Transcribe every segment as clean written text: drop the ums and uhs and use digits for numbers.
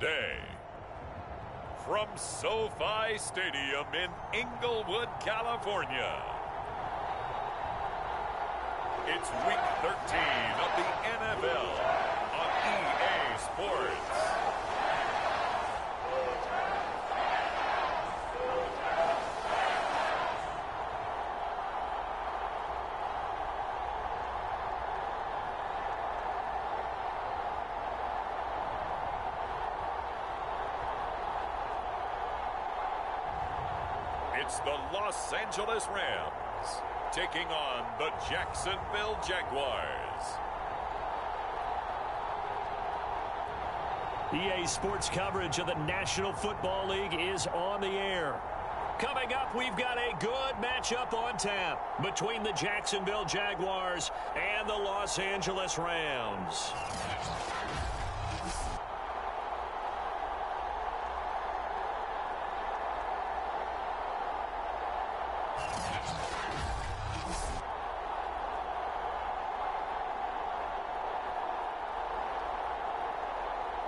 today. From SoFi Stadium in Inglewood, California, it's Week 13 of the NFL on EA Sports. It's the Los Angeles Rams taking on the Jacksonville Jaguars. EA Sports coverage of the National Football League is on the air. Coming up, we've got a good matchup on tap between the Jacksonville Jaguars and the Los Angeles Rams.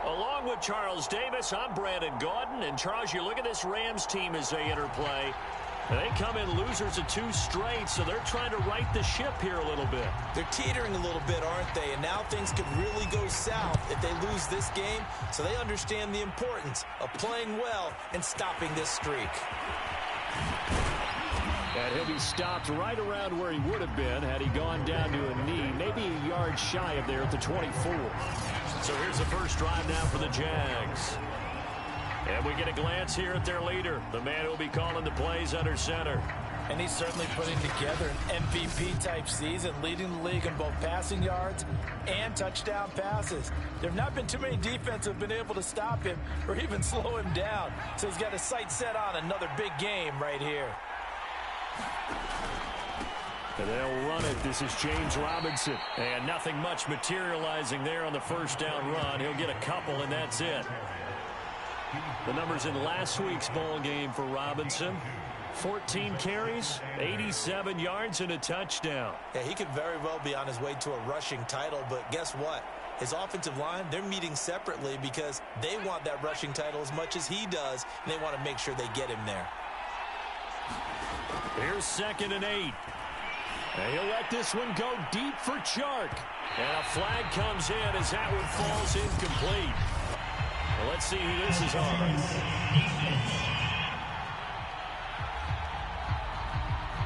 Along with Charles Davis, I'm Brandon Gaudin. And Charles, you look at this Rams team as they enter play. They come in losers of 2 straight, so they're trying to right the ship here a little bit. They're teetering a little bit, aren't they? And now things could really go south if they lose this game. So they understand the importance of playing well and stopping this streak. And he'll be stopped right around where he would have been had he gone down to a knee, maybe a yard shy of there at the 24. So here's the first drive now for the Jags. And we get a glance here at their leader, the man who will be calling the plays under center. And he's certainly putting together an MVP-type season, leading the league in both passing yards and touchdown passes. There have not been too many defenses who have been able to stop him or even slow him down. So he's got his sights set on another big game right here. And they'll run it. This is James Robinson. And nothing much materializing there on the first down run. He'll get a couple, and that's it. The numbers in last week's ball game for Robinson: 14 carries, 87 yards, and a touchdown. Yeah, he could very well be on his way to a rushing title, but guess what? His offensive line, they're meeting separately because they want that rushing title as much as he does, and they want to make sure they get him there. Here's 2nd and 8. And he'll let this one go deep for Chark. And a flag comes in as that one falls incomplete. Well, let's see who this is on.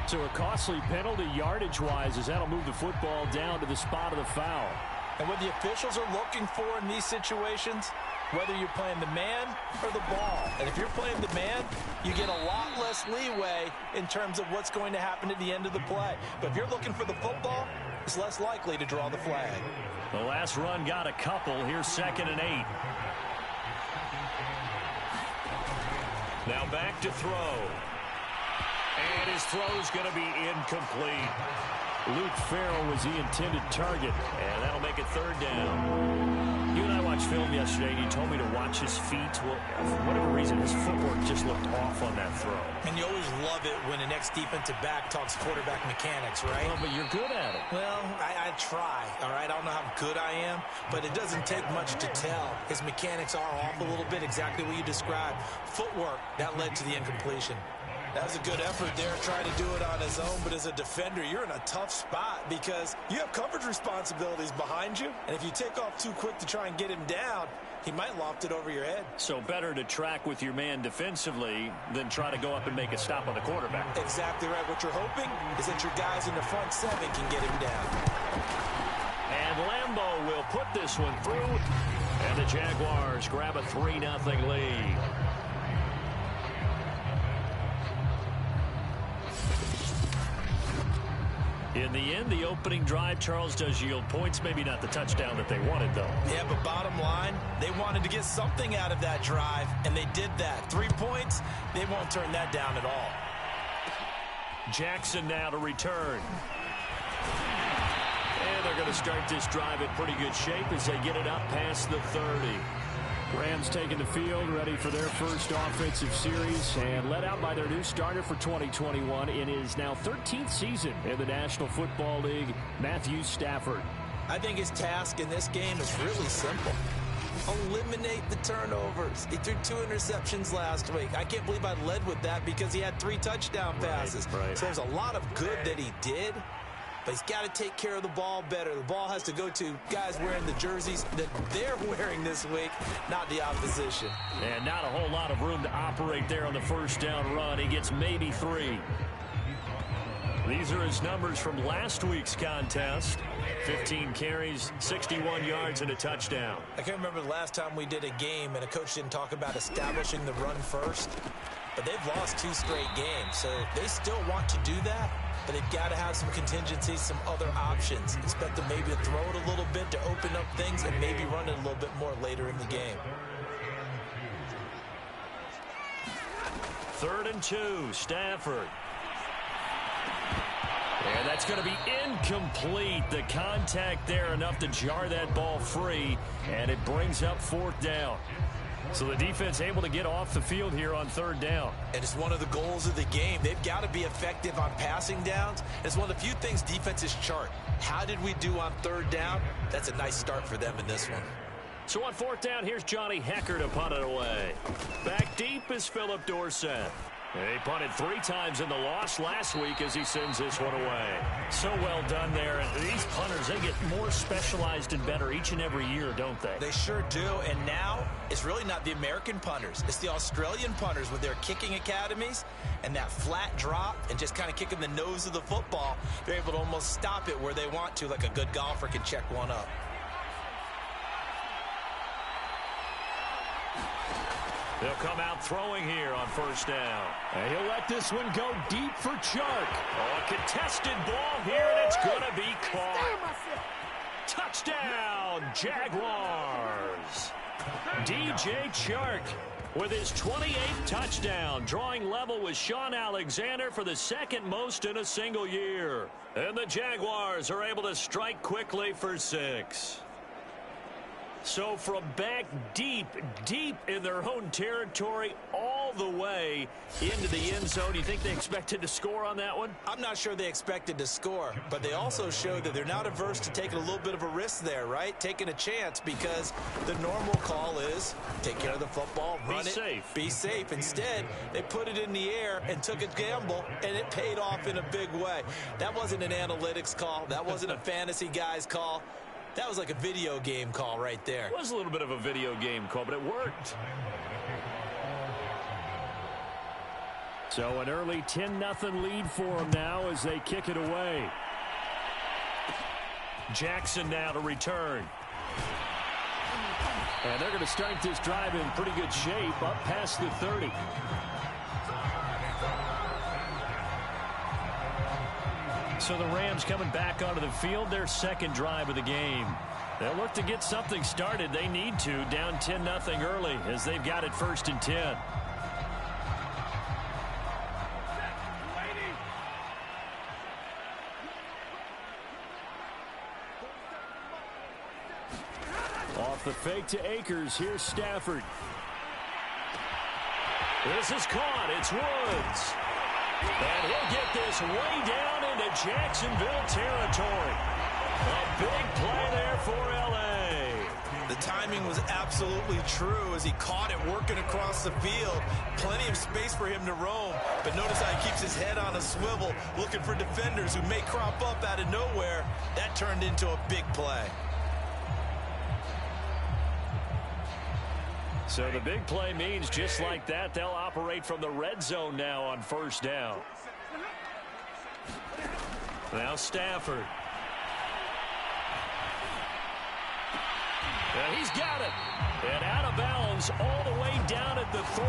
So a costly penalty yardage-wise as that'll move the football down to the spot of the foul. And what the officials are looking for in these situations, whether you're playing the man or the ball. And if you're playing the man, you get a lot less leeway in terms of what's going to happen at the end of the play. But if you're looking for the football, it's less likely to draw the flag. The last run got a couple. Here's 2nd and 8. Now back to throw. And his throw's going to be incomplete. Luke Farrell was the intended target, and that'll make it 3rd down. You and I watched film yesterday, and you told me to watch his feet. Well, for whatever reason, his footwork just looked off on that throw. And you always love it when an ex-defensive back talks quarterback mechanics, right? Well, but you're good at it. Well, I try, all right? I don't know how good I am, but it doesn't take much to tell. His mechanics are off a little bit, exactly what you described. Footwork, that led to the incompletion. That was a good effort there, trying to do it on his own. But as a defender, you're in a tough spot because you have coverage responsibilities behind you. And if you take off too quick to try and get him down, he might loft it over your head. So better to track with your man defensively than try to go up and make a stop on the quarterback. Exactly right. What you're hoping is that your guys in the front 7 can get him down. And Lambeau will put this one through. And the Jaguars grab a 3-0 lead. In the end, the opening drive, Charles, does yield points. Maybe not the touchdown that they wanted, though. Yeah, but bottom line, they wanted to get something out of that drive, and they did that. 3 points, they won't turn that down at all. Jackson now to return. And they're going to start this drive in pretty good shape as they get it up past the 30. Rams taking the field, ready for their first offensive series, and led out by their new starter for 2021 in his now 13th season in the National Football League, Matthew Stafford. I think his task in this game is really simple. Eliminate the turnovers. He threw 2 interceptions last week. I can't believe I led with that because he had 3 touchdown passes. Right. So there's a lot of good that he did, but he's got to take care of the ball better. The ball has to go to guys wearing the jerseys that they're wearing this week, not the opposition. And not a whole lot of room to operate there on the first down run. He gets maybe 3. These are his numbers from last week's contest. 15 carries, 61 yards, and a touchdown. I can't remember the last time we did a game and a coach didn't talk about establishing the run first. But they've lost 2 straight games, so they still want to do that. But they've got to have some contingencies, some other options. Expect them maybe to throw it a little bit to open up things and maybe run it a little bit more later in the game. 3rd and 2, Stafford. And that's going to be incomplete. The contact there enough to jar that ball free, and it brings up 4th down. So the defense able to get off the field here on 3rd down. And it's one of the goals of the game. They've got to be effective on passing downs. It's one of the few things defenses chart. How did we do on 3rd down? That's a nice start for them in this one. So on 4th down, here's Johnny Hecker to punt it away. Back deep is Philip Dorsett. He punted 3 times in the loss last week as he sends this one away. So well done there. And these punters, they get more specialized and better each and every year, don't they? They sure do. And now it's really not the American punters. It's the Australian punters with their kicking academies and that flat drop and just kind of kicking the nose of the football. They're able to almost stop it where they want to, like a good golfer can check one up. They'll come out throwing here on 1st down. And he'll let this one go deep for Chark. Oh, a contested ball here, and it's going to be caught. Touchdown, Jaguars. DJ Chark with his 28th touchdown, drawing level with Sean Alexander for the 2nd most in a single year. And the Jaguars are able to strike quickly for 6. So from back deep in their own territory all the way into the end zone, you think they expected to score on that one? I'm not sure they expected to score, but they also showed that they're not averse to taking a little bit of a risk there, right? Taking a chance, because the normal call is take care of the football, run it, be safe. Instead, they put it in the air and took a gamble, and it paid off in a big way. That wasn't an analytics call. That wasn't a fantasy guy's call. That was like a video game call right there. It was a little bit of a video game call, but it worked. So an early 10-0 lead for them now as they kick it away. Jackson now to return. And they're going to start this drive in pretty good shape, up past the 30. So the Rams coming back onto the field, their 2nd drive of the game. They'll look to get something started. They need to, down 10-0 early as they've got it 1st and 10. Off the fake to Akers, here's Stafford. This is caught, it's Woods. And he'll get this way down into Jacksonville territory. A big play there for L.A. The timing was absolutely true as he caught it working across the field. Plenty of space for him to roam. But notice how he keeps his head on a swivel, looking for defenders who may crop up out of nowhere. That turned into a big play. So the big play means just like that, they'll operate from the red zone now on 1st down. Now Stafford. And he's got it. And out of bounds all the way down at the 3.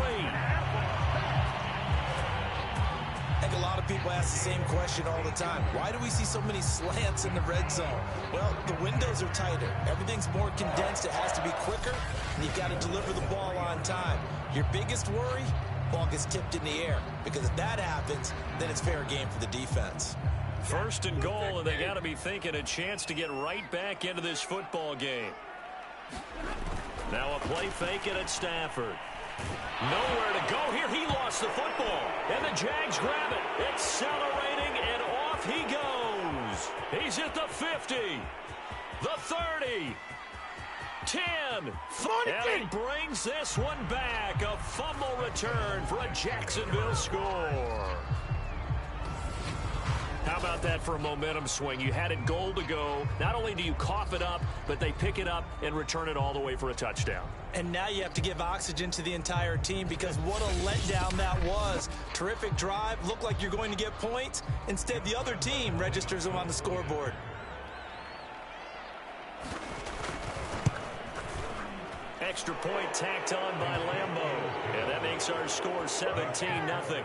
I think a lot of people ask the same question all the time. Why do we see so many slants in the red zone? Well, the windows are tighter. Everything's more condensed. It has to be quicker, and you've got to deliver the ball on time. Your biggest worry? Ball gets tipped in the air. Because if that happens, then it's fair game for the defense. 1st and goal, and they got to be thinking a chance to get right back into this football game. Now a play fake it at Stafford. Nowhere to go here. He lost the football. And the Jags grab it. Accelerating, and off he goes. He's at the 50. The 30. 10. And he brings this one back. A fumble return for a Jacksonville score. How about that for a momentum swing? You had it goal to go. Not only do you cough it up, but they pick it up and return it all the way for a touchdown. And now you have to give oxygen to the entire team because what a letdown that was. Terrific drive. Looked like you're going to get points. Instead, the other team registers them on the scoreboard. Extra point tacked on by Lambeau. And that makes our score 17-0.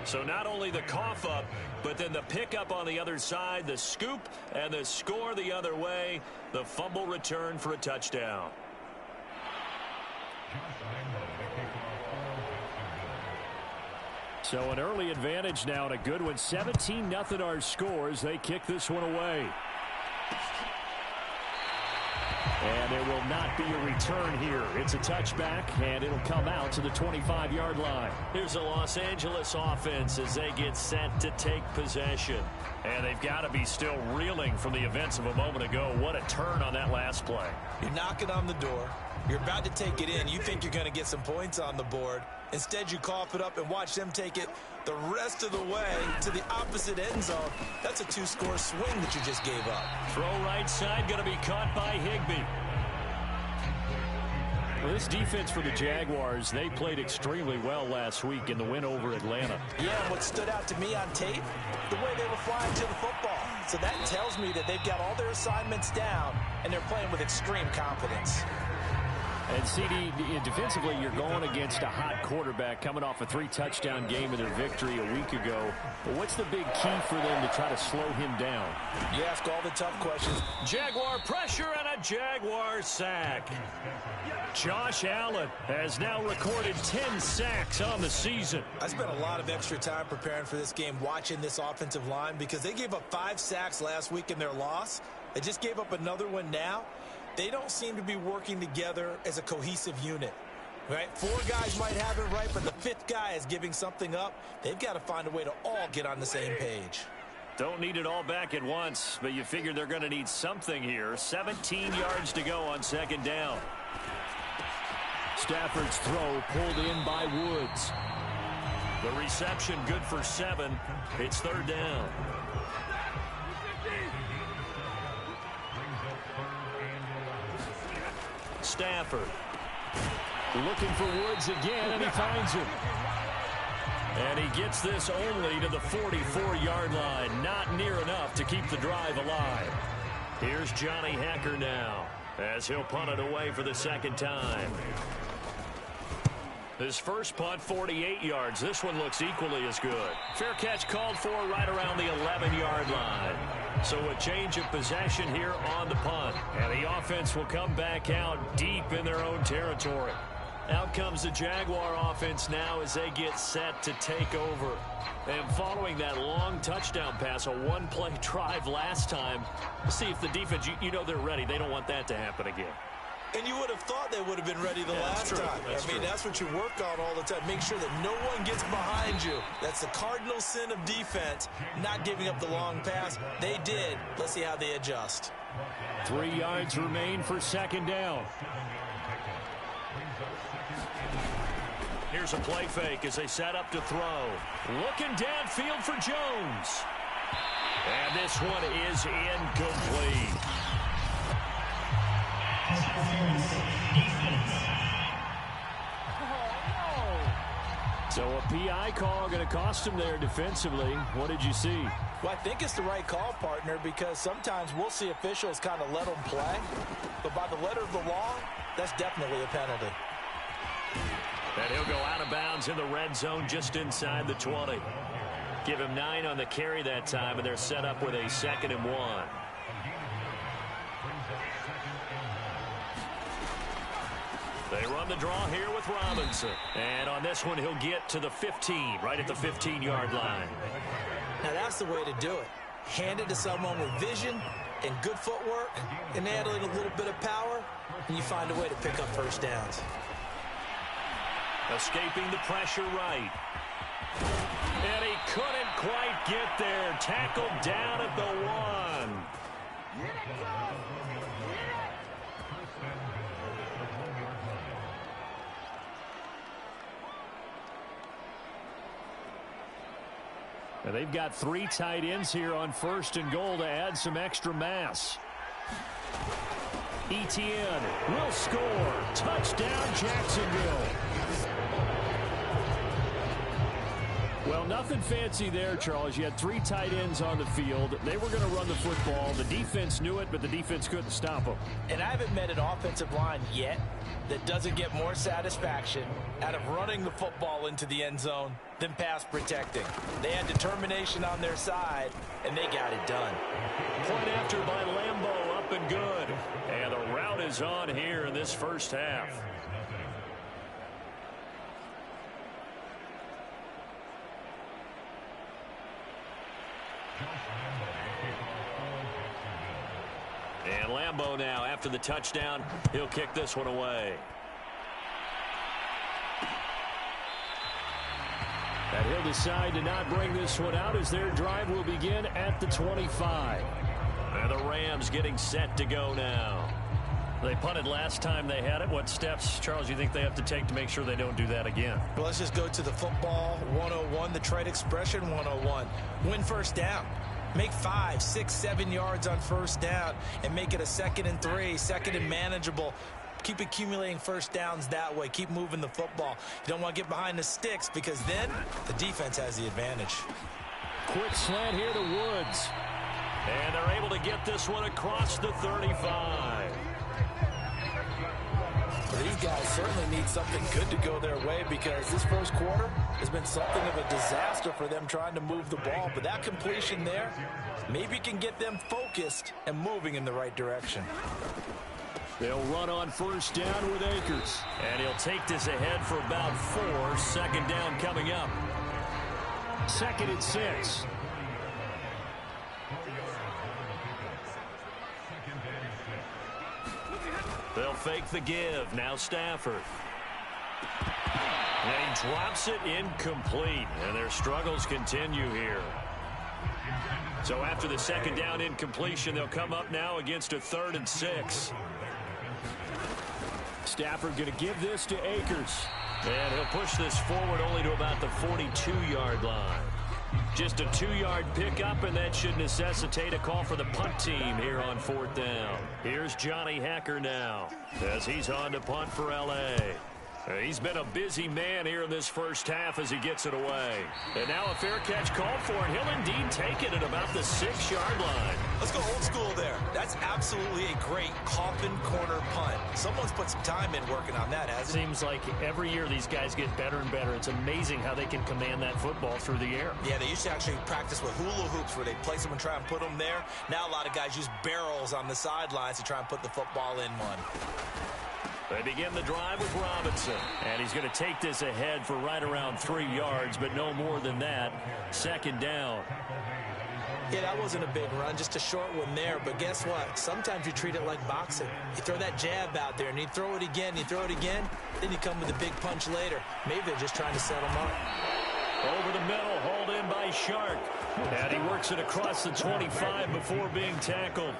So not only the cough up, but then the pickup on the other side, the scoop, and the score the other way. The fumble return for a touchdown. So an early advantage now and a good one. 17-0 our scores. They kick this one away. And there will not be a return here. It's a touchback, and it'll come out to the 25-yard line. Here's the Los Angeles offense as they get set to take possession. And they've got to be still reeling from the events of a moment ago. What a turn on that last play. You're knocking on the door. You're about to take it in. You think you're going to get some points on the board. Instead, you cough it up and watch them take it the rest of the way to the opposite end zone. That's a two-score swing that you just gave up. Throw right side, going to be caught by Higbee. Well, this defense for the Jaguars, they played extremely well last week in the win over Atlanta. Yeah, what stood out to me on tape, the way they were flying to the football. So that tells me that they've got all their assignments down, and they're playing with extreme confidence. And CD, defensively, you're going against a hot quarterback coming off a 3-touchdown game in their victory a week ago. But what's the big key for them to try to slow him down? You ask all the tough questions. Jaguar pressure and a Jaguar sack. Josh Allen has now recorded 10 sacks on the season. I spent a lot of extra time preparing for this game, watching this offensive line, because they gave up 5 sacks last week in their loss. They just gave up another one now. They don't seem to be working together as a cohesive unit, right? 4 guys might have it right, but the 5th guy is giving something up. They've got to find a way to all get on the same page. Don't need it all back at once, but you figure they're going to need something here. 17 yards to go on second down. Stafford's throw pulled in by Woods. The reception good for 7. It's third down. Stafford looking for Woods again, and he finds him. And he gets this only to the 44-yard line. Not near enough to keep the drive alive. Here's Johnny Hacker now as he'll punt it away for the second time. His first punt, 48 yards. This one looks equally as good. Fair catch called for right around the 11-yard line. So a change of possession here on the punt. And the offense will come back out deep in their own territory. Out comes the Jaguar offense now as they get set to take over. And following that long touchdown pass, a one-play drive last time, we'll see if the defense, you know they're ready. They don't want that to happen again. And you would have thought they would have been ready the last time. That's what you work on all the time. Make sure that no one gets behind you. That's the cardinal sin of defense, not giving up the long pass. They did. Let's see how they adjust. 3 yards remain for second down. Here's a play fake as they set up to throw. Looking downfield for Jones. And this one is incomplete. So a PI call going to cost him there defensively. What did you see? Well, I think it's the right call, partner, because sometimes we'll see officials kind of let them play. But by the letter of the law, that's definitely a penalty. And he'll go out of bounds in the red zone just inside the 20. Give him 9 on the carry that time, and they're set up with a 2nd and 1. They run the draw here with Robinson. And on this one, he'll get to the 15, right at the 15-yard line. Now, that's the way to do it. Hand it to someone with vision and good footwork, and add in a little bit of power, and you find a way to pick up first downs. Escaping the pressure right. And he couldn't quite get there. Tackled down at the 1. And they've got 3 tight ends here on 1st and goal to add some extra mass. Etienne will score. Touchdown, Jacksonville. Well, nothing fancy there, Charles. You had 3 tight ends on the field. They were going to run the football. The defense knew it, but the defense couldn't stop them. And I haven't met an offensive line yet that doesn't get more satisfaction out of running the football into the end zone than pass protecting. They had determination on their side, and they got it done. Point after by Lambeau, up and good. And the route is on here in this first half. And Lambeau now, after the touchdown, he'll kick this one away. And he'll decide to not bring this one out as their drive will begin at the 25. And the Rams getting set to go now. They punted last time they had it. What steps, Charles, you think they have to take to make sure they don't do that again? Well, let's just go to the football 101, the trade expression 101. Win first down. Make 5, 6, 7 yards on first down and make it a 2nd and 3, 2nd and manageable. Keep accumulating first downs that way. Keep moving the football. You don't want to get behind the sticks because then the defense has the advantage. Quick slant here to Woods. And they're able to get this one across the 35. Well, these guys certainly need something good to go their way because this first quarter has been something of a disaster for them trying to move the ball. But that completion there maybe can get them focused and moving in the right direction. They'll run on first down with Akers. And he'll take this ahead for about 4. 2nd down coming up. 2nd and 6. They'll fake the give. Now Stafford. And he drops it incomplete. And their struggles continue here. So after the 2nd down incompletion, they'll come up now against a 3rd and 6. Stafford going to give this to Akers. And he'll push this forward only to about the 42-yard line. Just a 2-yard pickup, and that should necessitate a call for the punt team here on 4th down. Here's Johnny Hacker now as he's on to punt for L.A. He's been a busy man here in this first half as he gets it away. And now a fair catch called for, and he'll indeed take it at about the 6-yard line. Let's go old school there. That's absolutely a great coffin corner punt. Someone's put some time in working on that, hasn't it? Seems like every year these guys get better and better. It's amazing how they can command that football through the air. Yeah, they used to actually practice with hula hoops where they place them and try and put them there. Now a lot of guys use barrels on the sidelines to try and put the football in one. They begin the drive with Robinson. And he's going to take this ahead for right around 3 yards, but no more than that. 2nd down. Yeah, that wasn't a big run, just a short one there. But guess what? Sometimes you treat it like boxing. You throw that jab out there, and you throw it again, you throw it again, then you come with a big punch later. Maybe they're just trying to set them up. Over the middle, hauled in by Shark. And he works it across the 25 before being tackled.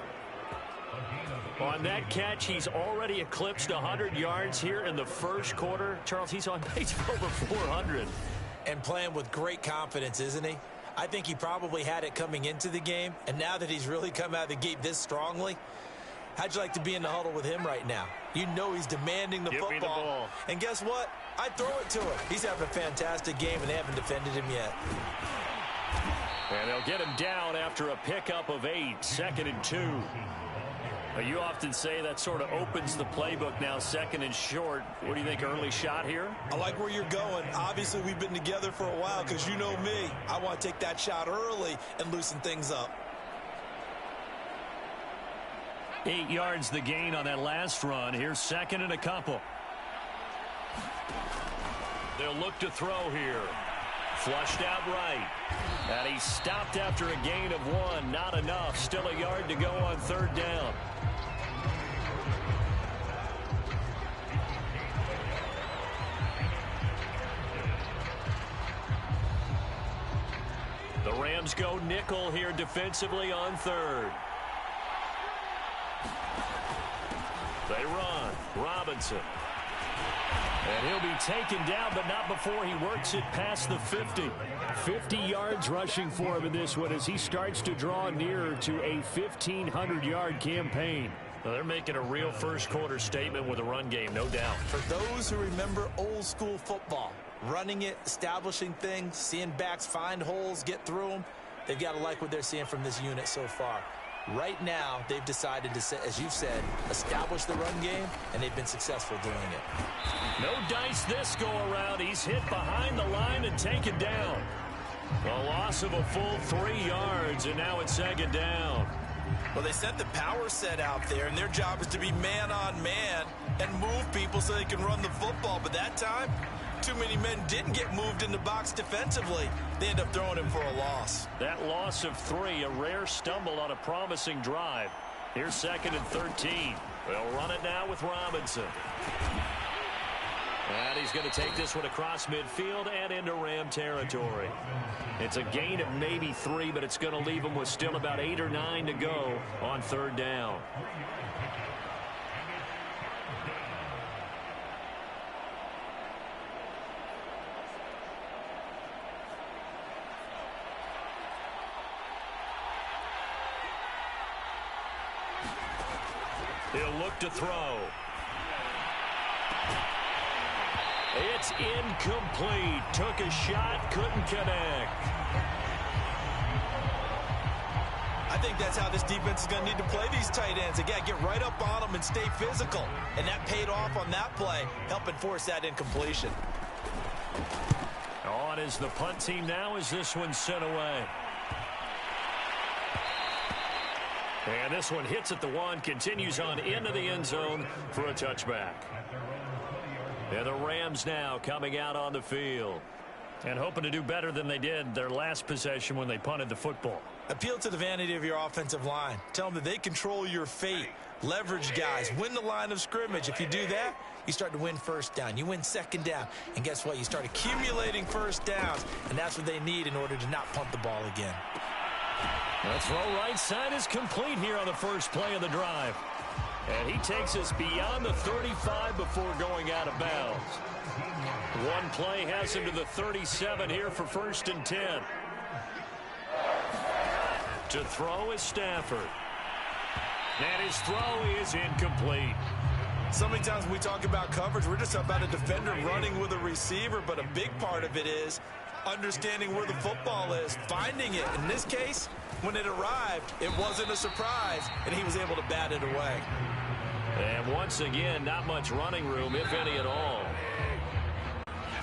On that catch, he's already eclipsed 100 yards here in the first quarter. Charles, he's on pace for over 400. And playing with great confidence, isn't he? I think he probably had it coming into the game, and now that he's really come out of the gate this strongly, how'd you like to be in the huddle with him right now? You know he's demanding the football. Me the ball. And guess what? I'd throw it to him. He's having a fantastic game, and they haven't defended him yet. And they'll get him down after a pickup of 8, 2nd and 2. You often say that sort of opens the playbook now, 2nd and short. What do you think, early shot here? I like where you're going. Obviously, we've been together for a while because you know me. I want to take that shot early and loosen things up. 8 yards the gain on that last run. Here's 2nd and a couple. They'll look to throw here. Flushed out right. And he stopped after a gain of 1. Not enough. Still a yard to go on 3rd down. The Rams go nickel here defensively on 3rd. They run. Robinson. And he'll be taken down, but not before he works it past the 50. 50 yards rushing for him in this one as he starts to draw nearer to a 1,500-yard campaign. Well, they're making a real first-quarter statement with a run game, no doubt. For those who remember old-school football, running it, establishing things, seeing backs find holes, get through them, they've got to like what they're seeing from this unit so far. Right now, they've decided to, as you've said, establish the run game, and they've been successful doing it. No dice this go-around. He's hit behind the line and taken down. A loss of a full 3 yards, and now it's second down. Well, they sent the power set out there, and their job is to be man-on-man and move people so they can run the football. But that time, too many men didn't get moved in the box defensively. They end up throwing him for a loss. That loss of 3, a rare stumble on a promising drive. Here's second and 13. They'll run it now with Robinson. And he's going to take this one across midfield and into Ram territory. It's a gain of maybe 3, but it's going to leave him with still about 8 or 9 to go on third down. He'll look to throw. It's incomplete. Took a shot, couldn't connect. I think that's how this defense is going to need to play these tight ends. Again, get right up on them and stay physical. And that paid off on that play, helping force that incompletion. On is the punt team now as this one's sent away. And this one hits at the 1, continues on into the end zone for a touchback. And the Rams now coming out on the field. And hoping to do better than they did their last possession when they punted the football. Appeal to the vanity of your offensive line. Tell them that they control your fate. Leverage guys. Win the line of scrimmage. If you do that, you start to win first down. You win second down. And guess what? You start accumulating first downs. And that's what they need in order to not punt the ball again. The throw right side is complete here on the first play of the drive. And he takes us beyond the 35 before going out of bounds. One play has him to the 37 here for first and 10. To throw is Stafford. And his throw is incomplete. So many times when we talk about coverage, we're just about a defender running with a receiver, but a big part of it is understanding where the football is, finding it. In this case, when it arrived, it wasn't a surprise, and he was able to bat it away. And once again, not much running room, if any at all.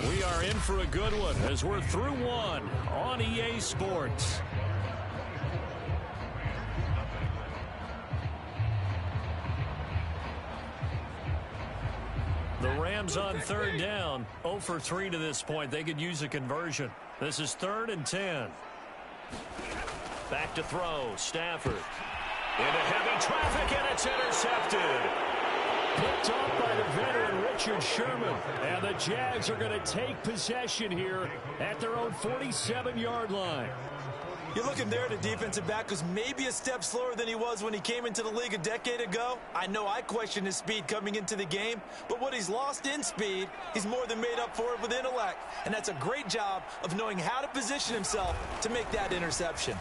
We are in for a good one as we're through one on EA Sports. The Rams on third down, 0 for 3 to this point. They could use a conversion. This is 3rd and 10. Back to throw, Stafford. Into heavy traffic, and it's intercepted. Picked off by the veteran Richard Sherman. And the Jags are going to take possession here at their own 47-yard line. You're looking there at a defensive back who's maybe a step slower than he was when he came into the league a decade ago. I know I questioned his speed coming into the game, but what he's lost in speed, he's more than made up for it with intellect. And that's a great job of knowing how to position himself to make that interception.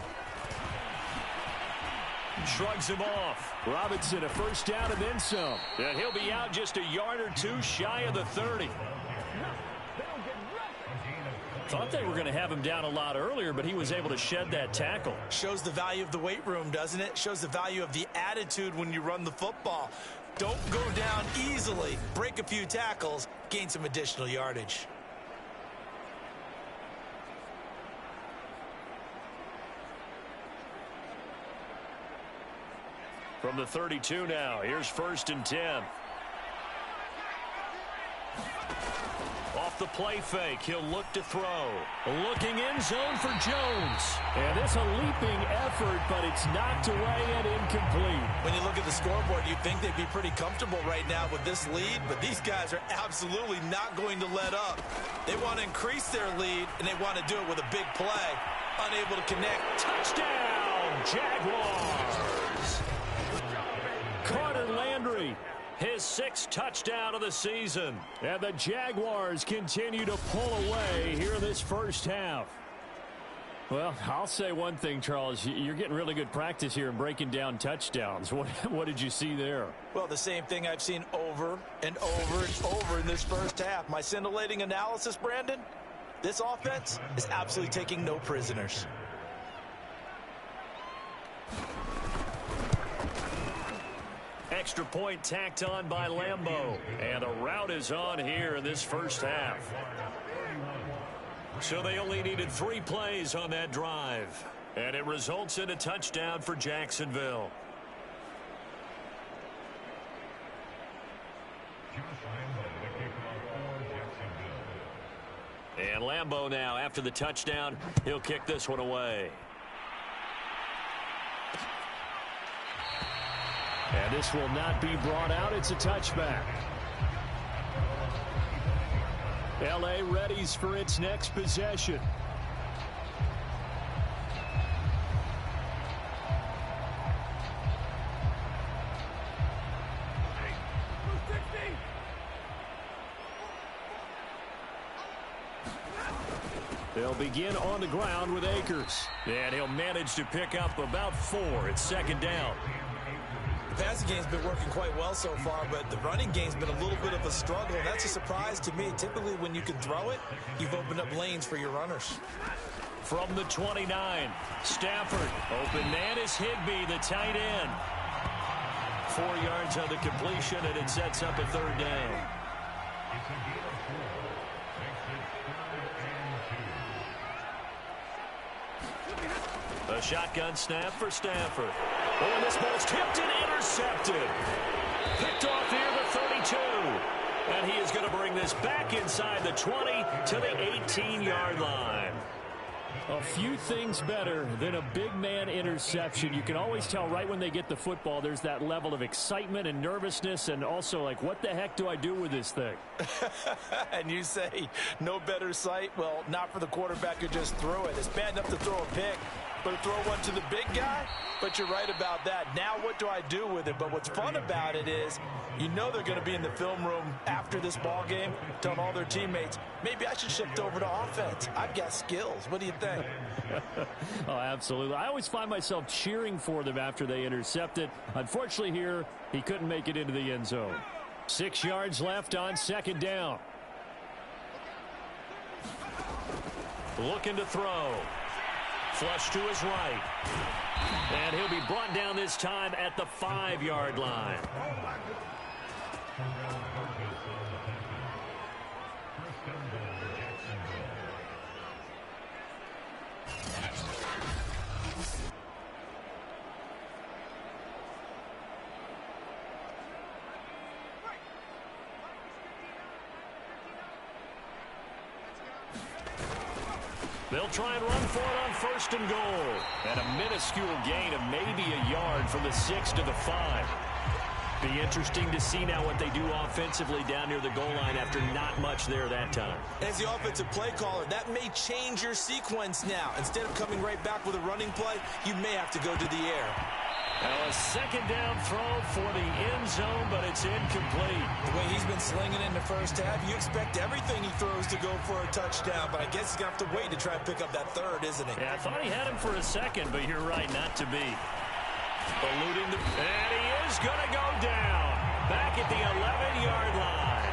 Shrugs him off. Robinson, a first down and then some. And he'll be out just a yard or two shy of the 30. Thought they were going to have him down a lot earlier, but he was able to shed that tackle. Shows the value of the weight room, doesn't it? Shows the value of the attitude when you run the football. Don't go down easily. Break a few tackles, gain some additional yardage. From the 32 now, here's 1st and 10. Off the play fake, he'll look to throw. Looking end zone for Jones. And it's a leaping effort, but it's knocked away and incomplete. When you look at the scoreboard, you'd think they'd be pretty comfortable right now with this lead, but these guys are absolutely not going to let up. They want to increase their lead, and they want to do it with a big play. Unable to connect. Touchdown, Jaguars! Carter Landry His 6th touchdown of the season. And the Jaguars continue to pull away here in this first half. Well, I'll say one thing, Charles. You're getting really good practice here in breaking down touchdowns. What did you see there? Well, the same thing I've seen over and over and over in this first half. My scintillating analysis, Brandon, this offense is absolutely taking no prisoners. Extra point tacked on by Lambeau. And a route is on here in this first half. So they only needed 3 plays on that drive. And it results in a touchdown for Jacksonville. And Lambeau now, after the touchdown, he'll kick this one away. And this will not be brought out. It's a touchback. L.A. readies for its next possession. They'll begin on the ground with Akers. And he'll manage to pick up about 4. It's 2nd down. The passing game's been working quite well so far, but the running game's been a little bit of a struggle. That's a surprise to me. Typically, when you can throw it, you've opened up lanes for your runners. From the 29, Stafford. Open man is Higbee, the tight end. 4 yards on the completion, and it sets up a 3rd down. A shotgun snap for Stafford. Oh, and this ball's tipped and intercepted. Picked off near the 32. And he is going to bring this back inside the 20 to the 18-yard line. A few things better than a big man interception. You can always tell right when they get the football, there's that level of excitement and nervousness, and also like, what the heck do I do with this thing? And you say no better sight? Well, not for the quarterback who just threw it. It's bad enough to throw a pick, but to throw one to the big guy? But you're right about that. Now what do I do with it? But what's fun about it is you know they're going to be in the film room after this ball game telling all their teammates, maybe I should shift over to offense. I've got skills. What do you think? Oh, absolutely. I always find myself cheering for them after they intercept it. Unfortunately here, he couldn't make it into the end zone. 6 yards left on 2nd down. Looking to throw. Flush to his right. And he'll be brought down this time at the 5-yard line. They'll try and run for it on 1st and goal. And a minuscule gain of maybe a yard from the 6 to the 5. Be interesting to see now what they do offensively down near the goal line after not much there that time. As the offensive play caller, that may change your sequence now. Instead of coming right back with a running play, you may have to go to the air. Now a 2nd down throw for the end zone, but it's incomplete. The way he's been slinging in the first half, you expect everything he throws to go for a touchdown, but I guess he's going to have to wait to try and pick up that 3rd, isn't he? Yeah, I thought he had him for a 2nd, but you're right, not to be. Eluding the... And he is going to go down. Back at the 11-yard line.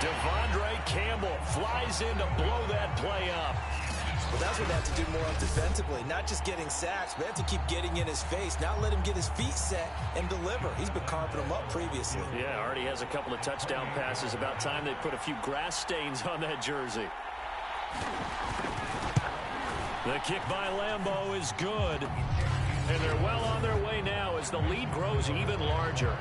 Devondre Campbell flies in to blow that play up. Well, that's what they have to do more of defensively. Not just getting sacks, but they have to keep getting in his face. Not let him get his feet set and deliver. He's been carving them up previously. Yeah, already has a couple of touchdown passes. About time they put a few grass stains on that jersey. The kick by Lambeau is good. And they're well on their way now as the lead grows even larger.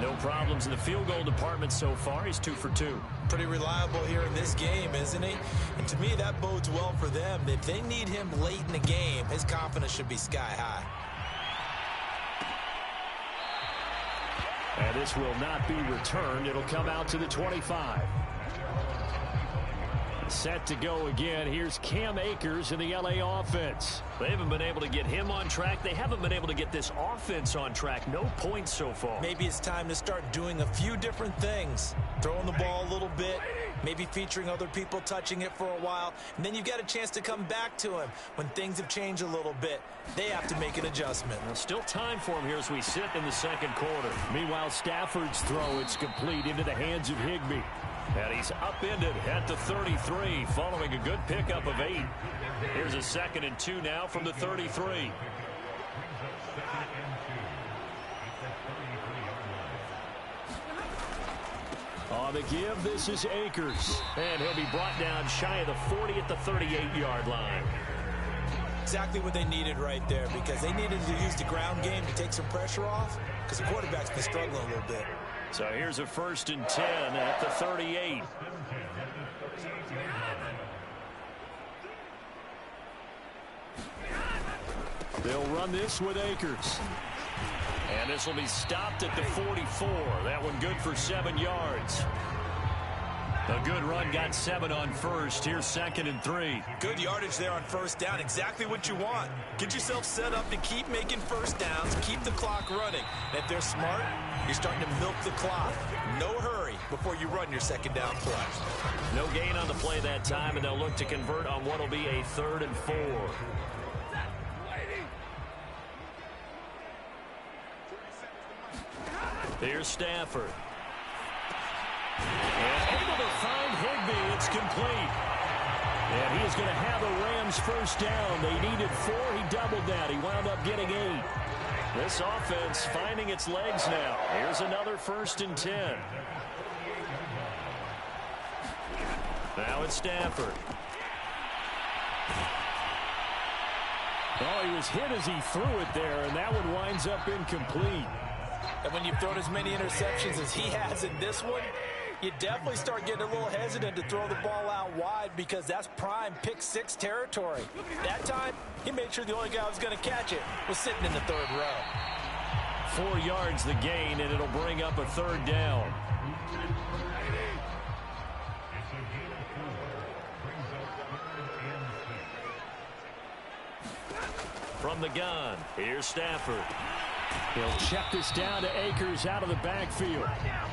No problems in the field goal department so far. He's 2 for 2. Pretty reliable here in this game, isn't he? And to me, that bodes well for them. If they need him late in the game, his confidence should be sky high. And this will not be returned. It'll come out to the 25. Set to go again. Here's Cam Akers in the LA offense. They haven't been able to get him on track. They haven't been able to get this offense on track. No points so far. Maybe it's time to start doing a few different things. Throwing the ball a little bit, maybe featuring other people touching it for a while, and then you've got a chance to come back to him when things have changed a little bit. They have to make an adjustment. Well, still time for him here as we sit in the second quarter. Meanwhile, Stafford's throw, it's complete into the hands of Higbee. And he's upended at the 33 following a good pickup of 8. Here's a 2nd and 2 now from the 33. On the give, this is Akers. And he'll be brought down shy of the 40 at the 38-yard line. Exactly what they needed right there, because they needed to use the ground game to take some pressure off, because the quarterback's been struggling a little bit. So here's a 1st and 10 at the 38. They'll run this with Akers. And this will be stopped at the 44. That one good for 7 yards. A good run, got 7 on first. Here's 2nd and 3. Good yardage there on first down. Exactly what you want. Get yourself set up to keep making first downs, keep the clock running. And if they're smart, you're starting to milk the clock. No hurry before you run your 2nd down play. No gain on the play that time, and they'll look to convert on what will be a 3rd and 4. Here's Stafford. And able to find Higbee. It's complete. And he is going to have the Rams first down. They needed 4. He doubled that. He wound up getting 8. This offense finding its legs now. Here's another 1st and 10. Now it's Stafford. Oh, he was hit as he threw it there, and that one winds up incomplete. And when you've thrown as many interceptions as he has in this one, you definitely start getting a little hesitant to throw the ball out wide, because that's prime pick-6 territory. That time, he made sure the only guy who was going to catch it was sitting in the 3rd row. 4 yards the gain, and it'll bring up a 3rd down. From the gun, here's Stafford. He'll check this down to Akers out of the backfield.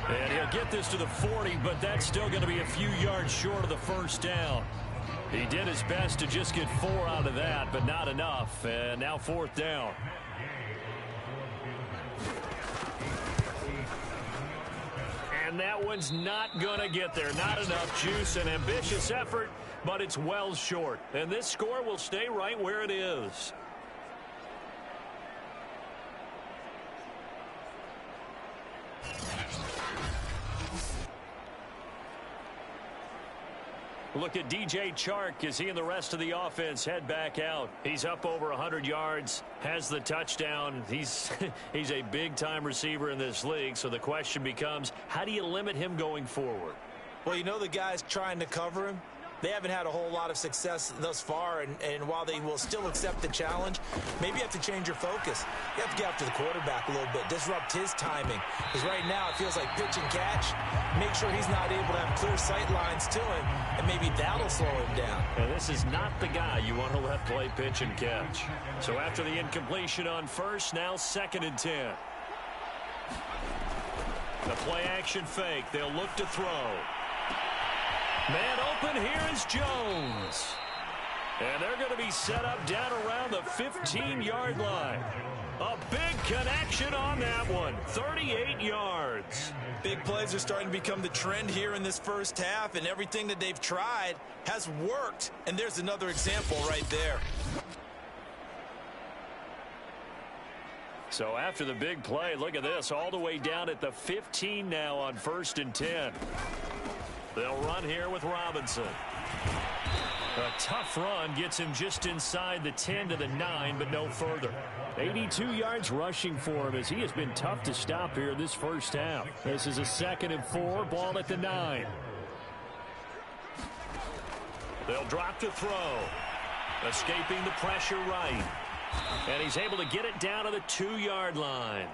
And he'll get this to the 40, but that's still going to be a few yards short of the first down. He did his best to just get 4 out of that, but not enough. And now 4th down. And that one's not going to get there. Not enough juice. An ambitious effort, but it's well short. And this score will stay right where it is. Look at DJ Chark as he and the rest of the offense head back out. He's up over 100 yards, has the touchdown. He's a big-time receiver in this league, so the question becomes, how do you limit him going forward? Well, you know the guys trying to cover him, they haven't had a whole lot of success thus far, and while they will still accept the challenge, maybe you have to change your focus. You have to get after the quarterback a little bit, disrupt his timing, because right now it feels like pitch and catch. Make sure he's not able to have clear sight lines to him, and maybe that'll slow him down. And this is not the guy you want to let play pitch and catch. So after the incompletion on first, now 2nd and 10. The play action fake. They'll look to throw. Man open, here is Jones. And they're going to be set up down around the 15-yard line. A big connection on that one. 38 yards. Big plays are starting to become the trend here in this first half, and everything that they've tried has worked. And there's another example right there. So after the big play, look at this, all the way down at the 15 now on 1st and 10. They'll run here with Robinson. A tough run gets him just inside the 10 to the 9, but no further. 82 yards rushing for him as he has been tough to stop here in this first half. This is a 2nd and 4, ball at the 9. They'll drop to throw. Escaping the pressure right. And he's able to get it down to the 2-yard line.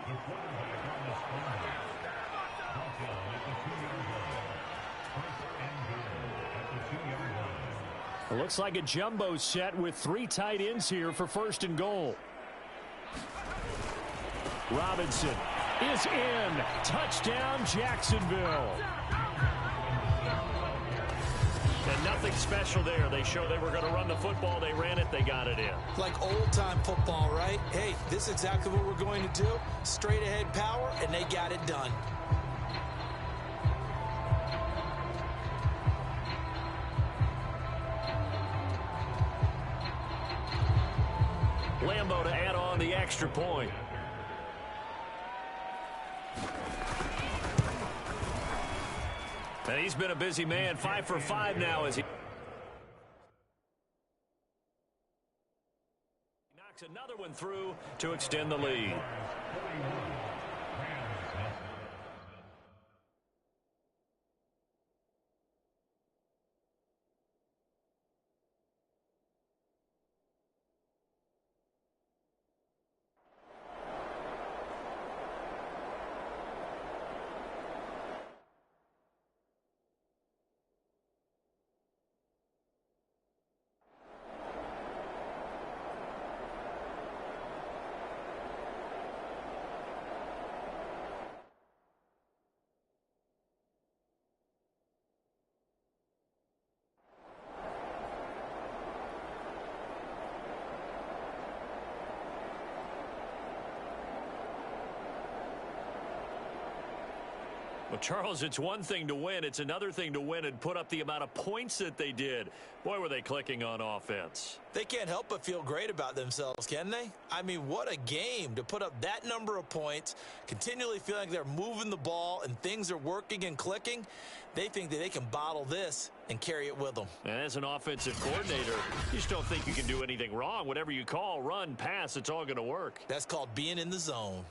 It looks like a jumbo set with 3 tight ends here for 1st and goal. Robinson is in. Touchdown, Jacksonville. And nothing special there. They showed they were going to run the football. They ran it. They got it in. Like old-time football, right? Hey, this is exactly what we're going to do. Straight-ahead power, and they got it done. Lambo to add on the extra point. And he's been a busy man. 5 for 5 now as he knocks another one through to extend the lead. Well, Charles, it's one thing to win. It's another thing to win and put up the amount of points that they did. Boy, were they clicking on offense. They can't help but feel great about themselves, can they? I mean, what a game to put up that number of points, continually feeling like they're moving the ball and things are working and clicking. They think that they can bottle this and carry it with them. And as an offensive coordinator, you just don't think you can do anything wrong. Whatever you call, run, pass, it's all going to work. That's called being in the zone.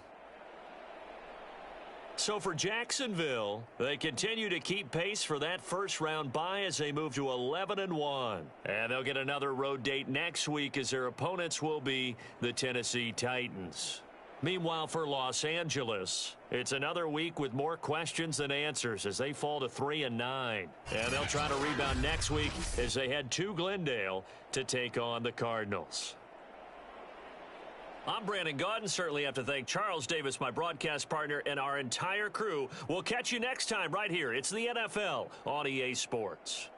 So for Jacksonville, they continue to keep pace for that first-round bye as they move to 11-1. And they'll get another road date next week as their opponents will be the Tennessee Titans. Meanwhile, for Los Angeles, it's another week with more questions than answers as they fall to 3-9. And they'll try to rebound next week as they head to Glendale to take on the Cardinals. I'm Brandon Gaudin. Certainly have to thank Charles Davis, my broadcast partner, and our entire crew. We'll catch you next time right here. It's the NFL on EA Sports.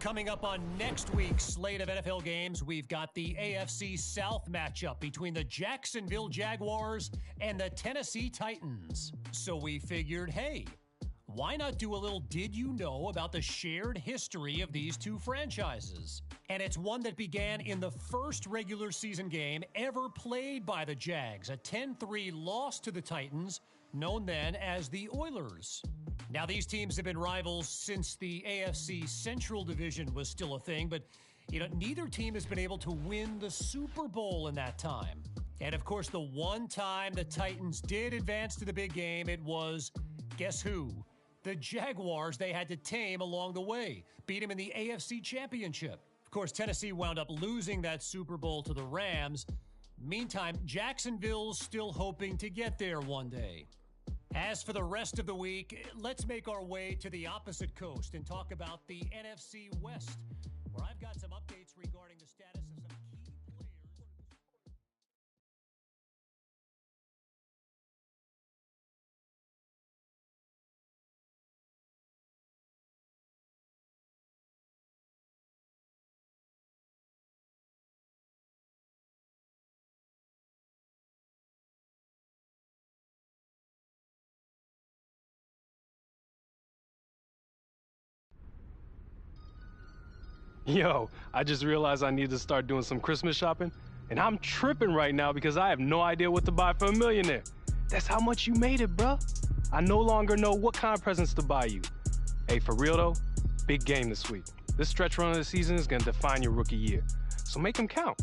Coming up on next week's slate of NFL games, we've got the AFC South matchup between the Jacksonville Jaguars and the Tennessee Titans. So we figured, hey, why not do a little did you know about the shared history of these two franchises? And it's one that began in the first regular season game ever played by the Jags, a 10-3 loss to the Titans, known then as the Oilers. Now, these teams have been rivals since the AFC Central Division was still a thing, but, neither team has been able to win the Super Bowl in that time. And, of course, the one time the Titans did advance to the big game, it was, guess who? The Jaguars they had to tame along the way, beat them in the AFC Championship. Of course, Tennessee wound up losing that Super Bowl to the Rams. Meantime, Jacksonville's still hoping to get there one day. As for the rest of the week, let's make our way to the opposite coast and talk about the NFC West, where I've got some updates regarding the status of some key players. Yo, I just realized I need to start doing some Christmas shopping, And I'm tripping right now because I have no idea what to buy for a millionaire. That's how much you made it, bruh. I no longer know what kind of presents to buy you. Hey, for real though, big game this week. This stretch run of the season is gonna define your rookie year. So make them count.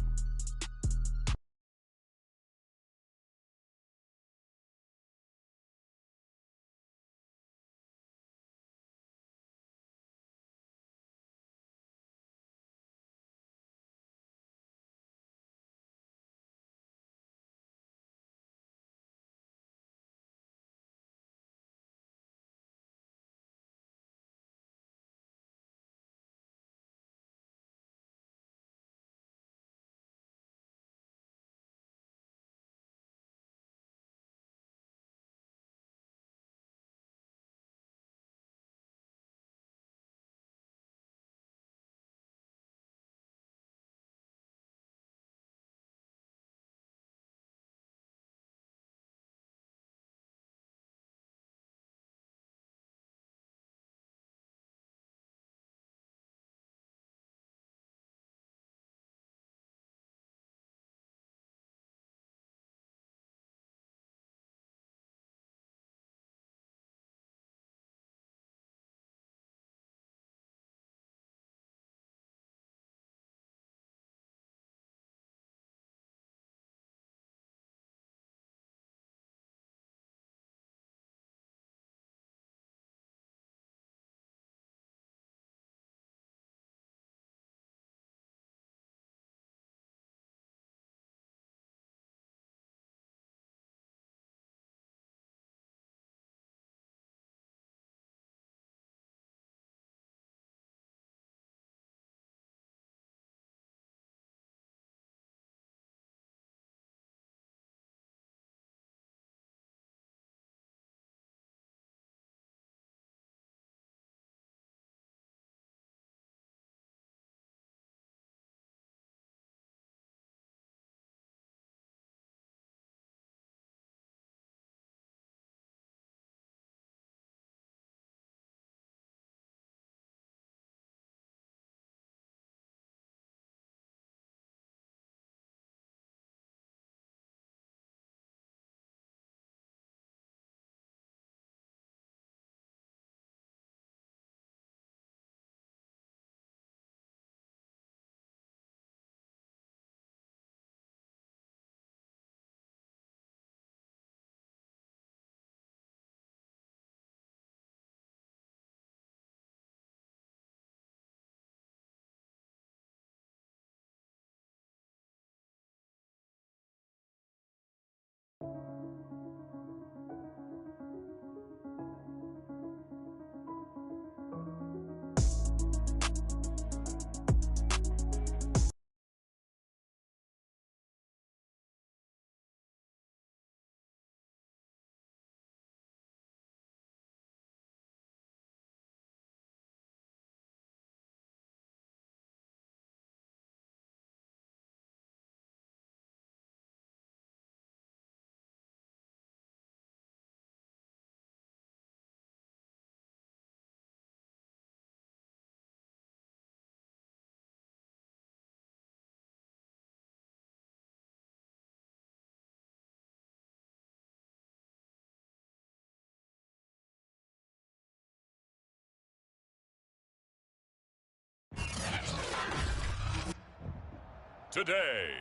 Today,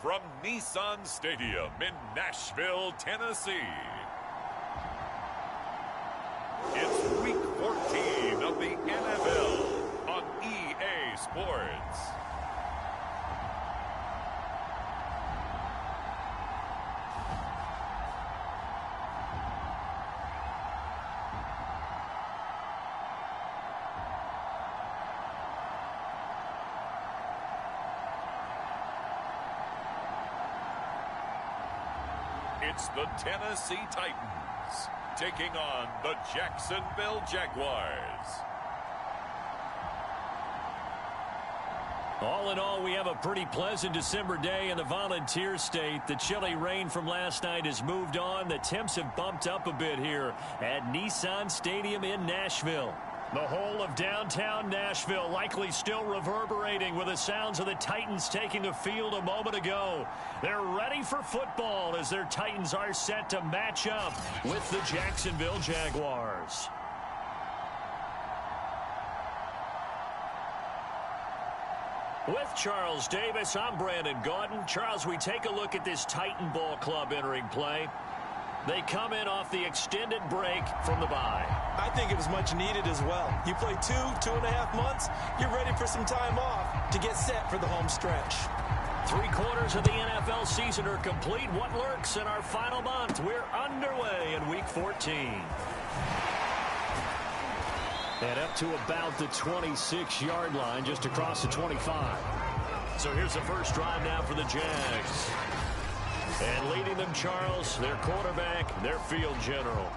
from Nissan Stadium in Nashville, Tennessee, it's Week 14 of the NFL on EA Sports. It's the Tennessee Titans taking on the Jacksonville Jaguars. All in all, we have a pretty pleasant December day in the Volunteer State. The chilly rain from last night has moved on. The temps have bumped up a bit here at Nissan Stadium in Nashville. The whole of downtown Nashville likely still reverberating with the sounds of the Titans taking the field a moment ago. They're ready for football as their Titans are set to match up with the Jacksonville Jaguars. With Charles Davis, I'm Brandon Gaudin. Charles, we take a look at this Titan Ball Club entering play. They come in off the extended break from the bye. I think it was much needed as well. You play 2.5 months, you're ready for some time off to get set for the home stretch. 3/4 of the NFL season are complete. What lurks in our final month? We're underway in Week 14. And up to about the 26-yard line, just across the 25. So here's the first drive now for the Jags. And leading them, Charles, their quarterback, their field general.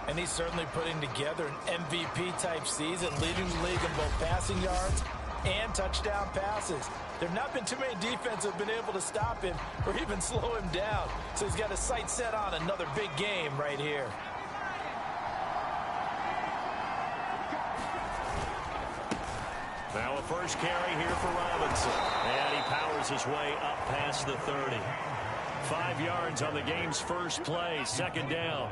And he's certainly putting together an MVP-type season, leading the league in both passing yards and touchdown passes. There have not been too many defenses that have been able to stop him or even slow him down. So he's got his sights set on another big game right here. Now a first carry here for Robinson. And he powers his way up past the 30. 5 yards on the game's first play, second down.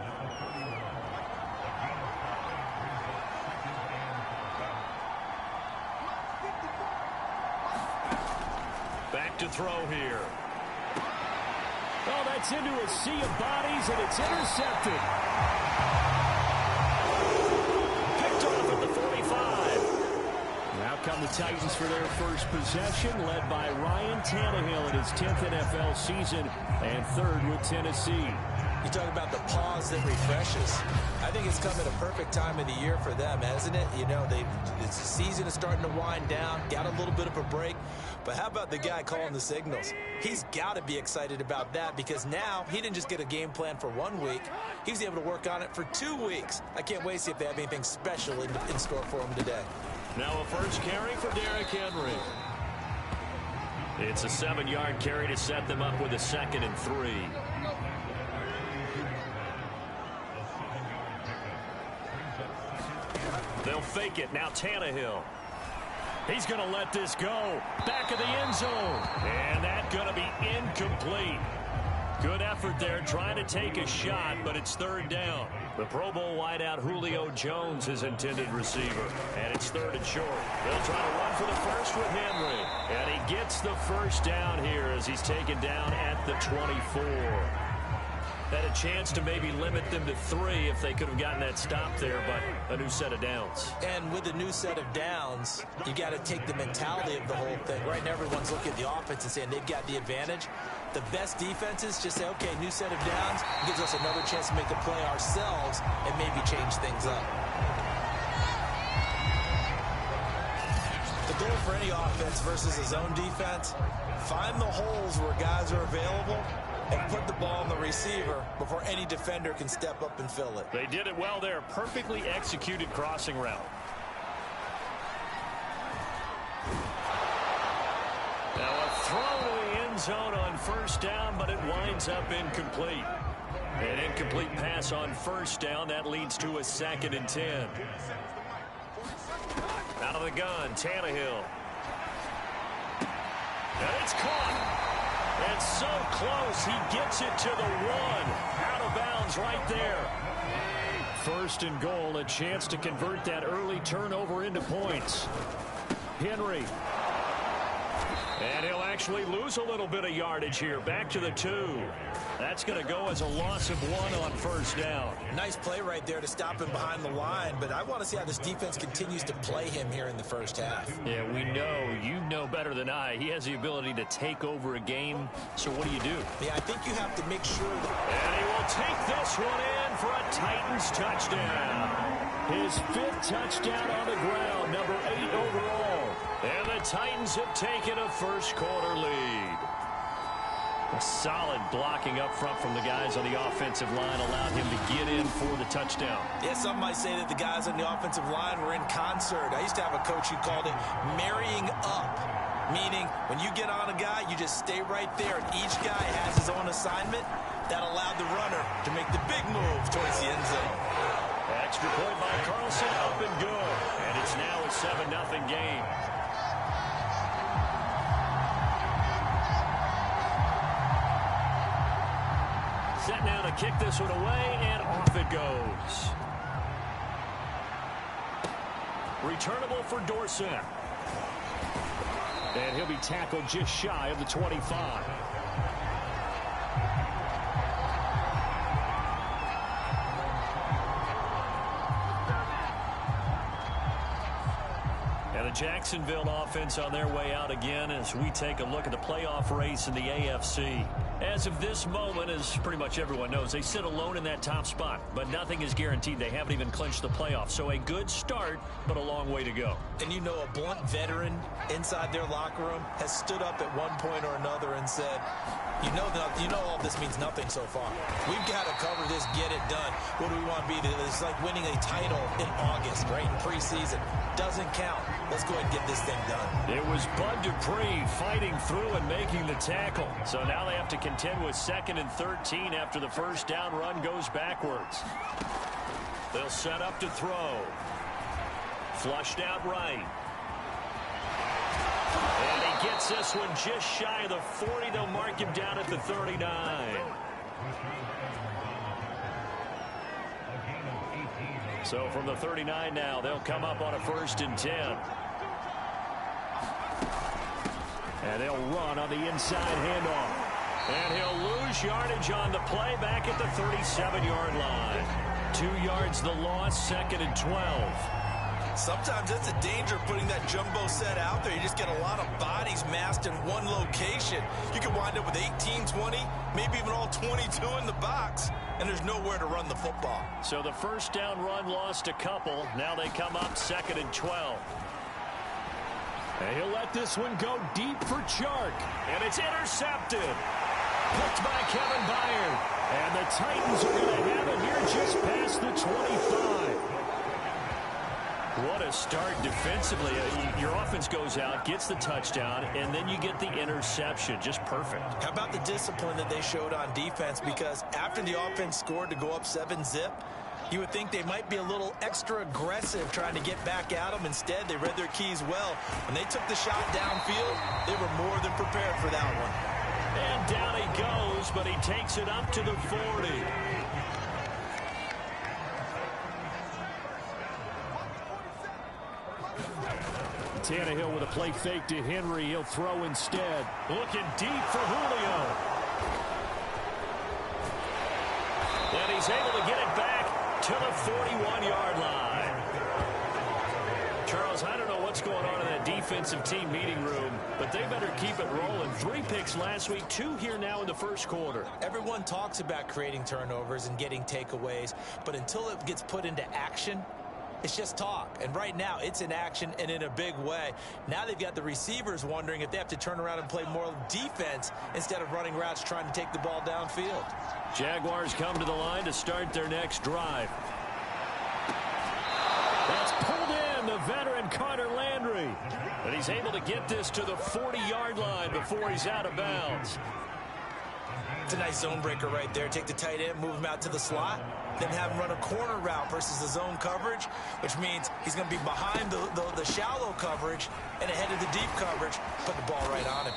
Back to throw here. Oh, that's into a sea of bodies, and it's intercepted. Picked off at the 45. Now come the Titans for their first possession, led by Ryan Tannehill in his 10th NFL season and third with Tennessee. You talk about the pause that refreshes. I think it's come at a perfect time of the year for them, hasn't it? You know, the season is starting to wind down, got a little bit of a break. But how about the guy calling the signals? He's got to be excited about that because now he didn't just get a game plan for 1 week. He was able to work on it for 2 weeks. I can't wait to see if they have anything special in store for him today. Now a first carry for Derrick Henry. It's a 7-yard carry to set them up with a 2nd and 3. They'll fake it. Now Tannehill. He's going to let this go. Back of the end zone. And that's going to be incomplete. Good effort there trying to take a shot, but it's third down. The Pro Bowl wideout Julio Jones is intended receiver, and it's 3rd and short. They'll try to run for the first with Henry, and he gets the first down here as he's taken down at the 24. Had a chance to maybe limit them to 3 if they could have gotten that stop there, but a new set of downs. And with a new set of downs, you got to take the mentality of the whole thing. Right now, everyone's looking at the offense and saying they've got the advantage. The best defenses just say, okay, new set of downs, gives us another chance to make a play ourselves and maybe change things up. The goal for any offense versus a zone defense, find the holes where guys are available and put the ball on the receiver before any defender can step up and fill it. They did it well there. Perfectly executed crossing route. Now a throw to the end zone on first down, but it winds up incomplete. An incomplete pass on first down. That leads to a 2nd and 10. Out of the gun, Tannehill. And it's caught. And so close, he gets it to the 1. Out of bounds right there. 1st and goal, a chance to convert that early turnover into points. Henry. And he'll actually lose a little bit of yardage here. Back to the 2. That's going to go as a loss of 1 on first down. Nice play right there to stop him behind the line, but I want to see how this defense continues to play him here in the first half. Yeah, we know. You know better than I. He has the ability to take over a game. So what do you do? Yeah, I think you have to make sure that... And he will take this one in for a Titans touchdown. His 5th touchdown on the ground, number 8 overall. And the Titans have taken a first-quarter lead. A solid blocking up front from the guys on the offensive line allowed him to get in for the touchdown. Yeah, some might say that the guys on the offensive line were in concert. I used to have a coach who called it marrying up, meaning when you get on a guy, you just stay right there, and each guy has his own assignment. That allowed the runner to make the big move towards the end zone. Extra point by Carlson, up and good. And set now to kick this one away, and off it goes. Returnable for Dorsett. And he'll be tackled just shy of the 25. And the Jacksonville offense on their way out again as we take a look at the playoff race in the AFC. As of this moment, as pretty much everyone knows, they sit alone in that top spot. But nothing is guaranteed. They haven't even clinched the playoffs. So a good start, but a long way to go. And you know, a blunt veteran inside their locker room has stood up at one point or another and said, you know all this means nothing so far. We've got to cover this, get it done. What do we want to be? It's like winning a title in August, right? In preseason. Doesn't count. Let's go ahead and get this thing done. It was Bud Dupree fighting through and making the tackle. So now they have to contend with 2nd and 13 after the first down run goes backwards. They'll set up to throw. Flushed out right. And he gets this one just shy of the 40. They'll mark him down at the 39. So from the 39 now, they'll come up on a 1st and 10. And they'll run on the inside handoff. And he'll lose yardage on the play back at the 37-yard line. 2 yards the loss, 2nd and 12. Sometimes that's a danger putting that jumbo set out there. You just get a lot of bodies massed in one location. You can wind up with 18, 20, maybe even all 22 in the box, and there's nowhere to run the football. So the first down run lost a couple. Now they come up 2nd and 12. And he'll let this one go deep for Chark. And it's intercepted. Picked by Kevin Byard. And the Titans are going to have it here just past the 25. What a start defensively. Your offense goes out, gets the touchdown, and then you get the interception. Just perfect. How about the discipline that they showed on defense? Because after the offense scored to go up 7-zip, you would think they might be a little extra aggressive trying to get back at them. Instead, they read their keys well. When they took the shot downfield, they were more than prepared for that one. And down he goes, but he takes it up to the 40. Tannehill with a play fake to Henry. He'll throw instead. Looking deep for Julio. And he's able to get it back to the 41-yard line. Charles, I don't know what's going on in that defensive team meeting room, but they better keep it rolling. 3 picks last week, 2 here now in the first quarter. Everyone talks about creating turnovers and getting takeaways, but until it gets put into action, it's just talk. And right now, it's in action and in a big way. Now they've got the receivers wondering if they have to turn around and play more defense instead of running routes trying to take the ball downfield. Jaguars come to the line to start their next drive. That's pulled in, the veteran Carter Landry. And he's able to get this to the 40-yard line before he's out of bounds. It's a nice zone breaker right there. Take the tight end, move him out to the slot, then have him run a corner route versus the zone coverage, which means he's going to be behind the shallow coverage and ahead of the deep coverage. Put the ball right on him.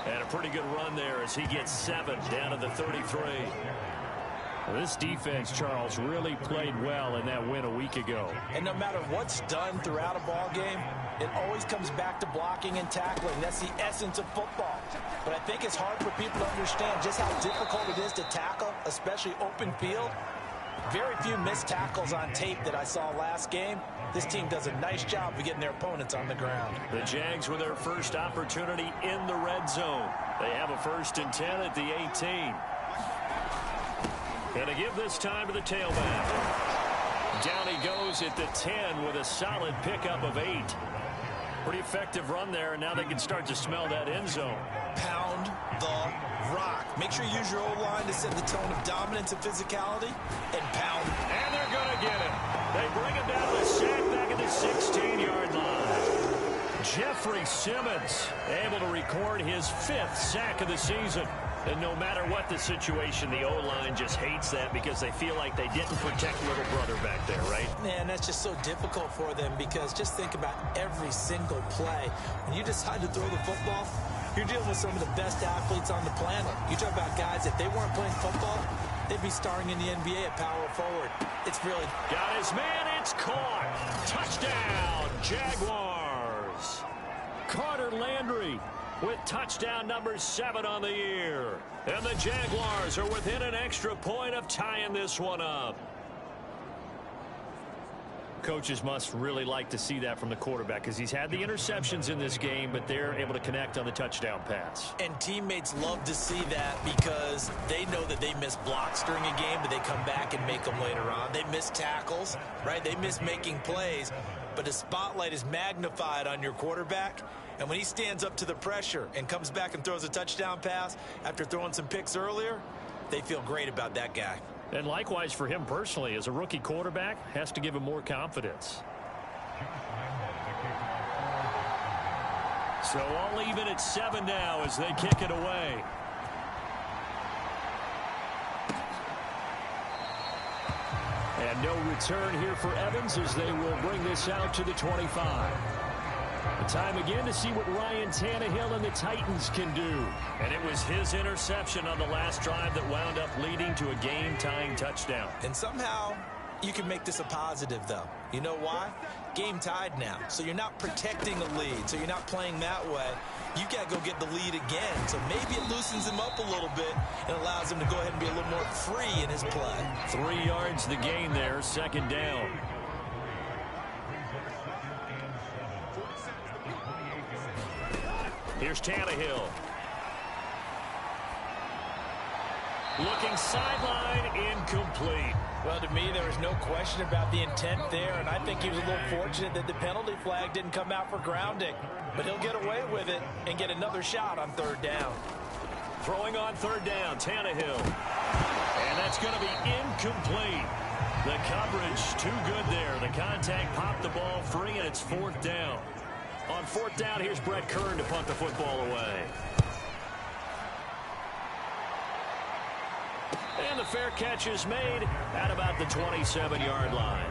And a pretty good run there as he gets 7 down to the 33. This defense, Charles, really played well in that win a week ago. And no matter what's done throughout a ball game, it always comes back to blocking and tackling. That's the essence of football. But I think it's hard for people to understand just how difficult it is to tackle, especially open field. Very few missed tackles on tape that I saw last game. This team does a nice job of getting their opponents on the ground. The Jags with their first opportunity in the red zone. They have a 1st and 10 at the 18. And to give this time to the tailback. Down he goes at the 10 with a solid pickup of 8. Pretty effective run there, and now they can start to smell that end zone. Pound the rock. Make sure you use your O-line to set the tone of dominance and physicality, and pound. And they're going to get him. They bring him down to the sack back at the 16-yard line. Jeffrey Simmons able to record his 5th sack of the season. And no matter what the situation, the O-line just hates that because they feel like they didn't protect little brother back there, right? Man, that's just so difficult for them because just think about every single play. When you decide to throw the football, you're dealing with some of the best athletes on the planet. You talk about guys, if they weren't playing football, they'd be starring in the NBA at power forward. It's really... Got his man. It's caught. Touchdown, Jaguars. Carter Landry with touchdown number 7 on the year. And the Jaguars are within an extra point of tying this one up. Coaches must really like to see that from the quarterback because he's had the interceptions in this game, but they're able to connect on the touchdown pass. And teammates love to see that because they know that they miss blocks during a game, but they come back and make them later on. They miss tackles, right? They miss making plays, but the spotlight is magnified on your quarterback. And when he stands up to the pressure and comes back and throws a touchdown pass after throwing some picks earlier, they feel great about that guy. And likewise for him personally, as a rookie quarterback, has to give him more confidence. So all even at 7 now as they kick it away. And no return here for Evans as they will bring this out to the 25. The time again to see what Ryan Tannehill and the Titans can do. And it was his interception on the last drive that wound up leading to a game-tying touchdown. And somehow you can make this a positive, though. You know why? Game tied now. So you're not protecting a lead. So you're not playing that way. You got to go get the lead again. So maybe it loosens him up a little bit and allows him to go ahead and be a little more free in his play. 3 yards the gain there, 2nd down. Here's Tannehill. Looking sideline, incomplete. Well, to me, there was no question about the intent there, and I think he was a little fortunate that the penalty flag didn't come out for grounding. But he'll get away with it and get another shot on 3rd down. Throwing on 3rd down, Tannehill. And that's going to be incomplete. The coverage too good there. The contact popped the ball free, and it's 4th down. On 4th down, here's Brett Kern to punt the football away. And the fair catch is made at about the 27-yard line.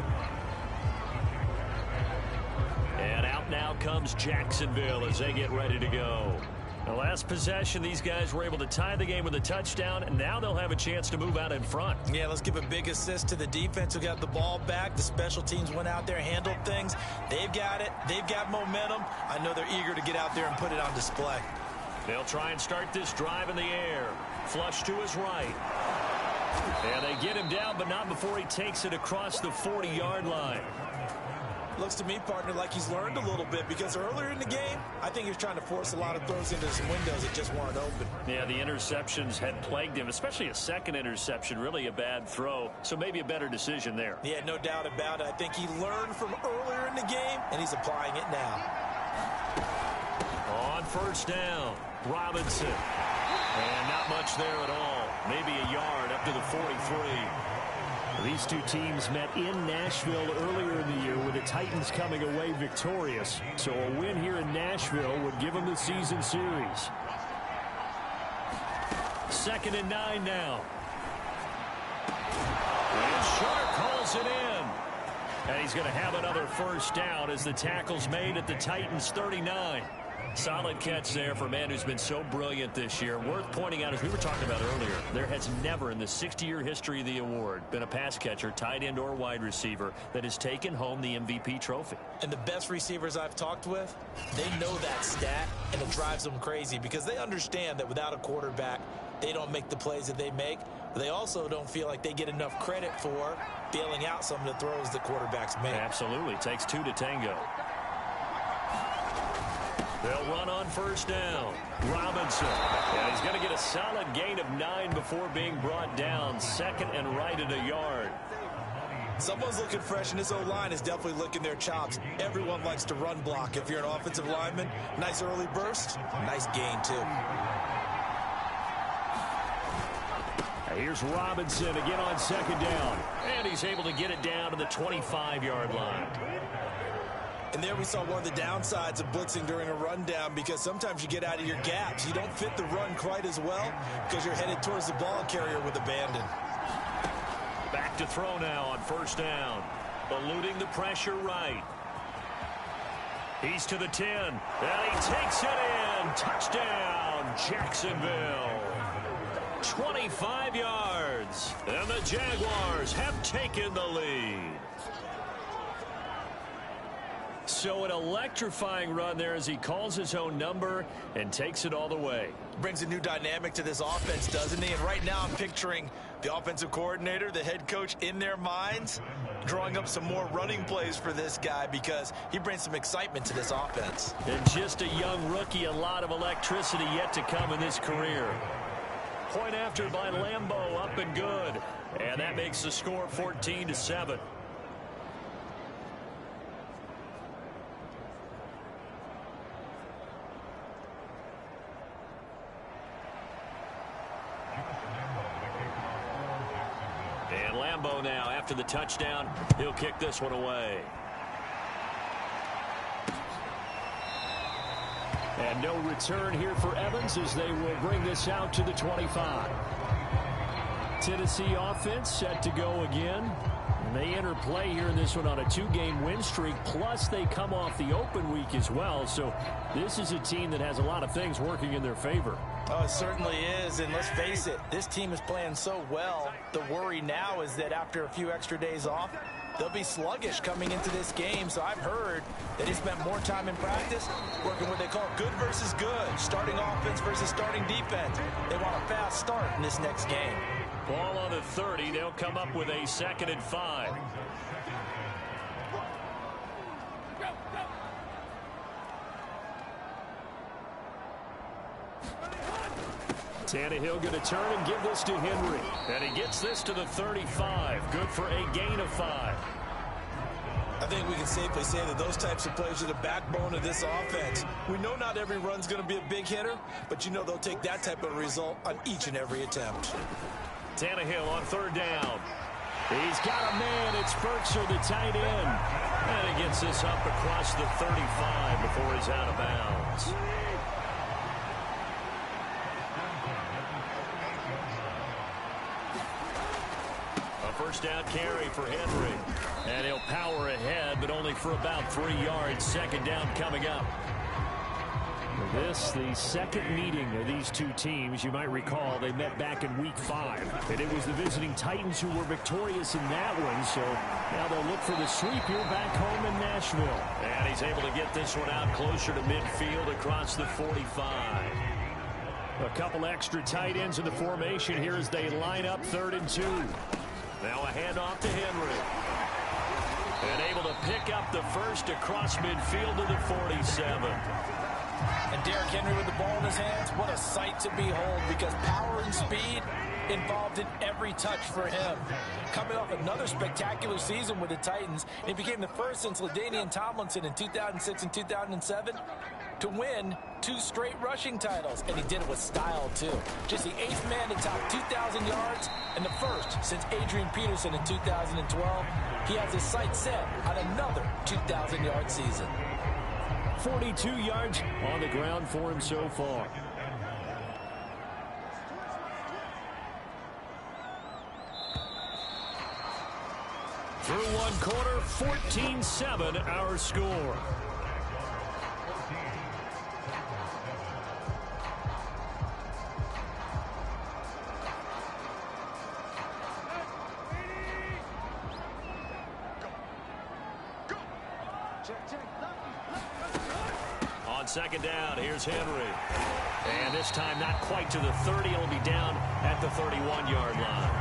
And out now comes Jacksonville as they get ready to go. The last possession, these guys were able to tie the game with a touchdown, and now they'll have a chance to move out in front. Yeah, let's give a big assist to the defense who got the ball back. The special teams went out there, handled things. They've got it. They've got momentum. I know they're eager to get out there and put it on display. They'll try and start this drive in the air. Flush to his right. And they get him down, but not before he takes it across the 40-yard line. Looks to me, partner, like he's learned a little bit because earlier in the game, I think he was trying to force a lot of throws into some windows that just weren't open. Yeah, the interceptions had plagued him, especially a second interception, really a bad throw. So maybe a better decision there. Yeah, no doubt about it. I think he learned from earlier in the game, and he's applying it now. On 1st down, Robinson. And not much there at all. Maybe a yard up to the 43. These two teams met in Nashville earlier in the year with the Titans coming away victorious. So a win here in Nashville would give them the season series. 2nd and 9 now. And Sharp calls it in. And he's going to have another 1st down as the tackle's made at the Titans' 39. Solid catch there for a man who's been so brilliant this year. Worth pointing out, as we were talking about earlier, there has never in the 60-year history of the award been a pass catcher, tight end, or wide receiver that has taken home the MVP trophy. And the best receivers I've talked with, they know that stat, and it drives them crazy because they understand that without a quarterback, they don't make the plays that they make. But they also don't feel like they get enough credit for bailing out some of the throws the quarterbacks make. Absolutely. Takes 2 to tango. They'll run on 1st down. Robinson. And he's going to get a solid gain of 9 before being brought down. 2nd and right at a yard. Someone's looking fresh, and this O-line is definitely licking their chops. Everyone likes to run block. If you're an offensive lineman, nice early burst, nice gain, too. Here's Robinson again on 2nd down. And he's able to get it down to the 25-yard line. And there we saw one of the downsides of blitzing during a rundown because sometimes you get out of your gaps. You don't fit the run quite as well because you're headed towards the ball carrier with abandon. Back to throw now on 1st down. Eluding the pressure right. He's to the 10. And he takes it in. Touchdown, Jacksonville. 25 yards. And the Jaguars have taken the lead. So an electrifying run there as he calls his own number and takes it all the way. Brings a new dynamic to this offense, doesn't he? And right now I'm picturing the offensive coordinator, the head coach in their minds, drawing up some more running plays for this guy because he brings some excitement to this offense. And just a young rookie, a lot of electricity yet to come in his career. Point after by Lambeau, up and good. And that makes the score 14-7. And Lambeau now, after the touchdown, he'll kick this one away. And no return here for Evans as they will bring this out to the 25. Tennessee offense set to go again. And they enter play here in this one on a 2-game win streak, plus they come off the open week as well. So this is a team that has a lot of things working in their favor. Oh, it certainly is, and let's face it, this team is playing so well. The worry now is that after a few extra days off, they'll be sluggish coming into this game. So I've heard that they spent more time in practice working what they call good versus good, starting offense versus starting defense. They want a fast start in this next game. Ball on the 30. They'll come up with a 2nd and 5. Tannehill going to turn and give this to Henry. And he gets this to the 35. Good for a gain of 5. I think we can safely say that those types of plays are the backbone of this offense. We know not every run's going to be a big hitter, but you know they'll take that type of result on each and every attempt. Tannehill on 3rd down. He's got a man. It's Firkser, the tight end. And he gets this up across the 35 before he's out of bounds. First down carry for Henry. And he'll power ahead, but only for about 3 yards. 2nd down coming up. This, the second meeting of these two teams. You might recall they met back in week 5. And it was the visiting Titans who were victorious in that one. So now they'll look for the sweep here back home in Nashville. And he's able to get this one out closer to midfield across the 45. A couple extra tight ends in the formation here as they line up 3rd and 2. Now a handoff to Henry. And able to pick up the first across midfield to the 47. And Derrick Henry with the ball in his hands, what a sight to behold, because power and speed involved in every touch for him. Coming off another spectacular season with the Titans, he became the first since LaDainian Tomlinson in 2006 and 2007 to win 2 straight rushing titles, and he did it with style too. Just the 8th man to top 2,000 yards and the first since Adrian Peterson in 2012. He has his sights set on another 2,000-yard season. 42 yards on the ground for him so far. Through 1 quarter, 14-7 our score. On 2nd down, here's Henry. And this time not quite to the 30. It'll be down at the 31-yard line.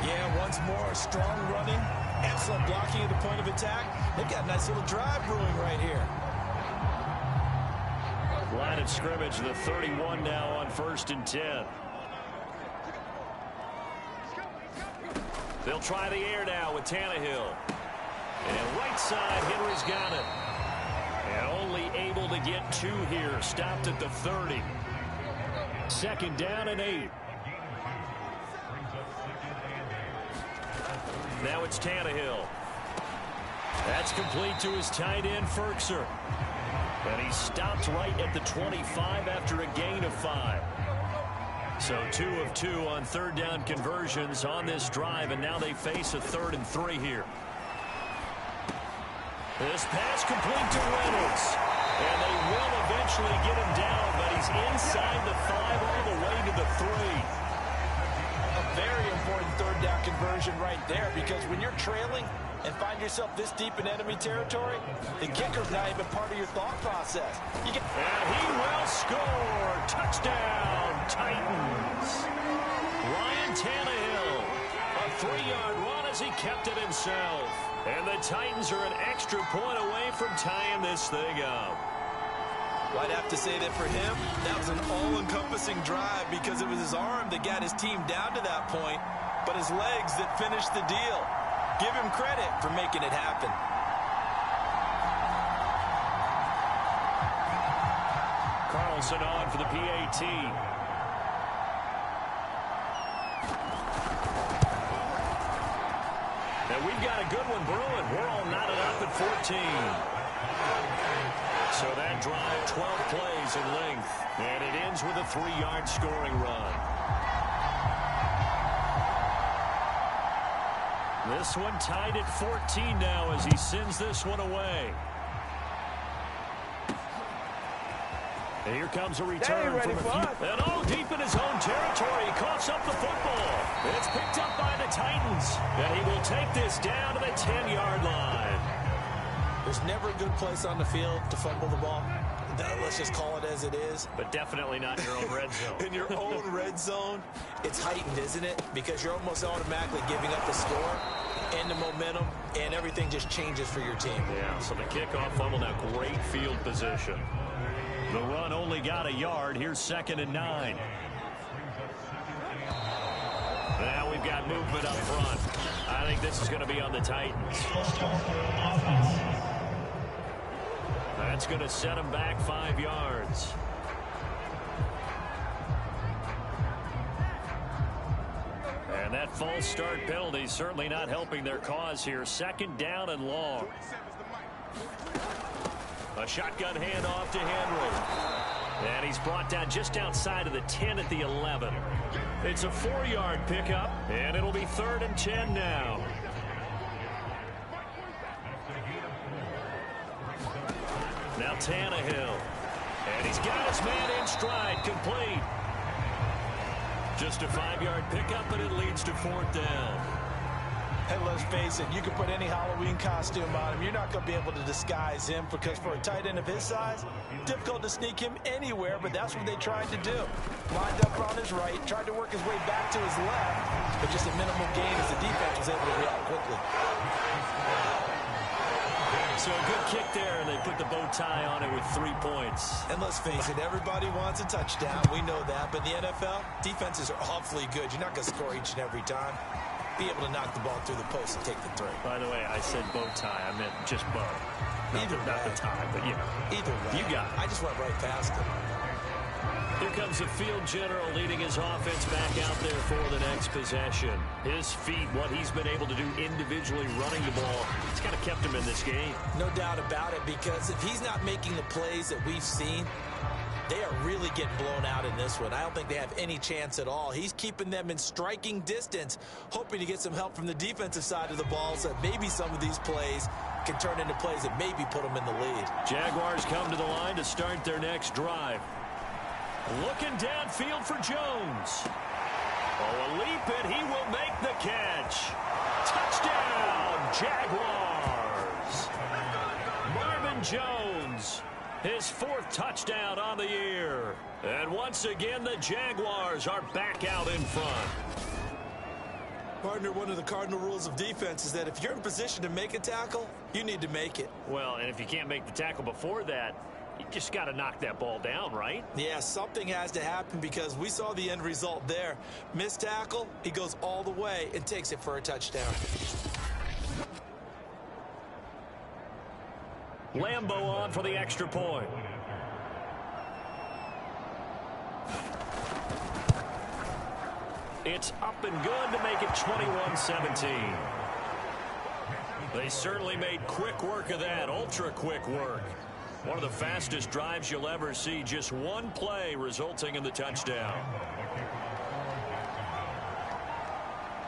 Yeah, once more, strong running, excellent blocking at the point of attack. They've got a nice little drive brewing right here. Line of scrimmage, the 31 now on 1st and 10. They'll try the air now with Tannehill. And right side, Henry's got it. And only able to get 2 here. Stopped at the 30. 2nd down and 8. Now it's Tannehill. That's complete to his tight end, Firkser. And he stopped right at the 25 after a gain of 5. So 2 of 2 on 3rd down conversions on this drive, and now they face a 3rd and 3 here. This pass complete to Reynolds. And they will eventually get him down, but he's inside the 5 all the way to the 3. very important third down conversion right there, because when you're trailing and find yourself this deep in enemy territory, the kicker's not even part of your thought process. And he will score. Touchdown, Titans. Ryan Tannehill, a 3-yard run as he kept it himself. And the Titans are an extra point away from tying this thing up. Well, I'd have to say that for him, that was an all-encompassing drive, because it was his arm that got his team down to that point, but his legs that finished the deal. Give him credit for making it happen. Carlson on for the PAT. And we've got a good one brewing. We're all knotted up at 14. So that drive, 12 plays in length. And it ends with a 3-yard scoring run. This one tied at 14 now as he sends this one away. And here comes a return from a few. And all deep in his own territory. He coughs up the football. It's picked up by the Titans. And he will take this down to the 10-yard line. There's never a good place on the field to fumble the ball. Let's just call it as it is. But definitely not in your own red zone. In your own red zone, it's heightened, isn't it? Because you're almost automatically giving up the score and the momentum, and everything just changes for your team. Yeah, so the kickoff fumble, now great field position. The run only got a yard. Here's 2nd and 9. Now we've got movement up front. I think this is going to be on the Titans. That's going to set him back 5 yards. And that false start penalty certainly not helping their cause here. 2nd down and long. A shotgun handoff to Henry. And he's brought down just outside of the 10 at the 11. It's a 4-yard pickup, and it'll be 3rd and 10 now. Now Tannehill. And he's got his man in stride, complete. Just a 5-yard pickup, and it leads to 4th down. And let's face it, you can put any Halloween costume on him. You're not going to be able to disguise him, because for a tight end of his size, difficult to sneak him anywhere, but that's what they tried to do. Lined up on his right, tried to work his way back to his left, but just a minimal gain as the defense was able to react quickly. So a good kick there, and they put the bow tie on it with 3 points. And let's face it, everybody wants a touchdown. We know that. But in the NFL, defenses are awfully good. You're not going to score each and every time. Be able to knock the ball through the post and take the throw. By the way, I said bow tie. I meant just bow. Not the tie, but you know. Either way. You got it. I just went right past him. Here comes the field general leading his offense back out there for the next possession. His feet, what he's been able to do individually running the ball, it's kind of kept him in this game. No doubt about it, because if he's not making the plays that we've seen, they are really getting blown out in this one. I don't think they have any chance at all. He's keeping them in striking distance, hoping to get some help from the defensive side of the ball so that maybe some of these plays can turn into plays that maybe put them in the lead. Jaguars come to the line to start their next drive. Looking downfield for Jones. Oh, a leap, and he will make the catch. Touchdown, Jaguars. Marvin Jones, his 4th touchdown on the year. And once again, the Jaguars are back out in front. Partner, one of the cardinal rules of defense is that if you're in position to make a tackle, you need to make it. Well, and if you can't make the tackle before that, you just got to knock that ball down, right? Yeah, something has to happen, because we saw the end result there. Missed tackle, he goes all the way and takes it for a touchdown. Lambeau on for the extra point. It's up and good to make it 21-17. They certainly made quick work of that, ultra quick work. One of the fastest drives you'll ever see, just one play resulting in the touchdown.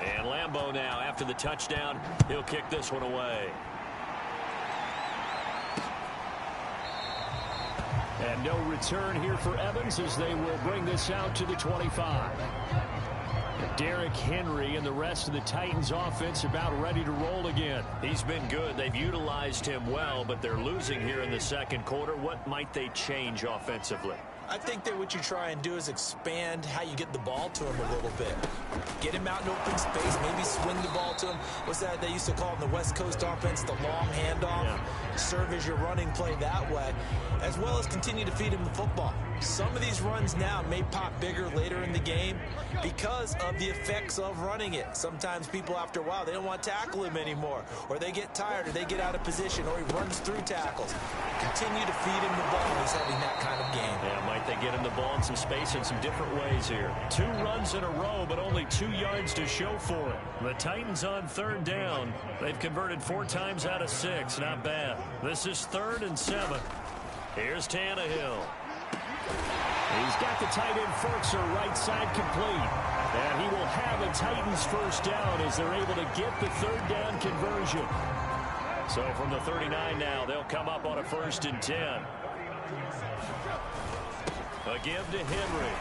And Lambeau now, after the touchdown, he'll kick this one away. And no return here for Evans as they will bring this out to the 25. Derrick Henry and the rest of the Titans offense about ready to roll again. He's been good. They've utilized him well, but they're losing here in the second quarter. What might they change offensively? I think that what you try and do is expand how you get the ball to him a little bit. Get him out in open space, maybe swing the ball to him. What's that they used to call in the West Coast offense, the long handoff? Yeah. Serve as your running play that way, as well as continue to feed him the football. Some of these runs now may pop bigger later in the game because of the effects of running it. Sometimes people, after a while, they don't want to tackle him anymore, or they get tired, or they get out of position, or he runs through tackles. Continue to feed him the ball when he's having that kind of game. Yeah, might they get him the ball in some space in some different ways here. 2 runs in a row, but only 2 yards to show for it. The Titans on third down. They've converted 4 times out of 6. Not bad. This is 3rd and 7. Here's Tannehill. He's got the tight end Ferkser right side complete. And he will have a Titans first down as they're able to get the 3rd down conversion. So from the 39 now, they'll come up on a 1st and 10. A give to Henry.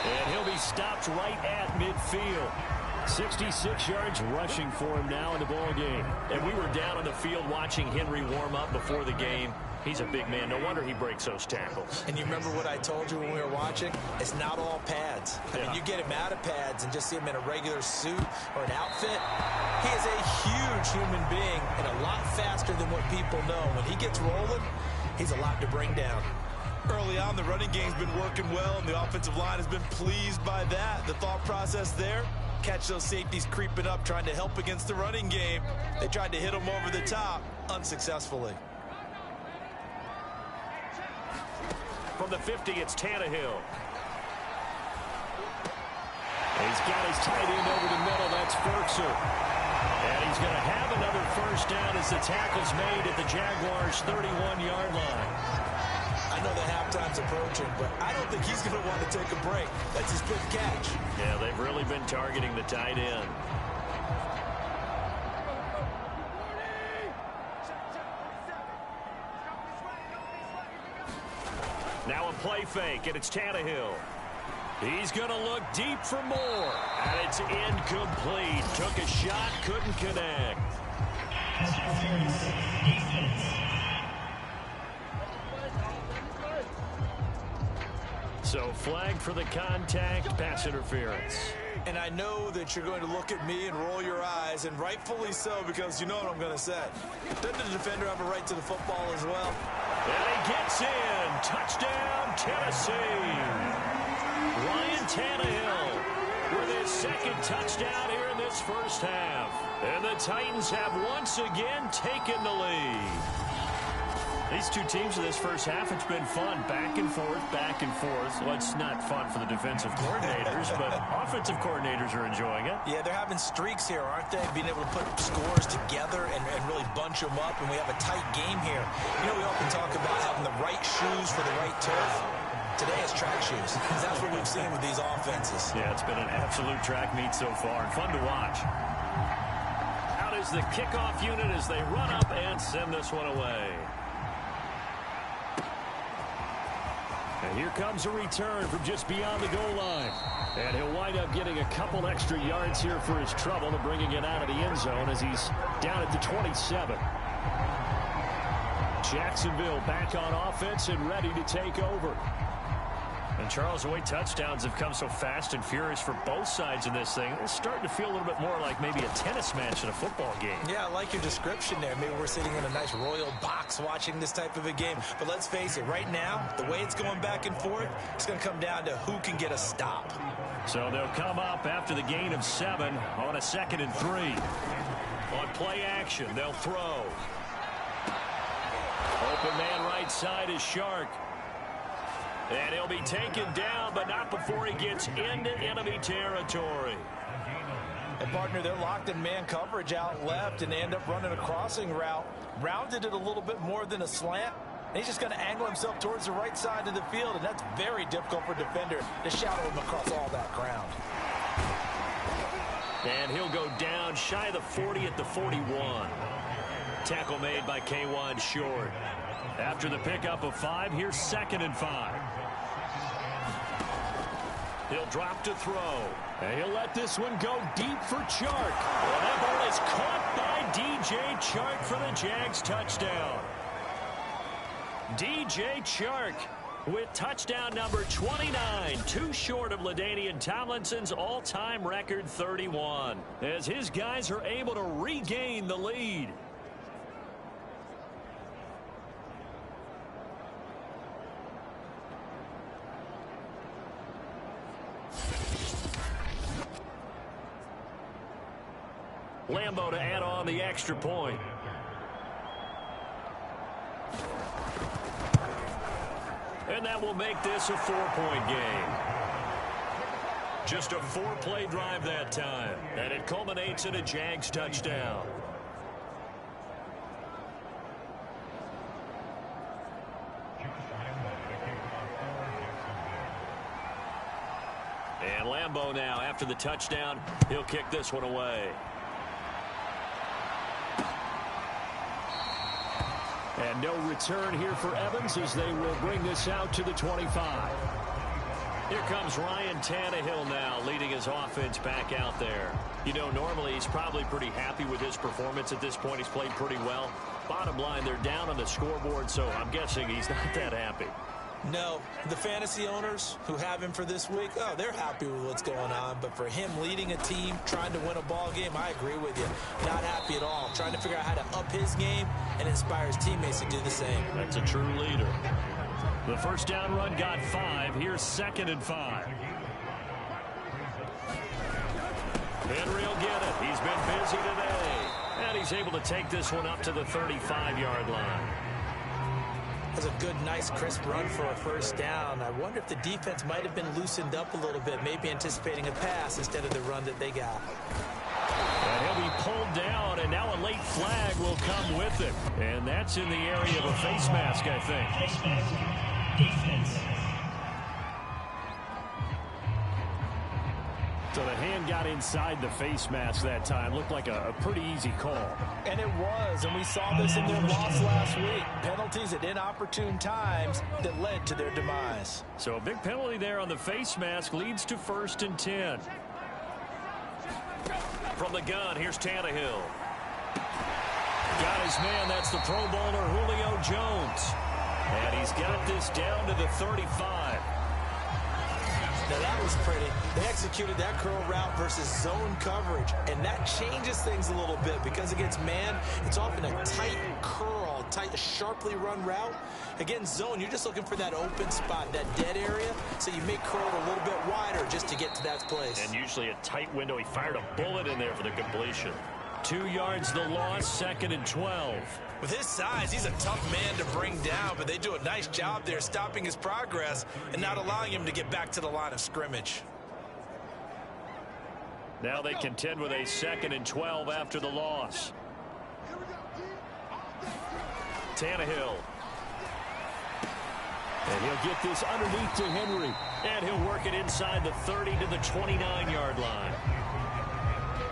And he'll be stopped right at midfield. 66 yards rushing for him now in the ball game. And we were down on the field watching Henry warm up before the game. He's a big man. No wonder he breaks those tackles. And you remember what I told you when we were watching? It's not all pads. I mean, you get him out of pads and just see him in a regular suit or an outfit. He is a huge human being and a lot faster than what people know. When he gets rolling, he's a lot to bring down. Early on, the running game's been working well, and the offensive line has been pleased by that. The thought process there, catch those safeties creeping up, trying to help against the running game. They tried to hit him over the top, unsuccessfully. From the 50, it's Tannehill. He's got his tight end over the middle. That's Ferkser. And he's going to have another first down as the tackle's made at the Jaguars' 31-yard line. I know the halftime's approaching, but I don't think he's going to want to take a break. That's his 5th catch. Yeah, they've really been targeting the tight end. Now a play fake, and it's Tannehill. He's going to look deep for more. And it's incomplete. Took a shot, couldn't connect. So flag for the contact, pass interference. And I know that you're going to look at me and roll your eyes, and rightfully so, because you know what I'm going to say. Doesn't the defender have a right to the football as well? And he gets in. Touchdown, Tennessee. Ryan Tannehill with his 2nd touchdown here in this first half. And the Titans have once again taken the lead. These two teams in this first half, it's been fun. Back and forth, back and forth. Well, it's not fun for the defensive coordinators, but offensive coordinators are enjoying it. Yeah, they're having streaks here, aren't they? Being able to put scores together and really bunch them up, and we have a tight game here. You know, we often talk about having the right shoes for the right turf. Today it's track shoes. That's what we've seen with these offenses. Yeah, it's been an absolute track meet so far, and fun to watch. Out is the kickoff unit as they run up and send this one away. And here comes a return from just beyond the goal line. And he'll wind up getting a couple extra yards here for his trouble and bringing it out of the end zone as he's down at the 27. Jacksonville back on offense and ready to take over. And Charles, the way touchdowns have come so fast and furious for both sides in this thing, it's starting to feel a little bit more like maybe a tennis match in a football game. Yeah, I like your description there. Maybe we're sitting in a nice royal box watching this type of a game. But let's face it, right now, the way it's going back and forth, it's going to come down to who can get a stop. So they'll come up after the gain of 7 on a 2nd and 3. On play action, they'll throw. Open man right side is Shark. And he'll be taken down, but not before he gets into enemy territory. And, partner, they're locked in man coverage out left, and they end up running a crossing route. Rounded it a little bit more than a slant. And he's just going to angle himself towards the right side of the field, and that's very difficult for a defender to shadow him across all that ground. And he'll go down shy of the 40 at the 41. Tackle made by K'Wan Short. After the pickup of 5, here's 2nd and 5. He'll drop to throw. And he'll let this one go deep for Chark. And that ball is caught by DJ Chark for the Jags touchdown. DJ Chark with touchdown number 29, too short of LaDainian Tomlinson's all-time record 31, as his guys are able to regain the lead. Lambo to add on the extra point. And that will make this a 4-point game. Just a 4-play drive that time. And it culminates in a Jags touchdown. And Lambo now, after the touchdown, he'll kick this one away. And no return here for Evans as they will bring this out to the 25. Here comes Ryan Tannehill now leading his offense back out there. You know, normally he's probably pretty happy with his performance at this point. He's played pretty well. Bottom line, they're down on the scoreboard, so I'm guessing he's not that happy. No, the fantasy owners who have him for this week, oh, they're happy with what's going on. But for him leading a team, trying to win a ball game, I agree with you. Not happy at all. Trying to figure out how to up his game and inspire his teammates to do the same. That's a true leader. The first down run got 5. Here's 2nd and 5. Henry will get it. He's been busy today. And he's able to take this one up to the 35-yard line. That's a good, nice, crisp run for a first down. I wonder if the defense might have been loosened up a little bit, maybe anticipating a pass instead of the run that they got. And he'll be pulled down, and now a late flag will come with it. And that's in the area of a face mask, I think. Face mask. Defense. So the hand got inside the face mask that time. Looked like a pretty easy call. And it was, and we saw this in their loss last week. Penalties at inopportune times that led to their demise. So a big penalty there on the face mask leads to 1st and 10. From the gun, here's Tannehill. Got his man, that's the Pro Bowler Julio Jones. And he's got this down to the 35. Now that was pretty. They executed that curl route versus zone coverage, and that changes things a little bit because against man, it's often a tight curl, tight, sharply run route. Against zone, you're just looking for that open spot, that dead area, so you may curl it a little bit wider just to get to that place. And usually a tight window. He fired a bullet in there for the completion. 2 yards the loss, 2nd and 12. With his size, he's a tough man to bring down, but they do a nice job there stopping his progress and not allowing him to get back to the line of scrimmage. Now they contend with a 2nd and 12 after the loss. Tannehill. And he'll get this underneath to Henry. And he'll work it inside the 30 to the 29-yard line.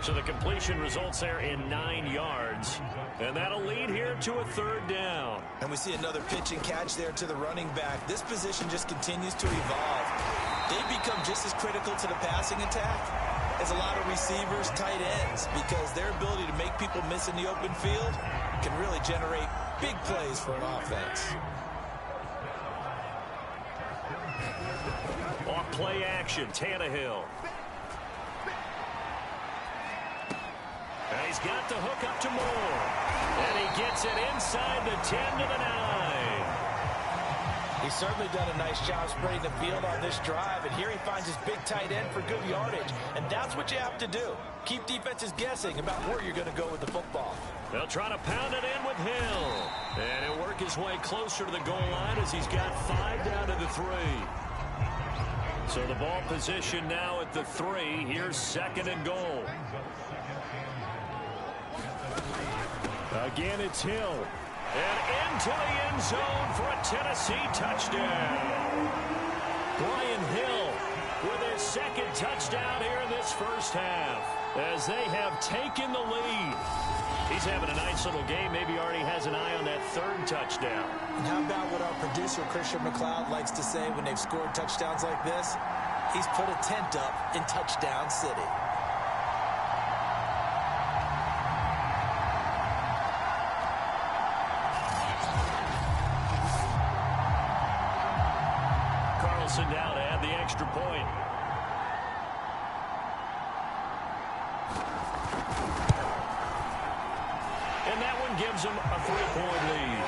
So the completion results there in 9 yards. And that'll lead here to a 3rd down. And we see another pitch and catch there to the running back. This position just continues to evolve. They become just as critical to the passing attack as a lot of receivers, tight ends, because their ability to make people miss in the open field can really generate big plays for an offense. Off play action, Tannehill. And he's got the hook up to Moore. And he gets it inside the 10 to the 9. He's certainly done a nice job spreading the field on this drive, and here he finds his big tight end for good yardage. And that's what you have to do. Keep defenses guessing about where you're going to go with the football. They'll try to pound it in with Hill. And he'll work his way closer to the goal line as he's got 5 down to the 3. So the ball position now at the 3. Here's 2nd and goal. Again, it's Hill. And into the end zone for a Tennessee touchdown. Brian Hill with his 2nd touchdown here in this first half as they have taken the lead. He's having a nice little game. Maybe already has an eye on that 3rd touchdown. And how about what our producer, Christian McLeod, likes to say when they've scored touchdowns like this? He's put a tent up in Touchdown City. Carlson now to add the extra point. And that one gives him a 3-point lead.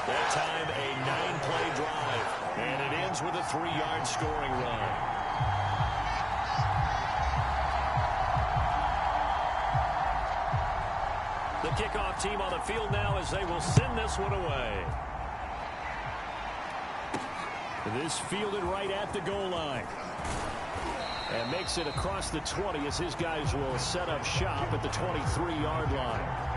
That time a 9-play drive. And it ends with a 3-yard scoring run. The kickoff team on the field now as they will send this one away. This fielded right at the goal line. And makes it across the 20 as his guys will set up shop at the 23-yard line.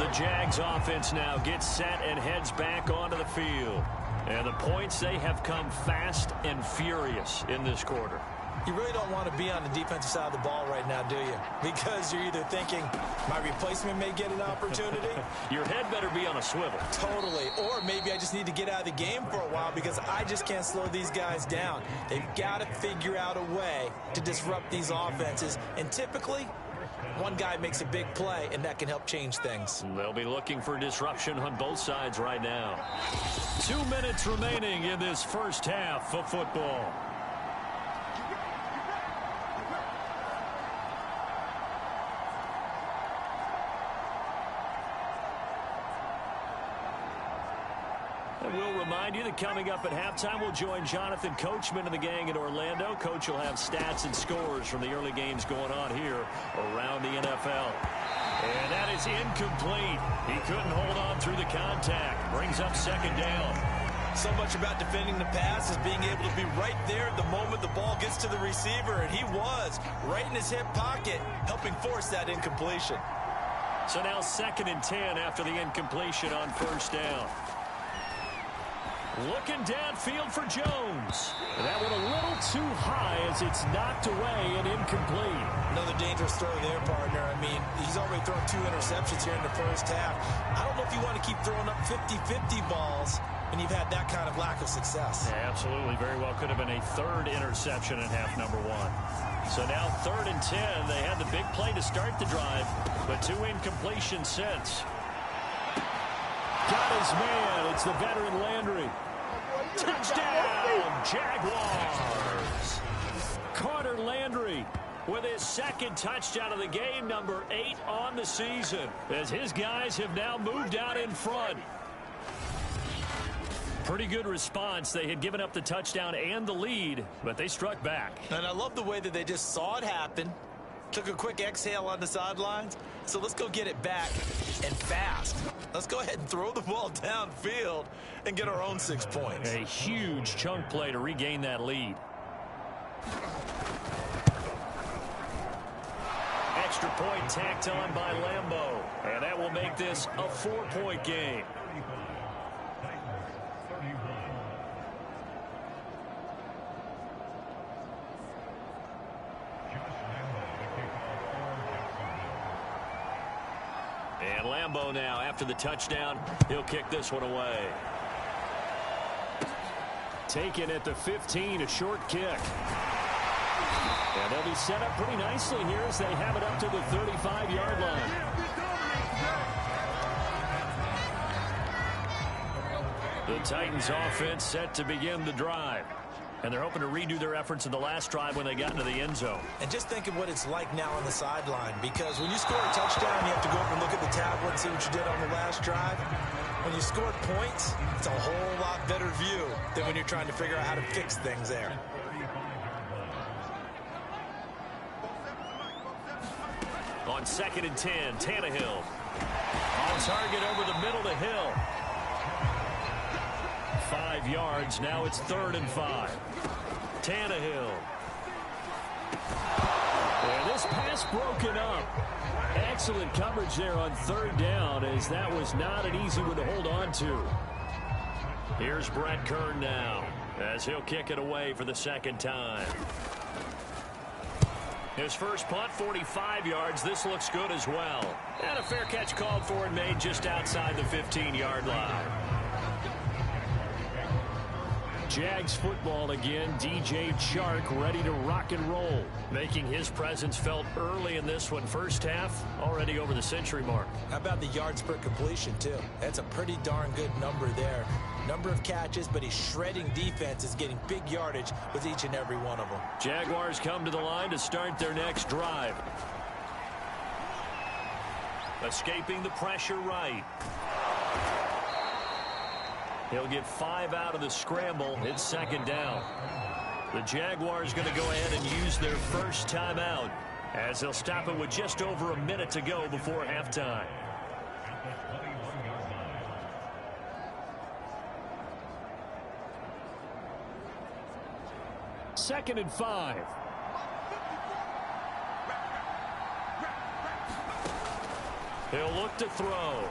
The Jags offense now gets set and heads back onto the field. And the points, they have come fast and furious in this quarter. You really don't want to be on the defensive side of the ball right now, do you? Because you're either thinking, my replacement may get an opportunity. Your head better be on a swivel. Totally. Or maybe I just need to get out of the game for a while because I just can't slow these guys down. They've got to figure out a way to disrupt these offenses. And typically, one guy makes a big play, and that can help change things. They'll be looking for disruption on both sides right now. 2 minutes remaining in this first half of football. We'll remind you that coming up at halftime, we'll join Jonathan Coachman and the gang in Orlando. Coach will have stats and scores from the early games going on here around the NFL. And that is incomplete. He couldn't hold on through the contact. Brings up second down. So much about defending the pass is being able to be right there at the moment the ball gets to the receiver. And he was right in his hip pocket, helping force that incompletion. So now 2nd and 10 after the incompletion on first down. Looking downfield for Jones. That one a little too high as it's knocked away and incomplete. Another dangerous throw there, partner. I mean, he's already thrown 2 interceptions here in the first half. I don't know if you want to keep throwing up 50-50 balls when you've had that kind of lack of success. Yeah, absolutely. Very well could have been a 3rd interception in half number 1. So now 3rd and 10. They had the big play to start the drive, but 2 incompletions since. Got his man. It's the veteran Landry. Touchdown, Jaguars. Carter Landry with his 2nd touchdown of the game, number 8 on the season, as his guys have now moved out in front. Pretty good response. They had given up the touchdown and the lead, but they struck back. And I love the way that they just saw it happen, took a quick exhale on the sidelines. So let's go get it back and fast. Let's go ahead and throw the ball downfield and get our own 6 points. A huge chunk play to regain that lead. Extra point tacked on by Lambeau. And that will make this a 4-point game. And Lambeau now, after the touchdown, he'll kick this one away. Taken at the 15, a short kick. And they'll be set up pretty nicely here as they have it up to the 35-yard line. The Titans offense set to begin the drive. And they're hoping to redo their efforts in the last drive when they got into the end zone. And just think of what it's like now on the sideline, because when you score a touchdown, you have to go up and look at the tablet and see what you did on the last drive. When you scored points, it's a whole lot better view than when you're trying to figure out how to fix things there. On 2nd and 10, Tannehill. On target over the middle to Hill. 5 yards. Now it's 3rd and 5. Tannehill. And this pass broken up. Excellent coverage there on 3rd down, as that was not an easy one to hold on to. Here's Brett Kern now, as he'll kick it away for the 2nd time. His first punt, 45 yards. This looks good as well. And a fair catch called for and made just outside the 15-yard line. Jags football again. DJ Chark ready to rock and roll. Making his presence felt early in this one. First half, already over the century mark. How about the yards per completion, too? That's a pretty darn good number there. Number of catches, but he's shredding defenses, getting big yardage with each and every one of them. Jaguars come to the line to start their next drive. Escaping the pressure right. He'll get 5 out of the scramble. It's second down. The Jaguars going to go ahead and use their first timeout as they'll stop it with just over a minute to go before halftime. Second and 5. He'll look to throw.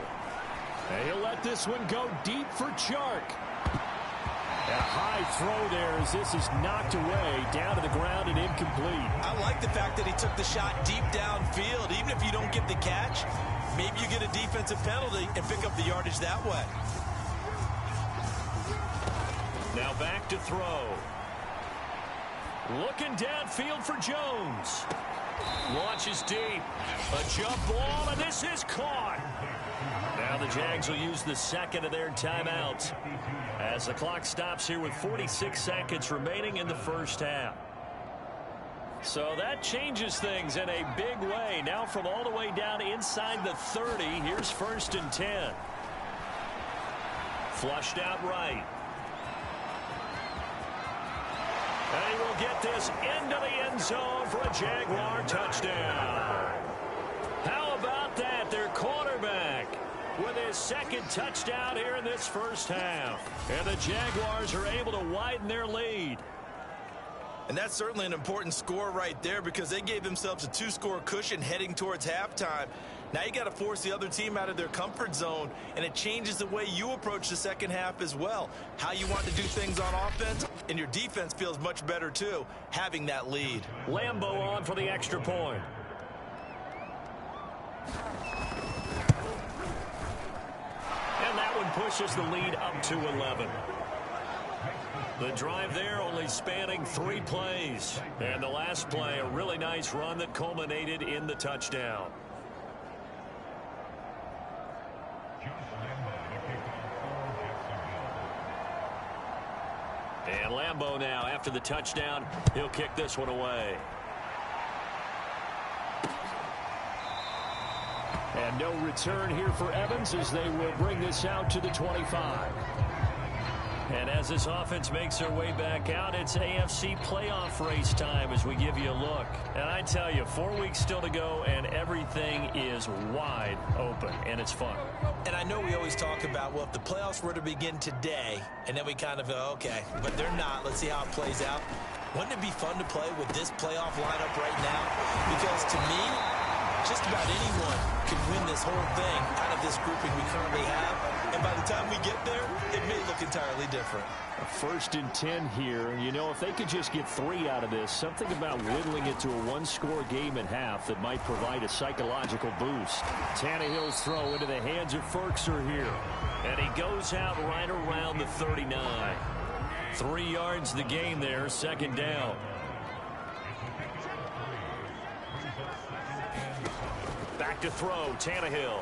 And he'll let this one go deep for Chark. A high throw there as this is knocked away down to the ground and incomplete. I like the fact that he took the shot deep downfield. Even if you don't get the catch, maybe you get a defensive penalty and pick up the yardage that way. Now back to throw. Looking downfield for Jones. Launches deep. A jump ball, and this is caught. Now the Jags will use the second of their timeouts as the clock stops here with 46 seconds remaining in the first half. So that changes things in a big way. Now from all the way down inside the 30, here's first and 10. Flushed out right. And he will get this into the end zone for a Jaguar touchdown. How about that? Their quarterback with his second touchdown here in this first half. And the Jaguars are able to widen their lead. And that's certainly an important score right there because they gave themselves a 2-score cushion heading towards halftime. Now you got to force the other team out of their comfort zone, and it changes the way you approach the second half as well. How you want to do things on offense, and your defense feels much better too, having that lead. Lambeau on for the extra point. And that one pushes the lead up to 11. The drive there only spanning 3 plays. And the last play, a really nice run that culminated in the touchdown. And Lambeau now, after the touchdown, he'll kick this one away. And no return here for Evans as they will bring this out to the 25. And as this offense makes their way back out, it's AFC playoff race time as we give you a look. And I tell you, 4 weeks still to go, and everything is wide open, and it's fun. And I know we always talk about, well, if the playoffs were to begin today, and then we kind of go, okay, but they're not. Let's see how it plays out. Wouldn't it be fun to play with this playoff lineup right now? Because to me, just about anyone can win this whole thing out of this grouping we currently have. And by the time we get there, it may look entirely different. A first and 10 here. You know, if they could just get 3 out of this, something about whittling it to a 1-score game at half that might provide a psychological boost. Tannehill's throw into the hands of Ferkser here. And he goes out right around the 39. 3 yards the game there, second down. Back to throw, Tannehill.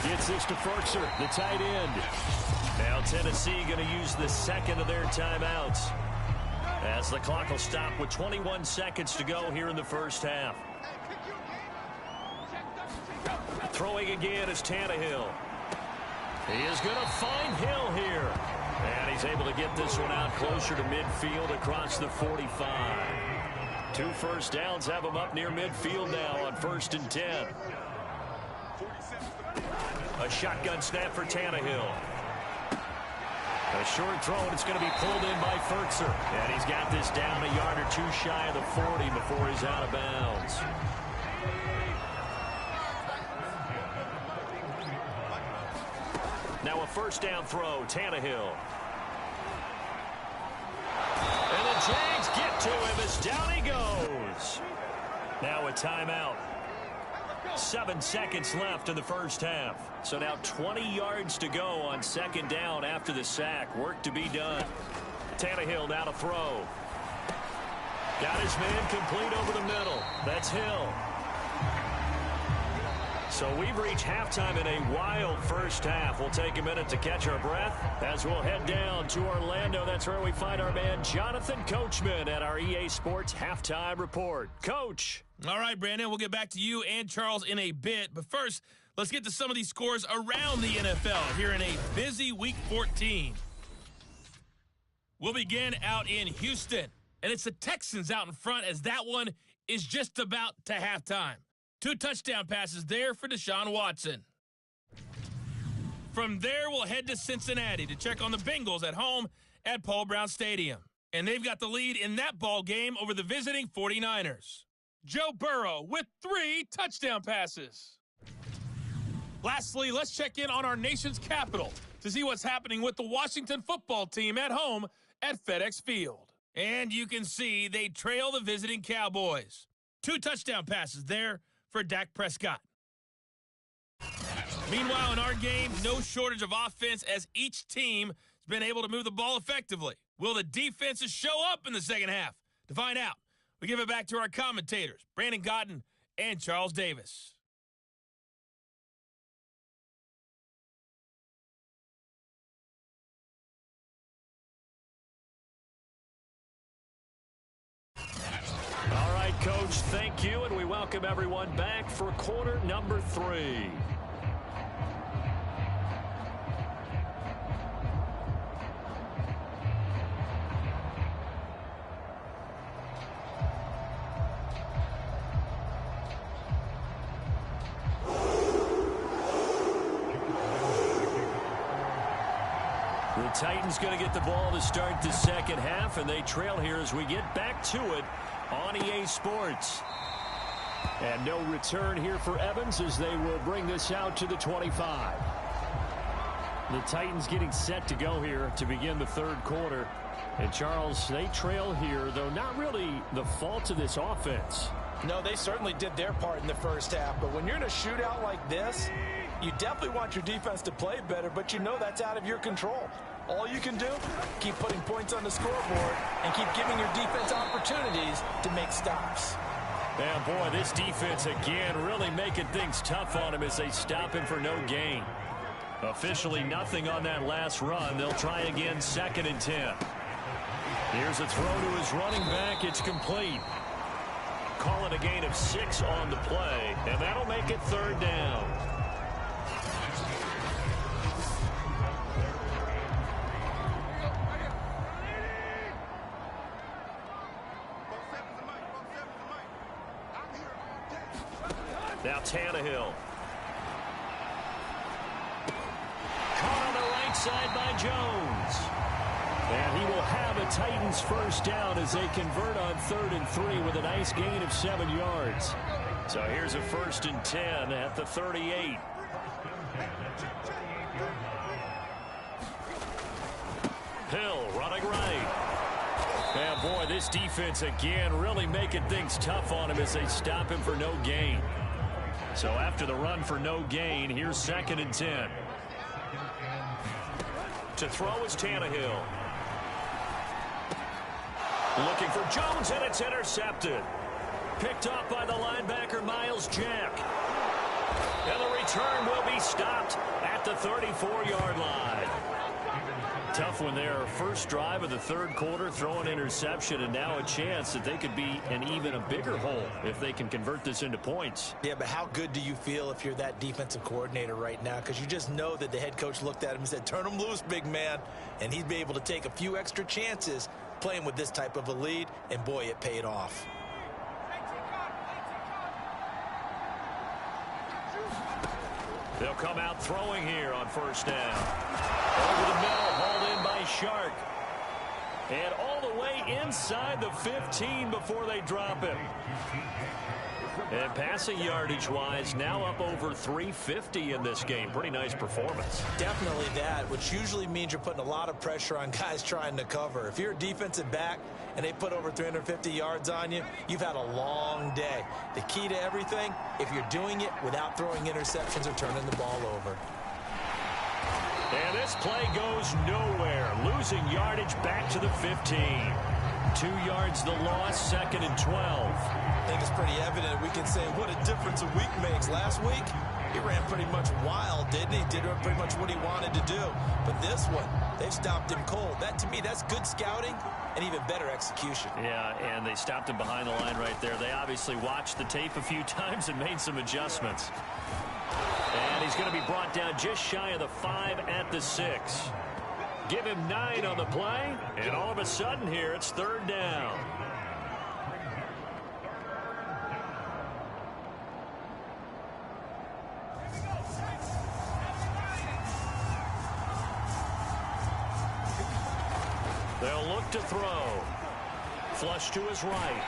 Gets this to Ferkser, the tight end. Now Tennessee going to use the second of their timeouts as the clock will stop with 21 seconds to go here in the first half. Throwing again is Tannehill. He is going to find Hill here. And he's able to get this one out closer to midfield across the 45. 2 first downs have him up near midfield now on first and 10. A shotgun snap for Tannehill. A short throw, and it's going to be pulled in by Ferkser. And he's got this down a yard or 2 shy of the 40 before he's out of bounds. Now a first down throw, Tannehill. And the Jags get to him as down he goes. Now a timeout. 7 seconds left in the first half. So now 20 yards to go on second down after the sack. Work to be done. Tannehill now to throw. Got his man complete over the middle. That's Hill. So we've reached halftime in a wild first half. We'll take a minute to catch our breath as we'll head down to Orlando. That's where we find our man Jonathan Coachman at our EA Sports Halftime Report. Coach. All right, Brandon, we'll get back to you and Charles in a bit. But first, let's get to some of these scores around the NFL here in a busy Week 14. We'll begin out in Houston, and it's the Texans out in front as that one is just about to halftime. 2 touchdown passes there for Deshaun Watson. From there, we'll head to Cincinnati to check on the Bengals at home at Paul Brown Stadium. And they've got the lead in that ball game over the visiting 49ers. Joe Burrow with 3 touchdown passes. Lastly, let's check in on our nation's capital to see what's happening with the Washington football team at home at FedEx Field. And you can see they trail the visiting Cowboys. 2 touchdown passes there for Dak Prescott. Meanwhile, in our game, no shortage of offense as each team has been able to move the ball effectively. Will the defenses show up in the second half? To find out, we give it back to our commentators, Brandon Cotton and Charles Davis. All right, Coach, thank you, and we welcome everyone back for quarter number 3. The Titans going to get the ball to start the second half, and they trail here as we get back to it on EA Sports. And no return here for Evans as they will bring this out to the 25. The Titans getting set to go here to begin the third quarter. And Charles, they trail here, though not really the fault of this offense. No, they certainly did their part in the first half. But when you're in a shootout like this, you definitely want your defense to play better, but you know that's out of your control. All you can do, keep putting points on the scoreboard and keep giving your defense opportunities to make stops. Man, boy, this defense again really making things tough on him as they stop him for no gain. Officially nothing on that last run. They'll try again, 2nd and 10. Here's a throw to his running back. It's complete. Call it a gain of 6 on the play, and that'll make it 3rd down. Now Tannehill. Caught on the right side by Jones. And he will have a Titans first down as they convert on 3rd and 3 with a nice gain of 7 yards. So here's a 1st and 10 at the 38. Hill running right. And boy, this defense again really making things tough on him as they stop him for no gain. So after the run for no gain, here's 2nd and 10. To throw is Tannehill. Looking for Jones, and it's intercepted. Picked off by the linebacker, Miles Jack. And the return will be stopped at the 34-yard line. Tough one there. First drive of the third quarter, throw an interception, and now a chance that they could be in even a bigger hole if they can convert this into points. Yeah, but how good do you feel if you're that defensive coordinator right now? Because you just know that the head coach looked at him and said, turn him loose, big man. And he'd be able to take a few extra chances playing with this type of a lead, and boy, it paid off. They'll come out throwing here on 1st down. Over the middle, hauled in by Shark. And all the way inside the 15 before they drop him. And passing yardage-wise, now up over 350 in this game. Pretty nice performance. Definitely that, which usually means you're putting a lot of pressure on guys trying to cover. If you're a defensive back and they put over 350 yards on you, you've had a long day. The key to everything, if you're doing it without throwing interceptions or turning the ball over. And this play goes nowhere. Losing yardage back to the 15. 2 yards the loss, 2nd and 12. I think it's pretty evident we can say what a difference a week makes. Last week, he ran pretty much wild, didn't he? Did pretty much what he wanted to do. But this one, they've stopped him cold. That, to me, that's good scouting and even better execution. Yeah, and they stopped him behind the line right there. They obviously watched the tape a few times and made some adjustments. And he's going to be brought down just shy of the 5 at the 6. Give him 9 on the play, and all of a sudden here, it's 3rd down. They'll look to throw. Flush to his right.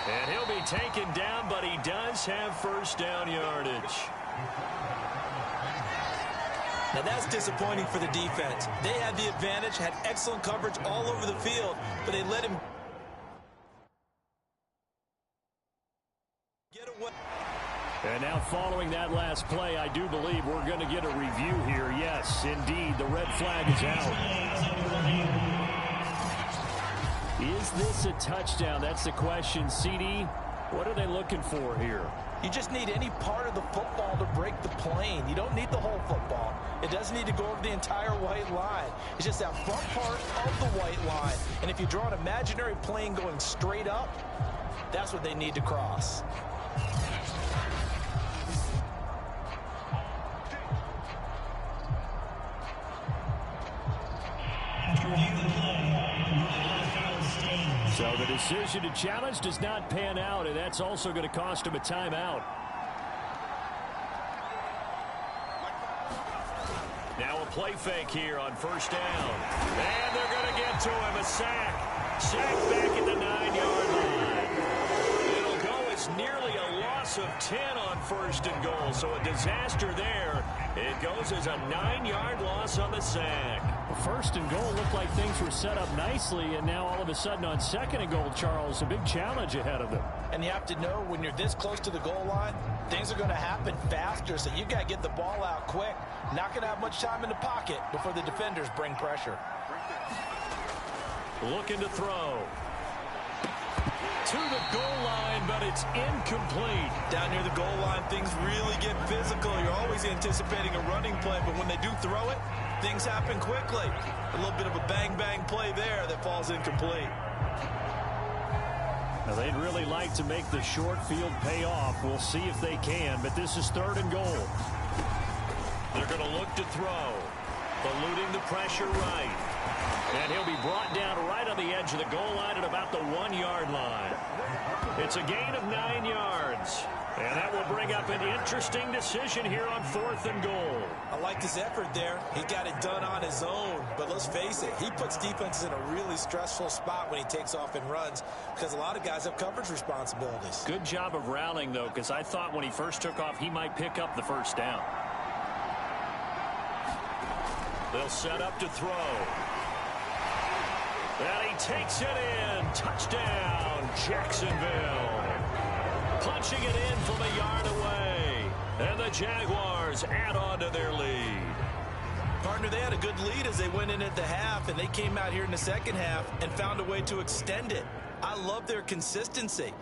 And he'll be taken down, but he does have 1st down yardage. Now that's disappointing for the defense. They had the advantage, had excellent coverage all over the field, but they let him get away. And now following that last play, I do believe we're going to get a review here. Yes, indeed, the red flag is out. Is this a touchdown? That's the question. CD, what are they looking for here? You just need any part of the football to break the plane. You don't need the whole football. It doesn't need to go over the entire white line. It's just that front part of the white line. And if you draw an imaginary plane going straight up, that's what they need to cross. So the decision to challenge does not pan out, and that's also going to cost him a timeout. Now a play fake here on 1st down. And they're going to get to him. A sack. Sack back at the 9-yard line. It'll go as nearly a loss of 10 on 1st and goal. So a disaster there. It goes as a 9-yard loss on the sack. 1st and goal looked like things were set up nicely, and now all of a sudden on 2nd and goal, Charles, a big challenge ahead of them. And you have to know when you're this close to the goal line, things are going to happen faster, so you got to get the ball out quick. Not going to have much time in the pocket before the defenders bring pressure. Looking to throw. To the goal line, but it's incomplete. Down near the goal line, things really get physical. You're always anticipating a running play, but when they do throw it, things happen quickly. A little bit of a bang-bang play there that falls incomplete. Now, they'd really like to make the short field pay off. We'll see if they can, but this is 3rd and goal. They're going to look to throw. Eluding the pressure right. And he'll be brought down right on the edge of the goal line at about the 1-yard line. It's a gain of 9 yards. And that will bring up an interesting decision here on 4th and goal. I liked his effort there. He got it done on his own. But let's face it, he puts defenses in a really stressful spot when he takes off and runs because a lot of guys have coverage responsibilities. Good job of rallying, though, because I thought when he first took off, he might pick up the 1st down. They'll set up to throw. And he takes it in. Touchdown, Jacksonville. Punching it in from a yard away. And the Jaguars add on to their lead. Partner, they had a good lead as they went in at the half, and they came out here in the 2nd half and found a way to extend it. I love their consistency.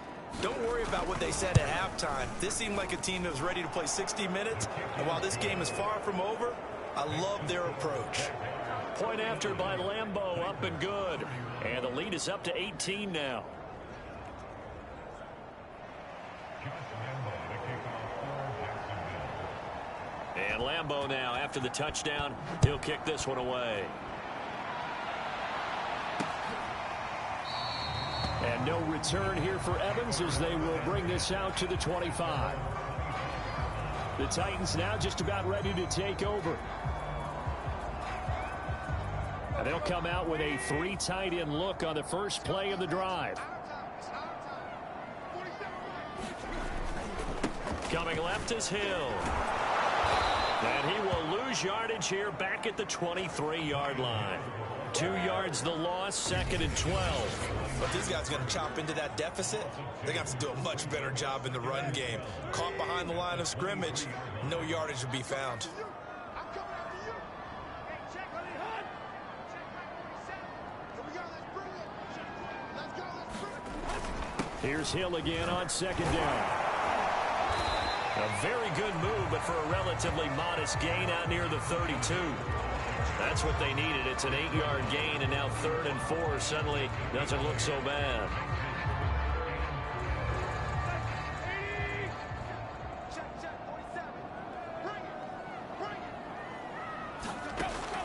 Don't worry about what they said at halftime. This seemed like a team that was ready to play 60 minutes, and while this game is far from over, I love their approach. Point after by Lambeau, up and good. And the lead is up to 18 now. And Lambeau now, after the touchdown, he'll kick this one away. And no return here for Evans as they will bring this out to the 25. The Titans now just about ready to take over. They'll come out with a 3 tight end look on the first play of the drive. Coming left is Hill. And he will lose yardage here back at the 23-yard line. 2 yards the loss, 2nd and 12. But these guys are going to chop into that deficit. They're going to have to do a much better job in the run game. Caught behind the line of scrimmage, no yardage will be found. Here's Hill again on 2nd down. A very good move, but for a relatively modest gain out near the 32. That's what they needed. It's an 8-yard gain, and now 3rd and 4 suddenly doesn't look so bad.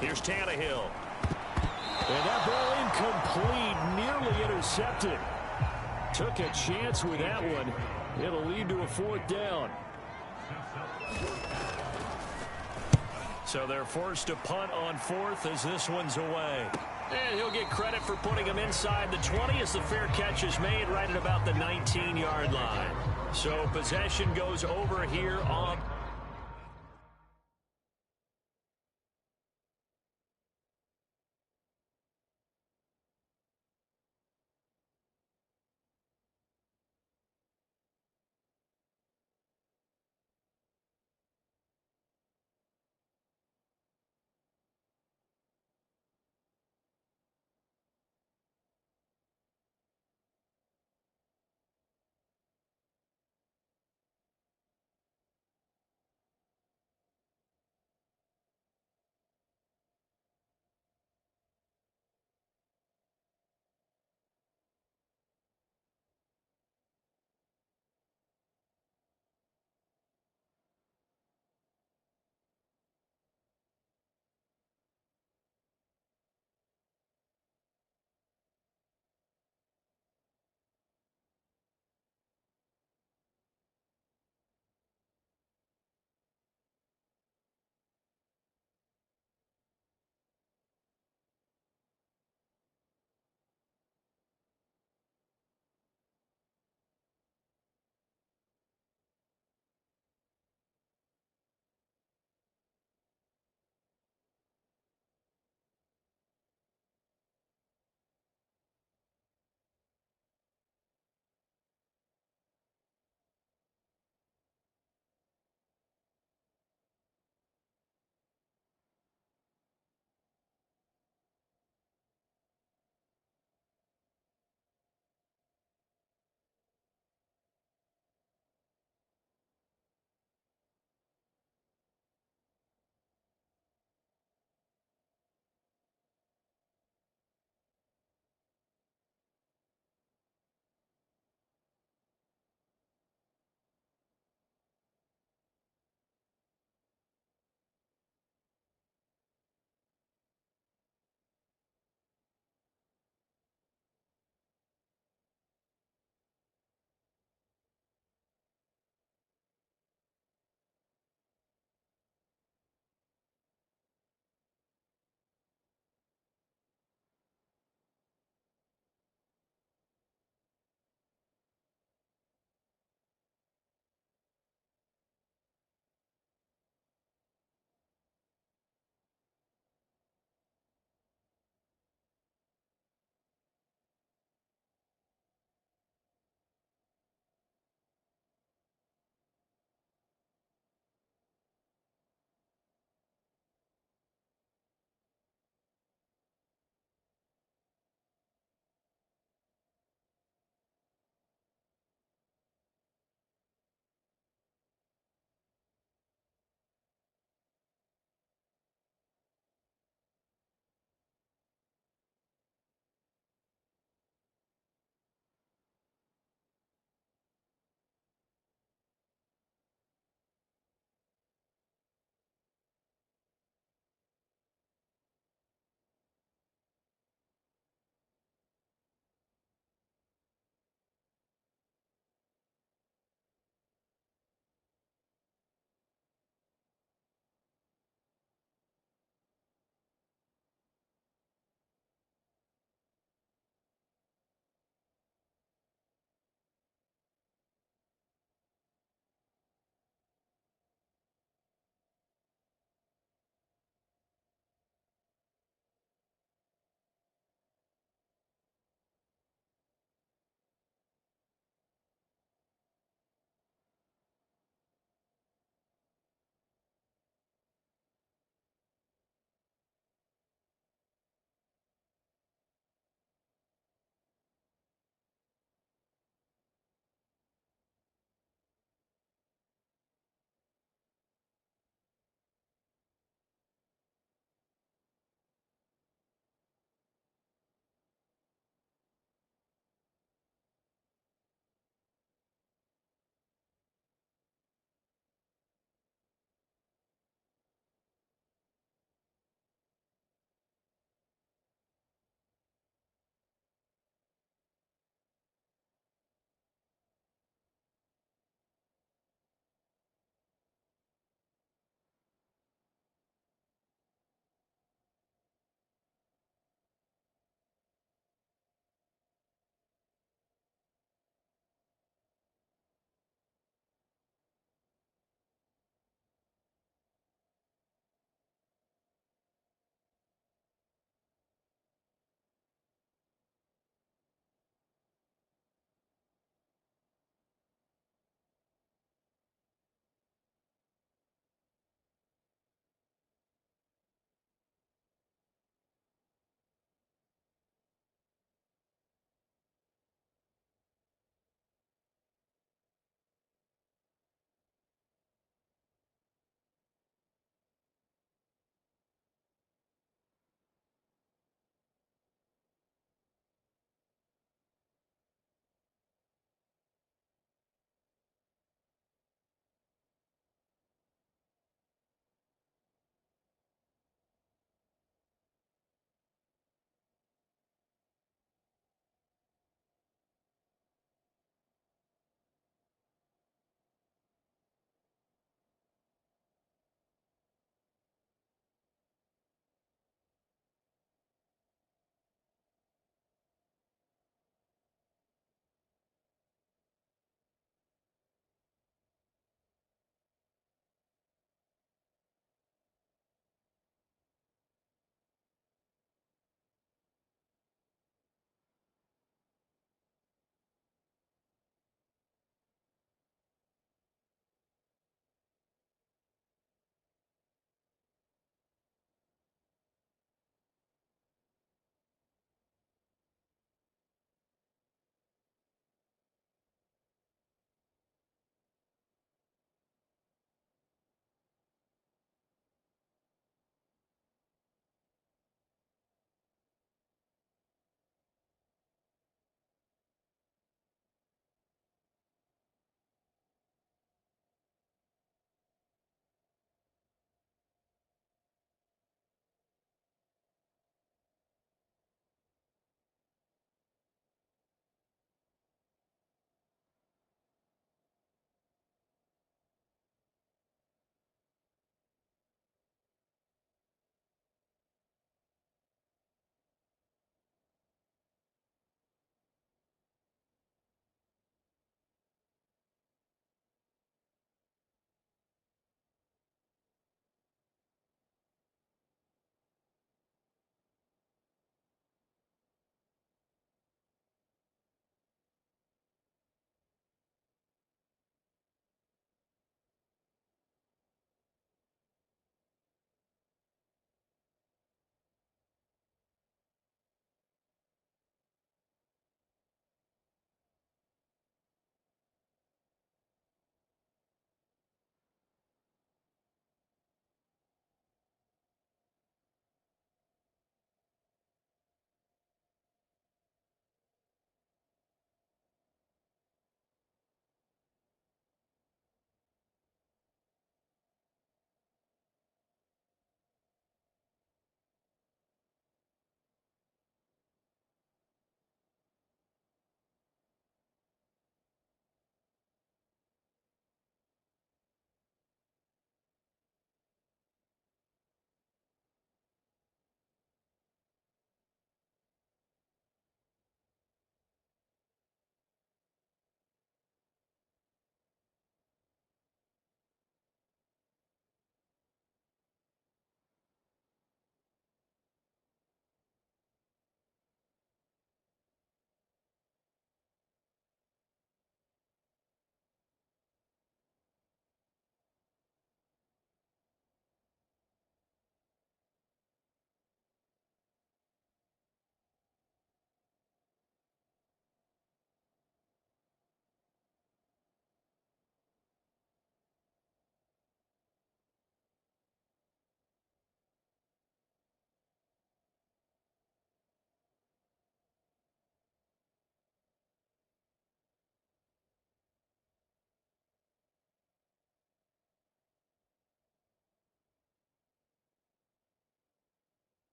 Here's Tannehill. And that ball incomplete, nearly intercepted. Took a chance with that one. It'll lead to a 4th down. So they're forced to punt on 4th as this one's away. And he'll get credit for putting him inside the 20 as the fair catch is made right at about the 19-yard line. So possession goes over here on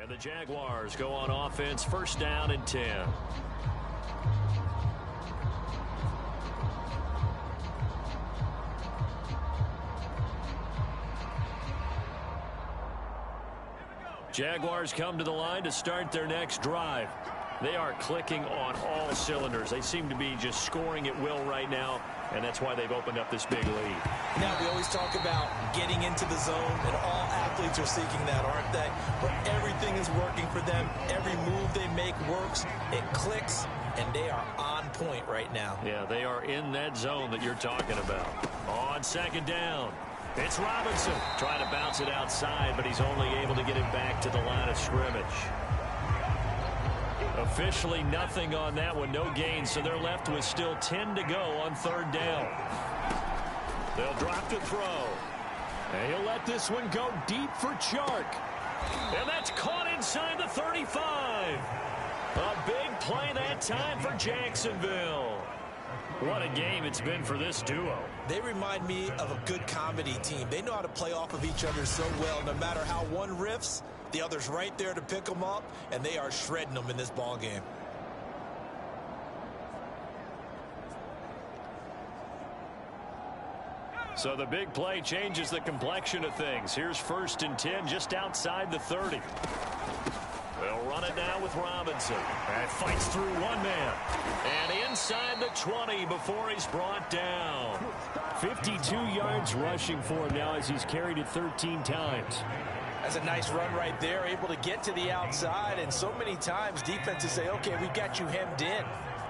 And the Jaguars go on offense, first down and 10. Jaguars come to the line to start their next drive. They are clicking on all cylinders. They seem to be just scoring at will right now, and that's why they've opened up this big lead. Now, we always talk about getting into the zone, and all athletes are seeking that, aren't they? Where everything is working for them. Every move they make works. It clicks, and they are on point right now. Yeah, they are in that zone that you're talking about. On second down, it's Robinson trying to bounce it outside, but he's only able to get it back to the line of scrimmage. Officially nothing on that one, no gain, so they're left with still 10 to go on third down. They'll drop to throw. And he'll let this one go deep for Chark. And that's caught inside the 35. A big play that time for Jacksonville. What a game it's been for this duo. They remind me of a good comedy team. They know how to play off of each other so well. No matter how one riffs, the other's right there to pick them up, and they are shredding them in this ball game. So the big play changes the complexion of things. Here's first and 10 just outside the 30. They'll run it now with Robinson. And fights through one man. And inside the 20 before he's brought down. 52 yards rushing for him now as he's carried it 13 times. That's a nice run right there, able to get to the outside. And so many times defenses say, okay, we got you hemmed in.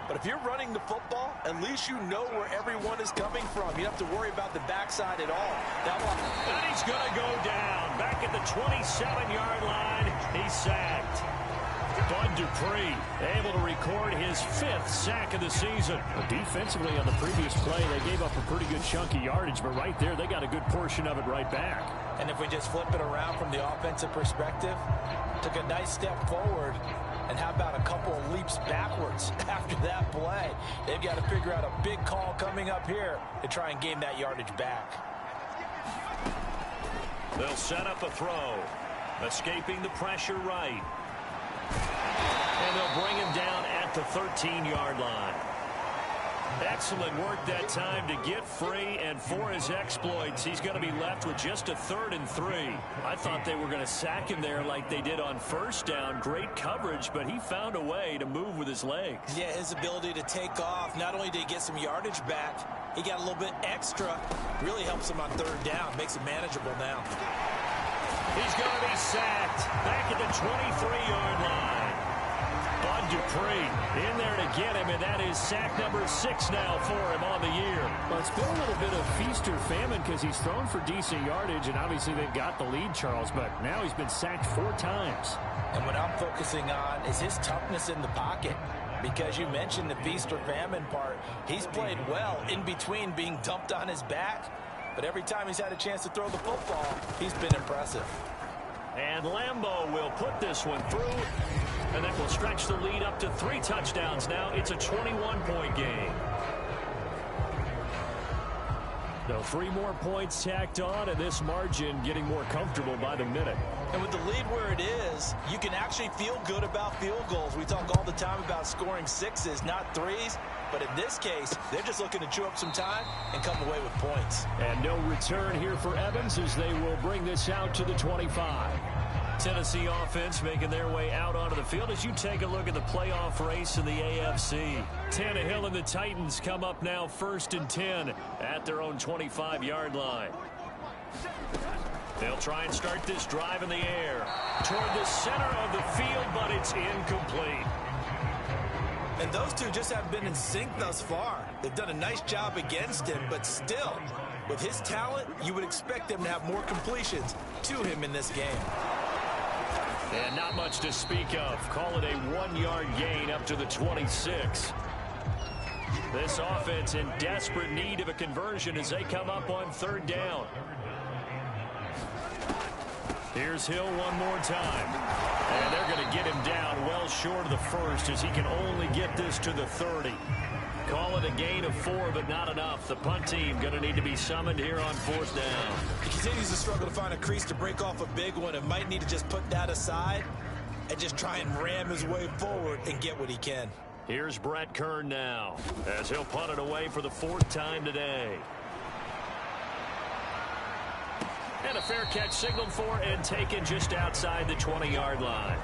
But if you're running the football, at least you know where everyone is coming from. You don't have to worry about the backside at all. And he's going to go down. Back at the 27-yard line, he's sacked. Bud Dupree able to record his 5th sack of the season. Defensively on the previous play, they gave up a pretty good chunk of yardage, but right there, they got a good portion of it right back. And if we just flip it around from the offensive perspective, took a nice step forward, and how about a couple of leaps backwards after that play? They've got to figure out a big call coming up here to try and gain that yardage back. They'll set up a throw. Escaping the pressure right. And they'll bring him down at the 13-yard line. Excellent work that time to get free, and for his exploits, he's going to be left with just a 3rd and 3. I thought they were going to sack him there like they did on first down. Great coverage, but he found a way to move with his legs. Yeah, his ability to take off, not only did he get some yardage back, he got a little bit extra. Really helps him on 3rd down, makes it manageable now. He's going to be sacked back at the 23-yard line. Bud Dupree in there to get him, and that is sack number 6 now for him on the year. Well, it's been a little bit of feast or famine because he's thrown for decent yardage, and obviously they've got the lead, Charles, but now he's been sacked 4 times. And what I'm focusing on is his toughness in the pocket, because you mentioned the feast or famine part. He's played well in between being dumped on his back, but every time he's had a chance to throw the football, he's been impressive. And Lambeau will put this one through, and that will stretch the lead up to 3 touchdowns now. It's a 21-point game. So 3 more points tacked on, and this margin getting more comfortable by the minute. And with the lead where it is, you can actually feel good about field goals. We talk all the time about scoring 6s, not 3s. But in this case, they're just looking to chew up some time and come away with points. And no return here for Evans as they will bring this out to the 25. Tennessee offense making their way out onto the field as you take a look at the playoff race in the AFC. Tannehill and the Titans come up now 1st and 10 at their own 25-yard line. They'll try and start this drive in the air toward the center of the field, but it's incomplete. And those two just haven't been in sync thus far. They've done a nice job against him, but still, with his talent, you would expect them to have more completions to him in this game. And not much to speak of. Call it a 1-yard gain up to the 26. This offense in desperate need of a conversion as they come up on 3rd down. Here's Hill one more time. And they're going to get him down well short of the 1st as he can only get this to the 30. Call it a gain of 4, but not enough. The punt team going to need to be summoned here on 4th down. He continues to struggle to find a crease to break off a big one and might need to just put that aside. and just try and ram his way forward and get what he can. Here's Brett Kern now, as he'll punt it away for the 4th time today. And a fair catch signaled for and taken just outside the 20-yard line.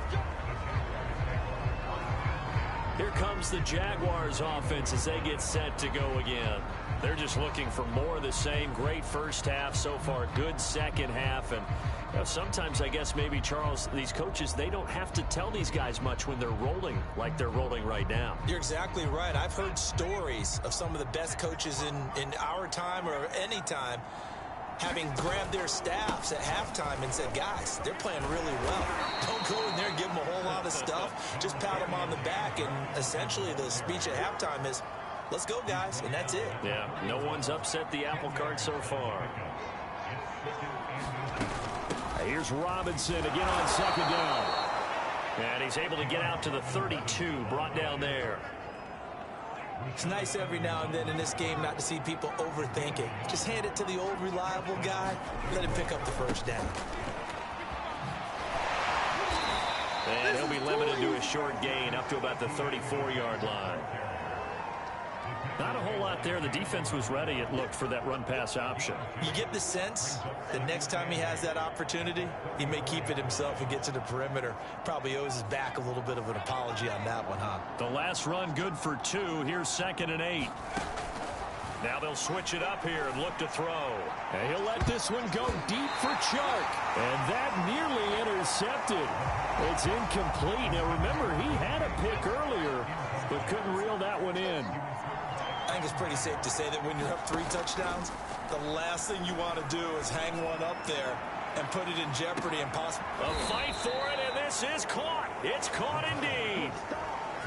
Here comes the Jaguars offense as they get set to go again. They're just looking for more of the same. Great first half so far. Good second half. And sometimes I guess maybe, Charles, these coaches, they don't have to tell these guys much when they're rolling like they're rolling right now. You're exactly right. I've heard stories of some of the best coaches in our time or any time having grabbed their staffs at halftime and said, guys, they're playing really well. Don't go in there and give them a whole lot of stuff. Just pat them on the back. And essentially the speech at halftime is, let's go, guys, and that's it. Yeah, no one's upset the apple cart so far. Here's Robinson again on 2nd down. And he's able to get out to the 32, brought down there. It's nice every now and then in this game not to see people overthink it. Just hand it to the old reliable guy. Let him pick up the first down. And he'll be limited to a short gain up to about the 34-yard line. Not a whole lot there. The defense was ready, it looked, for that run-pass option. You get the sense that next time he has that opportunity, he may keep it himself and get to the perimeter. Probably owes his back a little bit of an apology on that one, huh? The last run good for 2. Here's 2nd and 8. Now they'll switch it up here and look to throw. And he'll let this one go deep for Chark. And that nearly intercepted. It's incomplete. Now remember, he had a pick earlier, but couldn't reel that one in. I think it's pretty safe to say that when you're up 3 touchdowns, the last thing you want to do is hang one up there and put it in jeopardy and possibly. A fight for it, and this is caught. It's caught indeed.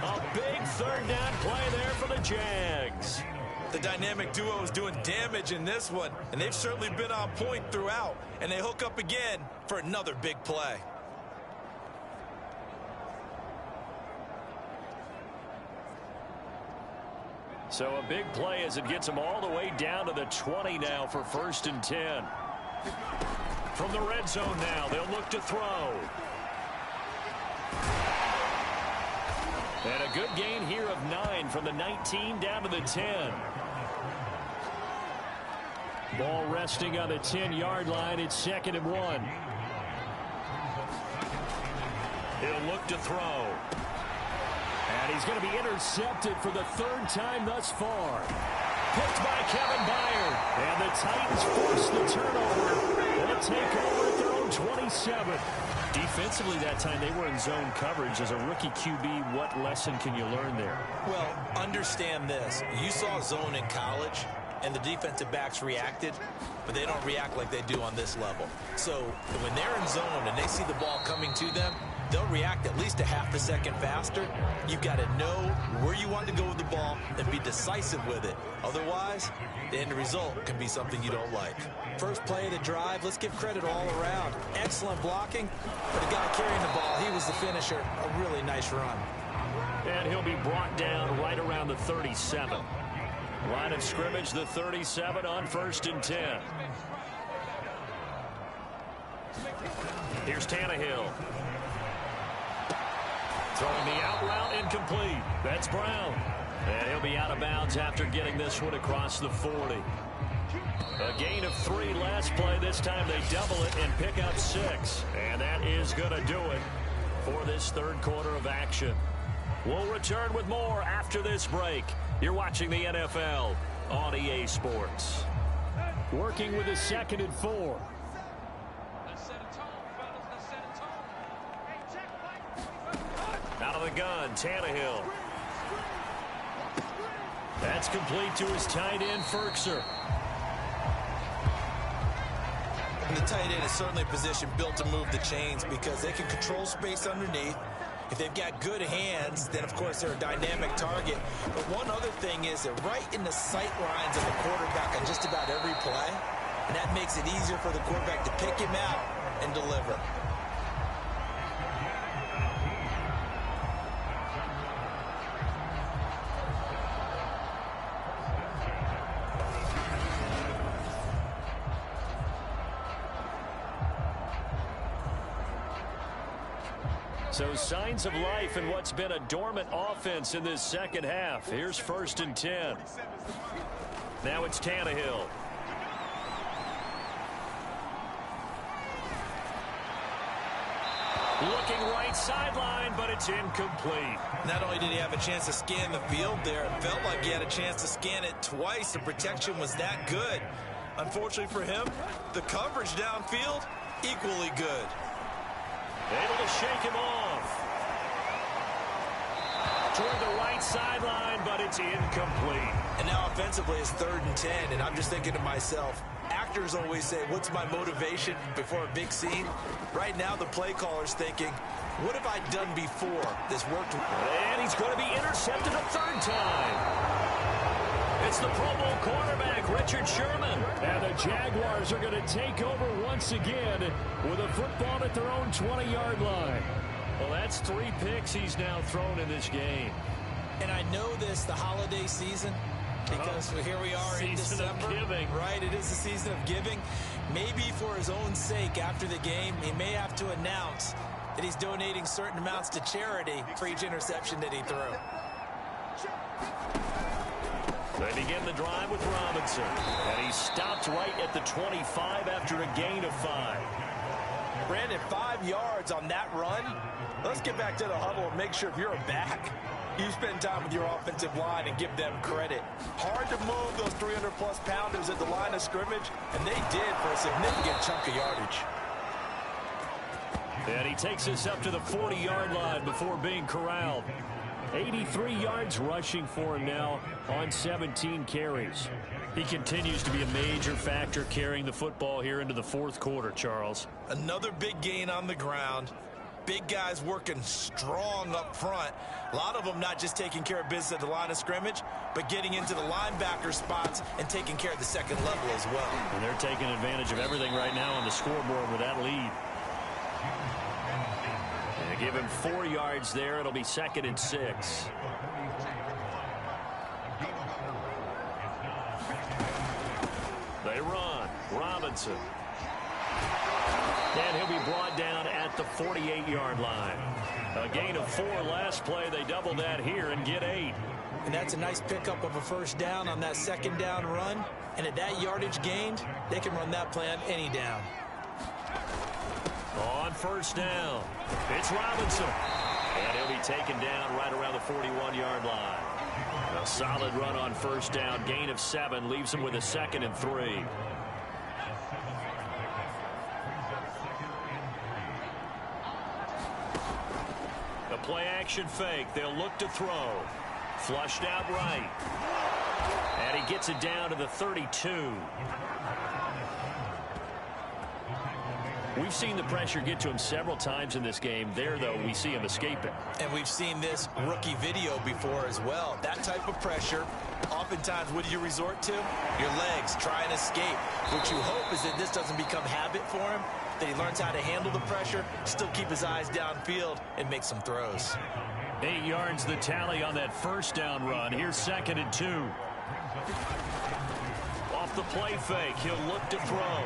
A big 3rd down play there for the Jags. The dynamic duo is doing damage in this one, and they've certainly been on point throughout, and they hook up again for another big play. So a big play as it gets them all the way down to the 20 now for 1st and 10. From the red zone now, they'll look to throw. And a good gain here of 9 from the 19 down to the 10. Ball resting on the 10-yard line. It's 2nd and 1. He'll look to throw. And he's going to be intercepted for the 3rd time thus far. Picked by Kevin Byard. And the Titans force the turnover. They'll take over at their own 27. Defensively that time, they were in zone coverage. As a rookie QB, what lesson can you learn there? Well, understand this. You saw zone in college, and the defensive backs reacted, but they don't react like they do on this level. So when they're in zone and they see the ball coming to them, they'll react at least a half a second faster. You've got to know where you want to go with the ball and be decisive with it. Otherwise, the end result can be something you don't like. First play of the drive, let's give credit all around. Excellent blocking. For the guy carrying the ball, he was the finisher. A really nice run. And he'll be brought down right around the 37. Line of scrimmage, the 37 on 1st and 10. Here's Tannehill. Throwing the out route, incomplete. That's Brown. And he'll be out of bounds after getting this one across the 40. A gain of 3 last play. This time they double it and pick up 6. And that is going to do it for this 3rd quarter of action. We'll return with more after this break. You're watching the NFL on EA Sports. Working with a 2nd and 4. Out of the gun, Tannehill. That's complete to his tight end, Ferkser. And the tight end is certainly a position built to move the chains because they can control space underneath. If they've got good hands, then of course they're a dynamic target. But one other thing is they're right in the sight lines of the quarterback on just about every play. And that makes it easier for the quarterback to pick him out and deliver. So signs of life in what's been a dormant offense in this second half. Here's 1st and 10. Now it's Tannehill. Looking right sideline, but it's incomplete. Not only did he have a chance to scan the field there, it felt like he had a chance to scan it twice. The protection was that good. Unfortunately for him, the coverage downfield, equally good. Able to shake him off. Toward the right sideline, but it's incomplete. And now offensively it's 3rd and 10, and I'm just thinking to myself, actors always say, what's my motivation before a big scene? Right now the play caller's thinking, what have I done before this worked? And he's going to be intercepted a 3rd time. It's the Pro Bowl cornerback, Richard Sherman. And the Jaguars are going to take over once again with a football at their own 20-yard line. Well, that's 3 picks he's now thrown in this game. And I know this, the holiday season, because here we are in December. Season of giving. Right, it is the season of giving. Maybe for his own sake after the game, he may have to announce that he's donating certain amounts to charity for each interception that he threw. They begin the drive with Robinson. And he stopped right at the 25 after a gain of 5. Brandon, 5 yards on that run. Let's get back to the huddle and make sure if you're a back, you spend time with your offensive line and give them credit. Hard to move those 300-plus pounders at the line of scrimmage, and they did for a significant chunk of yardage. And he takes us up to the 40-yard line before being corralled. 83 yards rushing for him now on 17 carries. He continues to be a major factor carrying the football here into the 4th quarter, Charles. Another big gain on the ground. Big guys working strong up front. A lot of them not just taking care of business at the line of scrimmage, but getting into the linebacker spots and taking care of the second level as well. And they're taking advantage of everything right now on the scoreboard with that lead. And give him 4 yards there. It'll be 2nd and 6. They run. Robinson. And he'll be brought down at the 48-yard line. A gain of 4 last play. They double that here and get 8. And that's a nice pickup of a 1st down on that 2nd down run. And at that yardage gained, they can run that play on any down. On 1st down, it's Robinson. And he'll be taken down right around the 41-yard line. A solid run on 1st down. Gain of 7 leaves him with a 2nd and 3. A play-action fake. They'll look to throw. Flushed out right. And he gets it down to the 32. We've seen the pressure get to him several times in this game. There, though, we see him escaping. And we've seen this rookie video before as well. That type of pressure, oftentimes, what do you resort to? Your legs, try and escape. What you hope is that this doesn't become habit for him, that he learns how to handle the pressure, still keep his eyes downfield, and make some throws. 8 yards the tally on that 1st down run. Here's 2nd and 2. Off the play fake, he'll look to throw.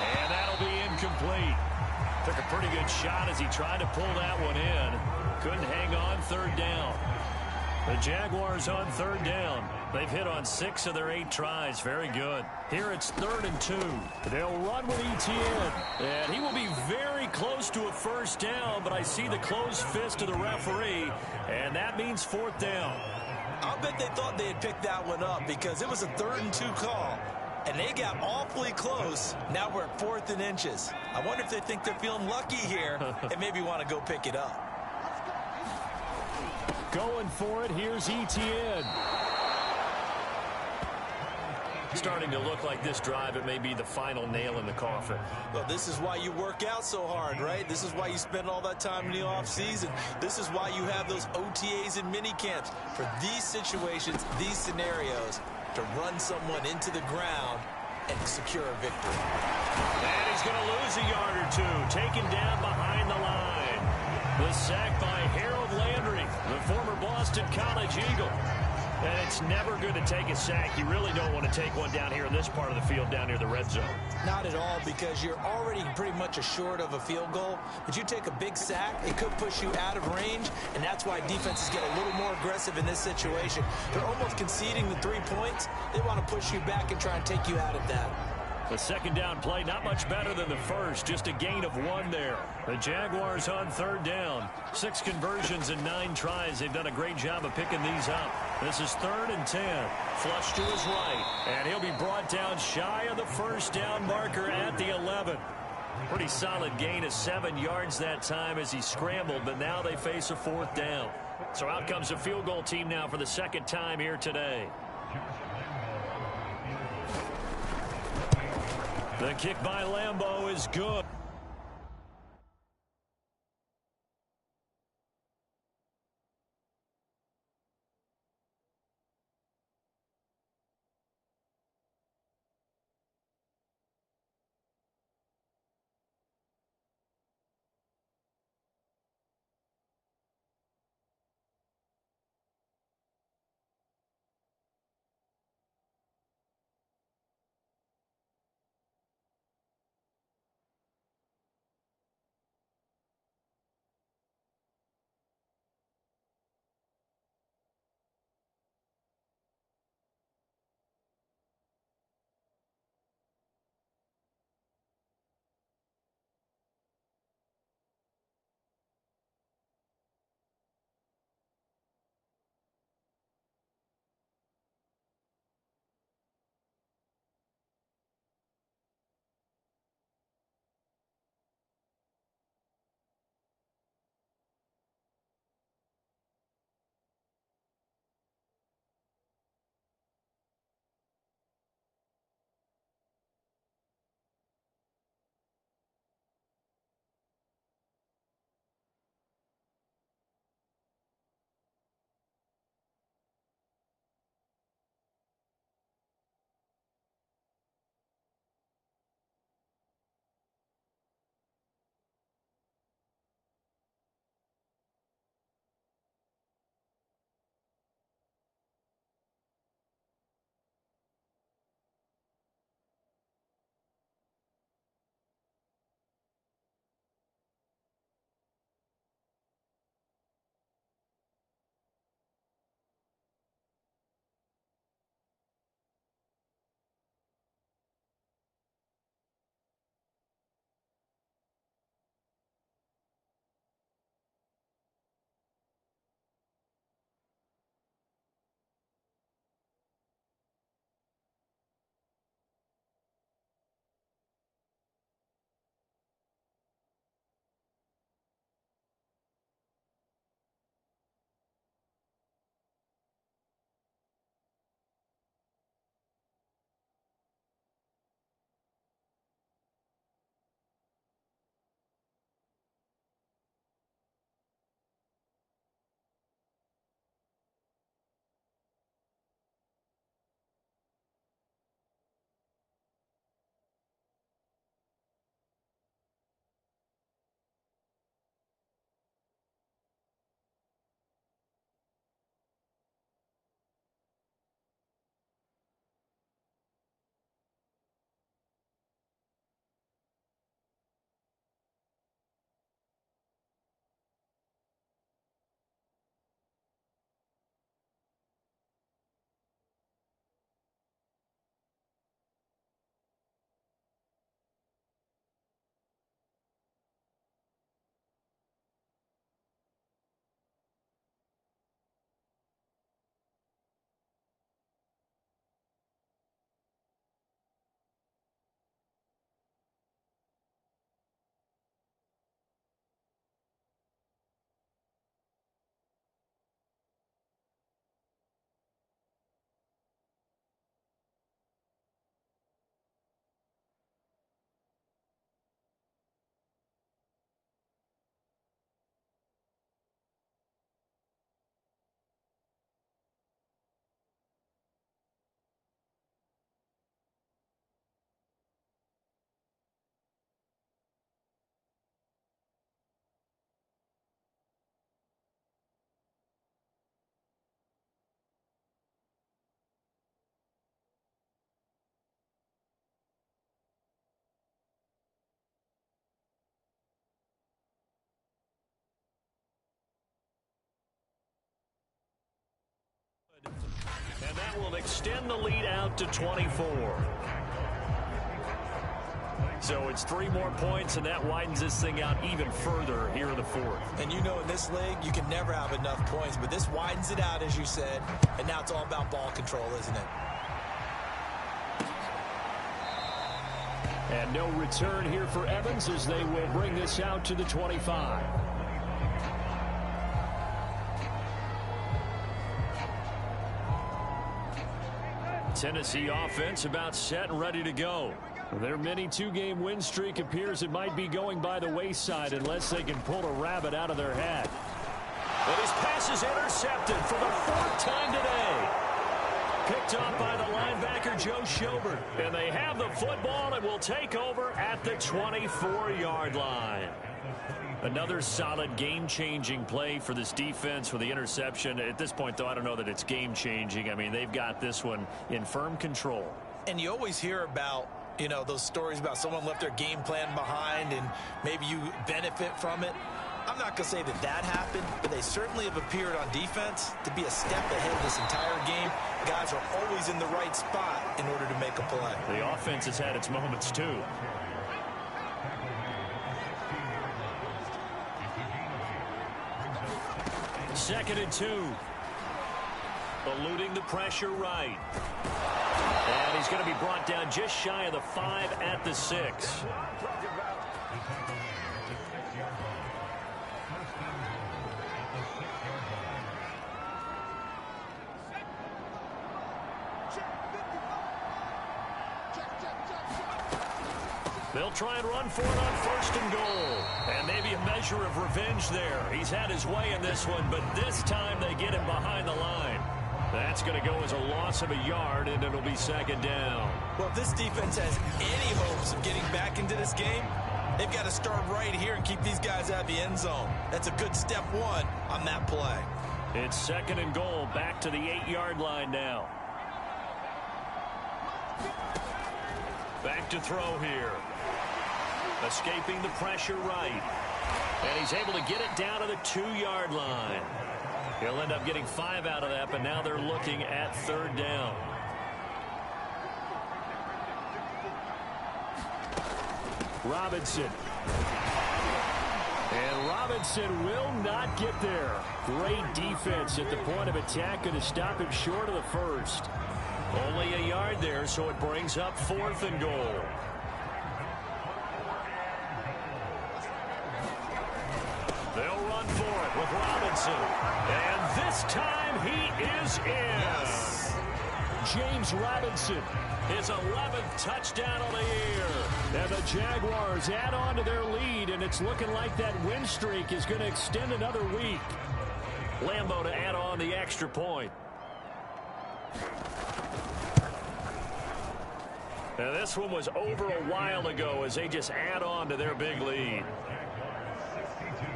And that'll be incomplete. Took a pretty good shot as he tried to pull that one in. Couldn't hang on 3rd down. The Jaguars on 3rd down. They've hit on 6 of their 8 tries. Very good. Here it's 3rd and 2. They'll run with Etienne. And he will be very close to a 1st down, but I see the closed fist of the referee, and that means 4th down. I'll bet they thought they had picked that one up because it was a 3rd and 2 call. And they got awfully close. Now we're at 4th and inches. I wonder if they think they're feeling lucky here and maybe want to go pick it up. Going for it, here's Etienne. Starting to look like this drive, it may be the final nail in the coffin. Well, this is why you work out so hard, right? This is why you spend all that time in the offseason. This is why you have those OTAs and mini camps. For these situations, these scenarios, to run someone into the ground and secure a victory. And he's going to lose a yard or 2. Taken down behind the line. The sack by Harold Landry, the former Boston College Eagle. And it's never good to take a sack. You really don't want to take one down here in this part of the field, down near the red zone. Not at all, because you're already pretty much assured of a field goal. But you take a big sack, it could push you out of range, and that's why defenses get a little more aggressive in this situation. They're almost conceding the 3 points. They want to push you back and try and take you out of that. The second down play, not much better than the first, just a gain of 1 there. The Jaguars on third down. 6 conversions and 9 tries. They've done a great job of picking these up. This is 3rd and 10. Flush to his right. And he'll be brought down shy of the first down marker at the 11. Pretty solid gain of 7 yards that time as he scrambled, but now they face a 4th down. So out comes the field goal team now for the second time here today. The kick by Lambeau is good. They'll extend the lead out to 24. So it's 3 more points, and that widens this thing out even further here in the fourth. And you know in this league, you can never have enough points, but this widens it out, as you said, and now it's all about ball control, isn't it? And no return here for Evans as they will bring this out to the 25. Tennessee offense about set and ready to go. Their mini 2-game win streak appears it might be going by the wayside unless they can pull a rabbit out of their hat. But his pass is intercepted for the 4th time today. Picked off by the linebacker, Joe Schobert. And they have the football and will take over at the 24-yard line. Another solid game-changing play for this defense with the interception. At this point, though, I don't know that it's game-changing. I mean, they've got this one in firm control. And you always hear about, you know, those stories about someone left their game plan behind and maybe you benefit from it. I'm not going to say that that happened, but they certainly have appeared on defense to be a step ahead this entire game. Guys are always in the right spot in order to make a play. The offense has had its moments, too. Second and 2. Eluding the pressure right. And he's going to be brought down just shy of the 5 at the 6. They'll try and run for it on 1st and goal. And maybe a measure of revenge there. He's had his way in this one, but this time they get him behind the line. That's going to go as a loss of a yard, and it'll be 2nd down. Well, if this defense has any hopes of getting back into this game, they've got to start right here and keep these guys out of the end zone. That's a good step 1 on that play. It's 2nd and goal, back to the 8-yard line now. Back to throw here. Escaping the pressure right. And he's able to get it down to the 2-yard line. He'll end up getting 5 out of that, but now they're looking at 3rd down. Robinson. And Robinson will not get there. Great defense at the point of attack, going to stop him short of the 1st. Only a yard there, so it brings up 4th and goal. They'll run for it with Robinson. And this time he is in. Yes. James Robinson. His 11th touchdown of the year. And the Jaguars add on to their lead, and it's looking like that win streak is going to extend another week. Lambeau to add on the extra point. Now this one was over a while ago as they just add on to their big lead.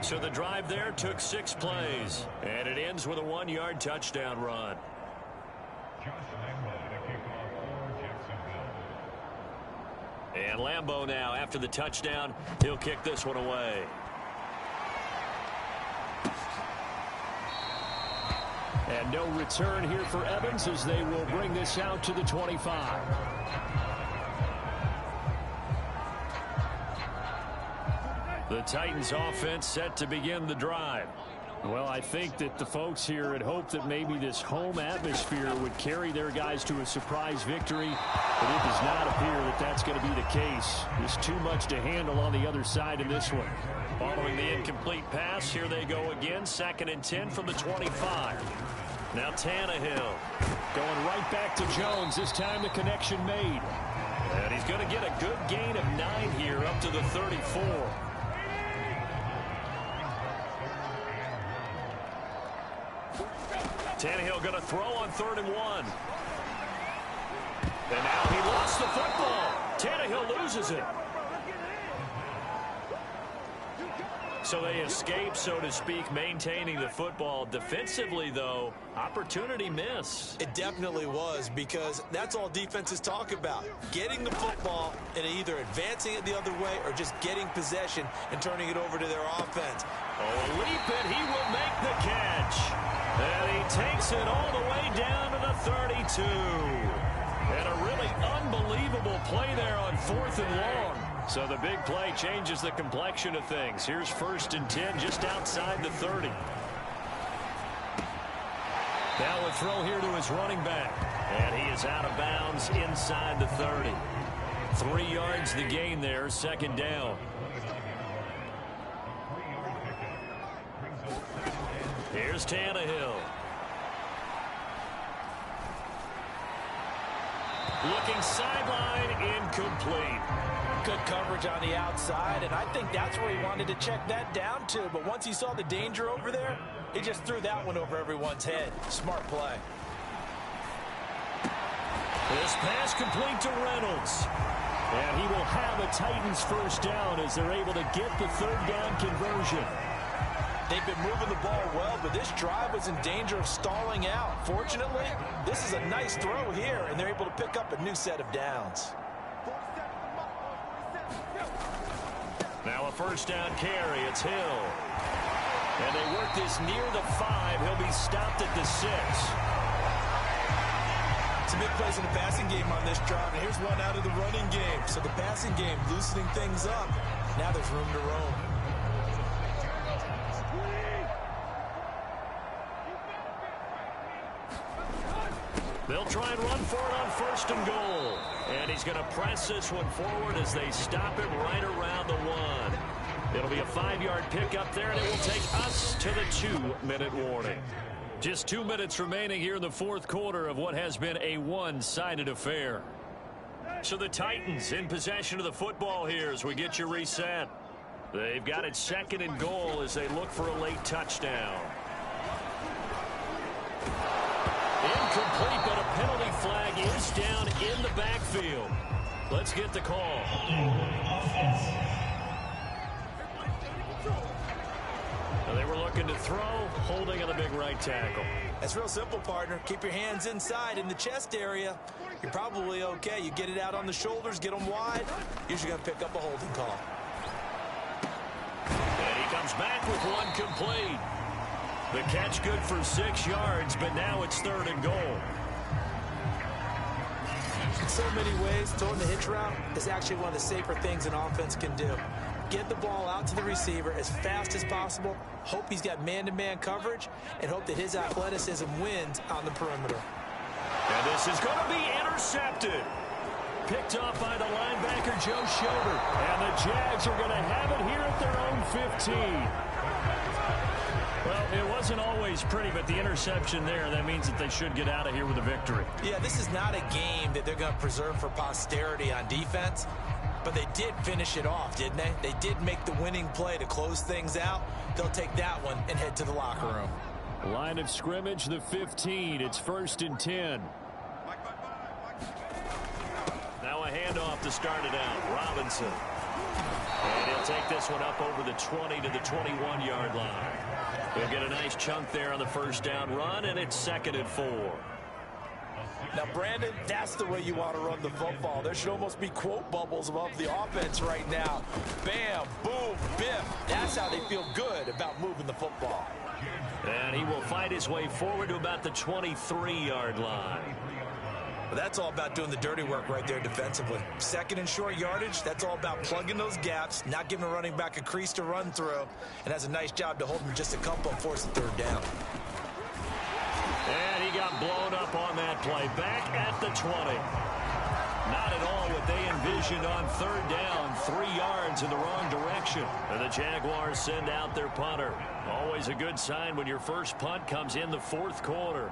So the drive there took 6 plays, and it ends with a 1-yard touchdown run. And Lambeau now, after the touchdown, he'll kick this one away. And no return here for Evans as they will bring this out to the 25. The Titans offense set to begin the drive. Well, I think that the folks here had hoped that maybe this home atmosphere would carry their guys to a surprise victory, but it does not appear that that's going to be the case. There's too much to handle on the other side in this one. Following the incomplete pass, here they go again, 2nd and 10 from the 25. Now Tannehill. Going right back to Jones, this time the connection made. And he's going to get a good gain of 9 here up to the 34. Tannehill going to throw on 3rd and 1. And now he lost the football. Tannehill loses it. So they escape, so to speak, maintaining the football. Defensively, though, opportunity miss. It definitely was, because that's all defenses talk about. Getting the football and either advancing it the other way or just getting possession and turning it over to their offense. Oh, a leap, and he will make the catch. And he takes it all the way down to the 32. And a really unbelievable play there on 4th and long. So the big play changes the complexion of things. Here's 1st and 10 just outside the 30. Now a throw here to his running back. And he is out of bounds inside the 30. 3 yards the gain there, 2nd down. Here's Tannehill. Looking sideline, incomplete. Good coverage on the outside, and I think that's where he wanted to check that down to. But once he saw the danger over there, he just threw that one over everyone's head. Smart play. This pass complete to Reynolds. And he will have a Titans 1st down as they're able to get the 3rd down conversion. They've been moving the ball well, but this drive was in danger of stalling out. Fortunately, this is a nice throw here, and they're able to pick up a new set of downs. Now a 1st down carry. It's Hill. And they work this near the 5. He'll be stopped at the 6. Some big plays in the passing game on this drive, and here's one out of the running game. So the passing game loosening things up. Now there's room to roam. They'll try and run for it on 1st and goal. And he's going to press this one forward as they stop him right around the 1. It'll be a 5-yard pickup there, and it will take us to the 2-minute warning. Just 2 minutes remaining here in the 4th quarter of what has been a one-sided affair. So the Titans in possession of the football here as we get you reset. They've got it 2nd and goal as they look for a late touchdown. Incomplete, but a penalty flag is down in the backfield. Let's get the call. Now they were looking to throw, holding on the big right tackle. That's real simple, partner. Keep your hands inside in the chest area. You're probably okay. You get it out on the shoulders, get them wide. Usually going to pick up a holding call. And he comes back with one complete. The catch good for 6 yards, but now it's 3rd and goal. In so many ways, throwing the hitch route is actually one of the safer things an offense can do. Get the ball out to the receiver as fast as possible, hope he's got man-to-man coverage, and hope that his athleticism wins on the perimeter. And this is going to be intercepted. Picked up by the linebacker, Joe Schobert. And the Jags are going to have it here at their own 15. Well, it wasn't always pretty, but the interception there, that means that they should get out of here with a victory. Yeah, this is not a game that they're going to preserve for posterity on defense, but they did finish it off, didn't they? They did make the winning play to close things out. They'll take that one and head to the locker room. Line of scrimmage, the 15. It's 1st and 10. Now a handoff to start it out. Robinson. And he'll take this one up over the 20 to the 21-yard line. He'll get a nice chunk there on the 1st down run, and it's 2nd and 4. Now, Brandon, that's the way you want to run the football. There should almost be quote bubbles above the offense right now. Bam, boom, biff. That's how they feel good about moving the football. And he will fight his way forward to about the 23-yard line. Well, that's all about doing the dirty work right there defensively. 2nd and short yardage, that's all about plugging those gaps, not giving a running back a crease to run through, and has a nice job to hold him just a couple and force the 3rd down. And he got blown up on that play. Back at the 20. Not at all what they envisioned on 3rd down. 3 yards in the wrong direction. And the Jaguars send out their punter. Always a good sign when your first punt comes in the 4th quarter.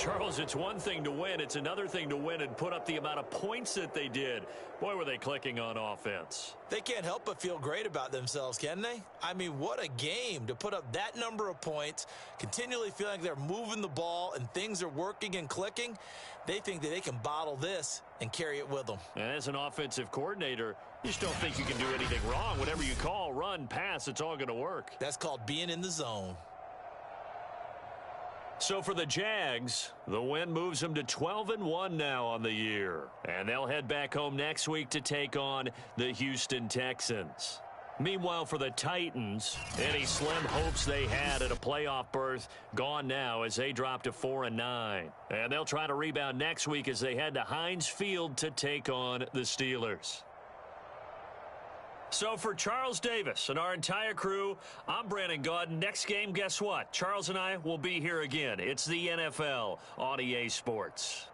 Charles, it's one thing to win. It's another thing to win and put up the amount of points that they did. Boy, were they clicking on offense. They can't help but feel great about themselves, can they? I mean, what a game to put up that number of points, continually feeling like they're moving the ball and things are working and clicking. They think that they can bottle this and carry it with them. And as an offensive coordinator, you just don't think you can do anything wrong. Whatever you call, run, pass, it's all going to work. That's called being in the zone. So for the Jags, the win moves them to 12-1 now on the year. And they'll head back home next week to take on the Houston Texans. Meanwhile, for the Titans, any slim hopes they had at a playoff berth gone now as they drop to 4-9. And they'll try to rebound next week as they head to Heinz Field to take on the Steelers. So for Charles Davis and our entire crew, I'm Brandon Gaudin. Next game, guess what? Charles and I will be here again. It's the NFL on EA Sports.